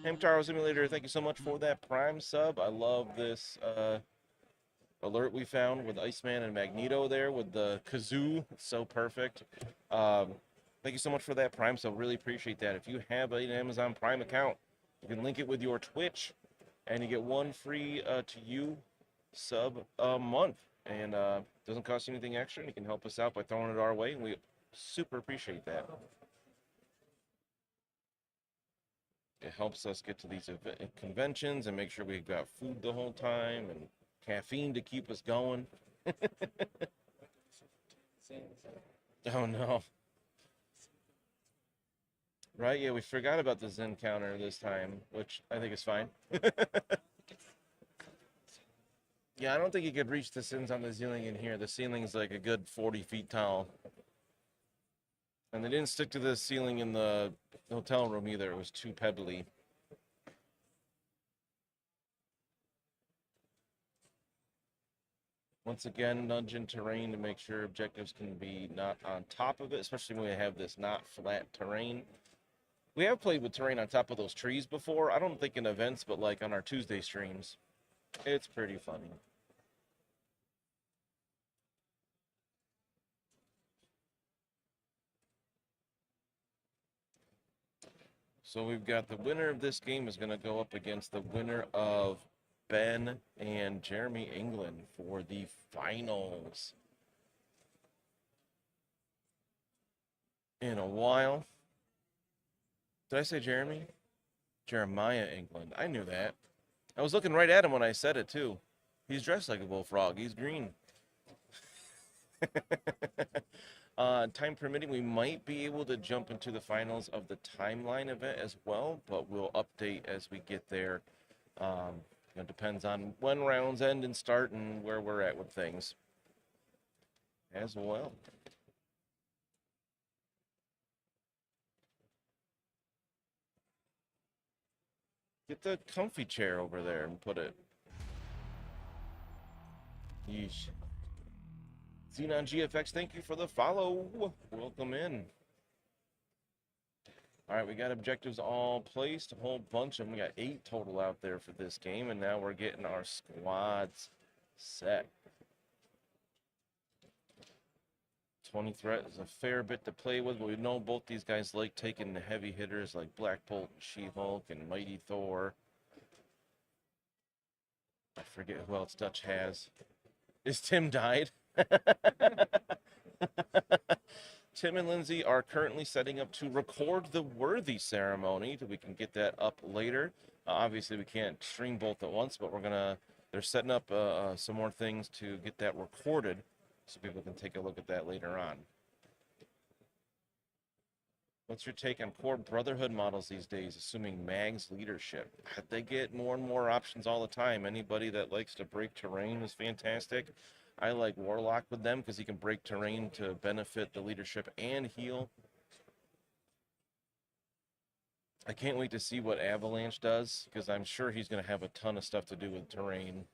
Hamtaro Simulator, thank you so much for that Prime sub. I love this alert we found with Iceman and Magneto there with the kazoo. It's so perfect. Thank you so much for that Prime sub. Really appreciate that. If you have an Amazon Prime account, you can link it with your Twitch, and you get one free to you sub a month. And doesn't cost you anything extra, and you can help us out by throwing it our way, and we super appreciate that. It helps us get to these conventions and make sure we've got food the whole time and caffeine to keep us going. Oh no. Right, yeah, we forgot about the Zen counter this time, which I think is fine. Yeah, I don't think you could reach the Sins on the ceiling in here. The ceiling's like a good 40 feet tall. And they didn't stick to the ceiling in the hotel room either. It was too pebbly. Once again, nudge in terrain to make sure objectives can be not on top of it, especially when we have this not flat terrain. We have played with terrain on top of those trees before. I don't think in events, but like on our Tuesday streams. It's pretty funny. So we've got the winner of this game is going to go up against the winner of Ben and Jeremy England for the finals. In a while. Did I say Jeremy? Jeremiah England. I knew that. I was looking right at him when I said it, too. He's dressed like a bullfrog. He's green. Time permitting, we might be able to jump into the finals of the timeline event as well, but we'll update as we get there. It depends on when rounds end and start and where we're at with things as well. Get the comfy chair over there and put it. Yeesh. Xenon GFX, thank you for the follow. Welcome in. All right, we got objectives all placed, a whole bunch of them. We got 8 total out there for this game, and now we're getting our squads set. 20 threat is a fair bit to play with, but we know both these guys like taking the heavy hitters like Black Bolt and She-Hulk and Mighty Thor. I forget who else Dutch has. Is Tim died? Tim and Lindsay are currently setting up to record the Worthy ceremony. We can get that up later. Obviously, we can't stream both at once, but they're setting up some more things to get that recorded so people can take a look at that later on. What's your take on core Brotherhood models these days, assuming Mag's leadership? They get more and more options all the time. Anybody that likes to break terrain is fantastic. I like Warlock with them because he can break terrain to benefit the leadership and heal. I can't wait to see what Avalanche does because I'm sure he's going to have a ton of stuff to do with terrain.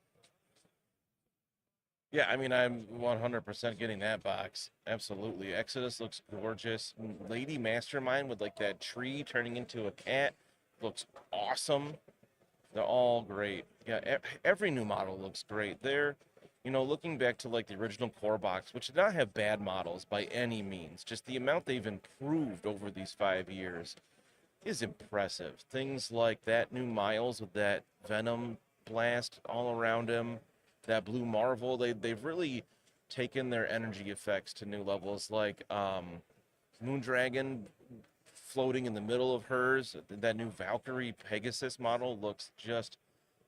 Yeah, I mean, I'm 100% getting that box. Absolutely. Exodus looks gorgeous. Lady Mastermind with like that tree turning into a cat looks awesome. They're all great. Yeah, every new model looks great. They're, you know, looking back to like the original core box, which did not have bad models by any means, just the amount they've improved over these 5 years is impressive. Things like that new Miles with that Venom blast all around him, that Blue Marvel, they've really taken their energy effects to new levels, like Moondragon floating in the middle of hers. That new Valkyrie Pegasus model looks just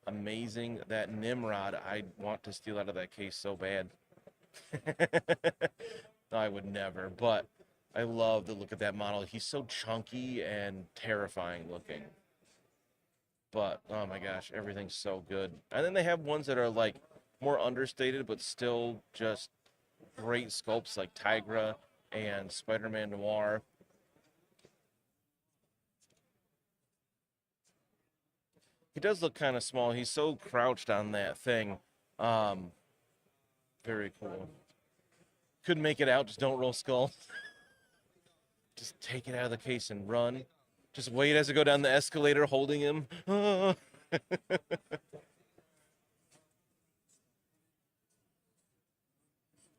amazing. That Nimrod, I want to steal out of that case so bad. I would never, but I love the look of that model. He's so chunky and terrifying looking. But, oh my gosh, everything's so good. And then they have ones that are like more understated, but still just great sculpts like Tigra and Spider-Man Noir. He does look kind of small. He's so crouched on that thing. Very cool. Couldn't make it out. Just don't roll skull. Just take it out of the case and run. Just wait as I go down the escalator holding him.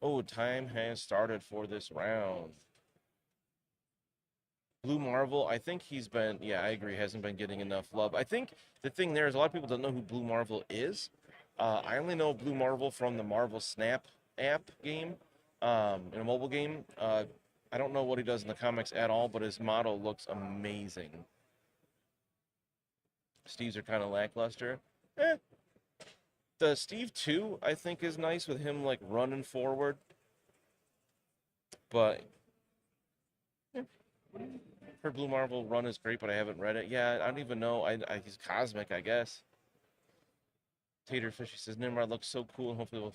Oh, time has started for this round. Blue Marvel, I think he's been, yeah, I agree, hasn't been getting enough love. I think the thing there is a lot of people don't know who Blue Marvel is. I only know Blue Marvel from the Marvel Snap app game, in a mobile game. I don't know what he does in the comics at all, but his model looks amazing. Steve's are kind of lackluster. The Steve 2, I think, is nice with him, like, running forward. But, yeah. Her Blue Marvel run is great, but I haven't read it. Yeah, I don't even know. He's cosmic, I guess. Tater Fishy says, Nimrod looks so cool, and hopefully we'll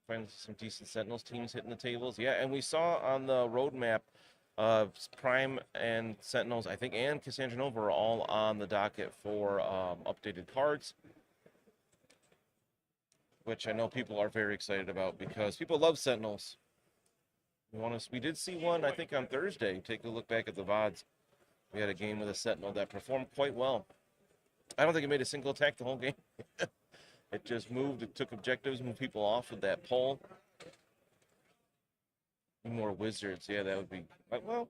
finally see some decent Sentinels teams hitting the tables. Yeah, and we saw on the roadmap, Prime and Sentinels, I think, and Cassandra Nova are all on the docket for updated cards, which I know people are very excited about because people love Sentinels. We did see one, I think, on Thursday. Take a look back at the VODs. We had a game with a Sentinel that performed quite well. I don't think it made a single attack the whole game. It just moved, it took objectives, moved people off with that pole. More wizards, yeah, that would be, well,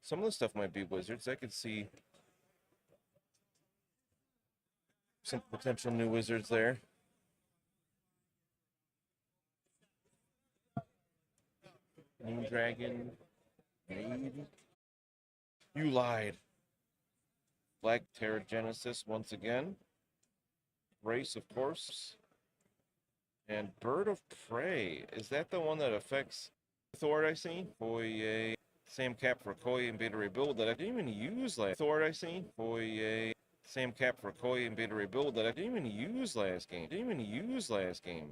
some of the stuff might be wizards. I could see some potential new wizards there. Moon Dragon, maybe. You lied. Black Pterogenesis once again. Race, of course. And Bird of Prey. Is that the one that affects Thor, I see? Boy, Sam Cap for Koi and Beta Ray Build that I didn't even use last. Thor, I see? Boy, Sam Cap for Koi and Beta Ray Build that I didn't even use last game.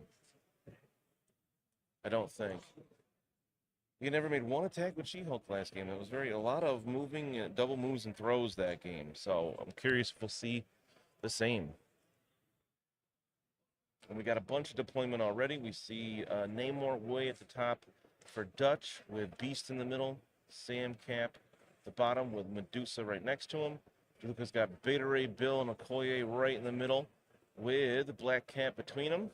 I don't think. You never made one attack with She-Hulk last game. It was a lot of moving, double moves and throws that game. So I'm curious if we'll see the same. And we got a bunch of deployment already. We see Namor way at the top for Dutch with Beast in the middle, Sam Cap at the bottom with Medusa right next to him. DeLuca's got Beta Ray Bill and Okoye right in the middle with Black Cat between them.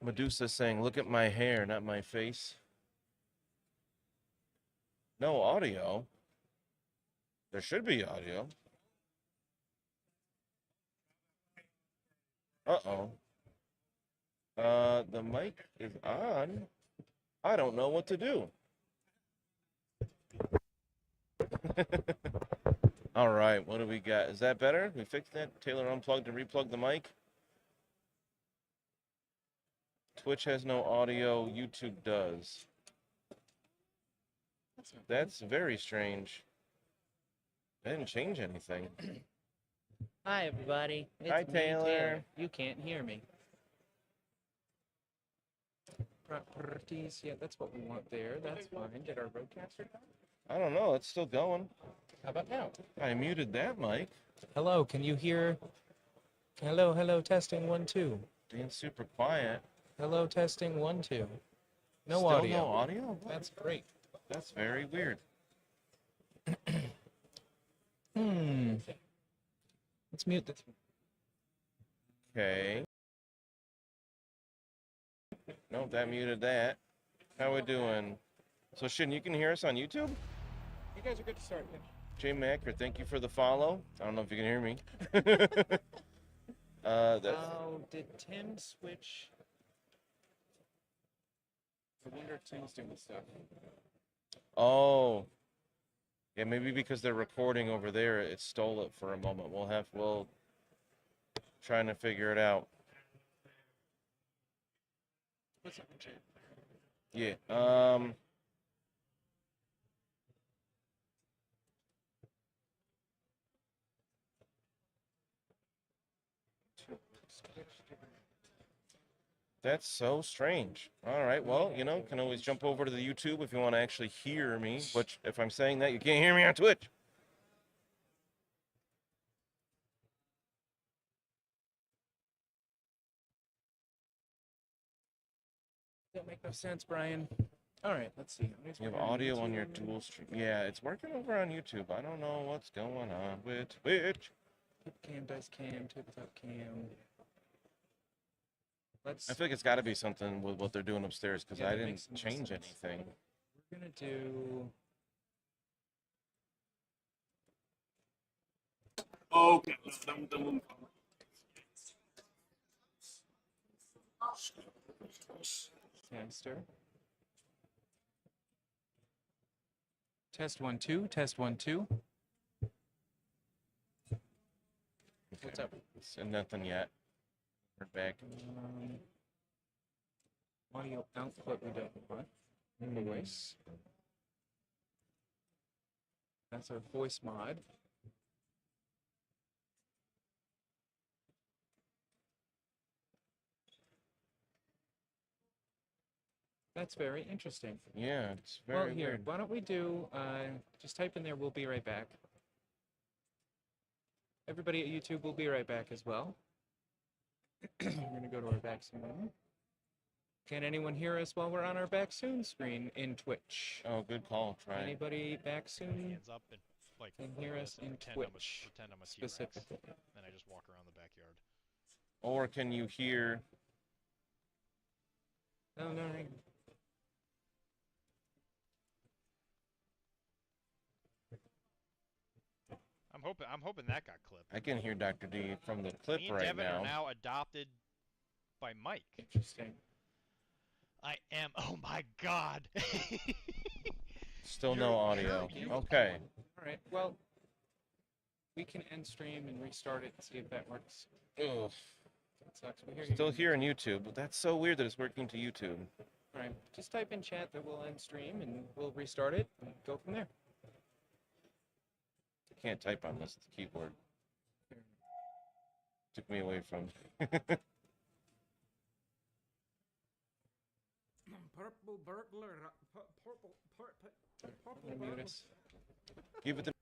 Medusa saying, look at my hair, not my face. No audio. There should be audio. Uh-oh. The mic is on. I don't know what to do. All right, what do we got? Is that better? We fixed that? Taylor unplugged and replugged the mic. Twitch has no audio. YouTube does. That's very strange. I didn't change anything. Hi, everybody. It's Hi, me, Taylor. You can't hear me. Properties. Yeah, that's what we want there. That's fine. Did our roadcaster die? I don't know. It's still going. How about now? I muted that mic. Hello, can you hear? Hello, hello, testing 1 2. Being super quiet. Hello, testing 1 2. No Still audio. no audio? That's great. That's very weird. Let's mute this. Okay. Nope, that muted that. How we doing? So, Shin, you can hear us on YouTube? You guys are good to start. J Macker, thank you for the follow. I don't know if you can hear me. That's... Oh, did Tim switch? I wonder if Tim's doing stuff. Oh. Yeah, maybe because they're recording over there, it stole it for a moment. We'll trying to figure it out. What's up, Jay? Yeah. That's so strange. All right, well, you know, can always jump over to the YouTube if you want to actually hear me. Which, if I'm saying that, you can't hear me on Twitch. Don't make no sense, Brian. All right, let's see. You have audio on your dual stream. Yeah, it's working over on YouTube. I don't know what's going on with Twitch. Cam, dice cam, tabletop cam. I feel like it's got to be something with what they're doing upstairs because Yeah, I that didn't makes some change sense. anything. We're gonna do. Okay. Hamster. Test 1 2. Test 1 2. What's up? So nothing yet. We're back. Audio output we don't want. Voice. That's our voice mod. That's very interesting. Yeah, it's very Well, here, weird. why don't we do, just type in there, we'll be right back. Everybody at YouTube will be right back as well. We're going to go to our back soon. Can anyone hear us while we're on our back soon screen in Twitch? Oh, good call. Try it. Anybody back soon? Hands up and like can hear us in Twitch pretend I'm a T-Rex. specifically. Then I just walk around the backyard. Or can you hear? No, no, right. I'm hoping that got clipped. I can hear Dr. D from the clip Me and right Devin now. are now adopted by Mike. Interesting. I am. Oh my God. Still no audio. Okay. All right. Well, we can end stream and restart it and see if that works. Ugh. That sucks. We hear you. Still here on YouTube, but that's so weird that it's working to YouTube. All right. Just type in chat that we'll end stream and we'll restart it and go from there. I can't type on this keyboard. Took me away from. Purple burglar. Purple. Unmute us. Give it the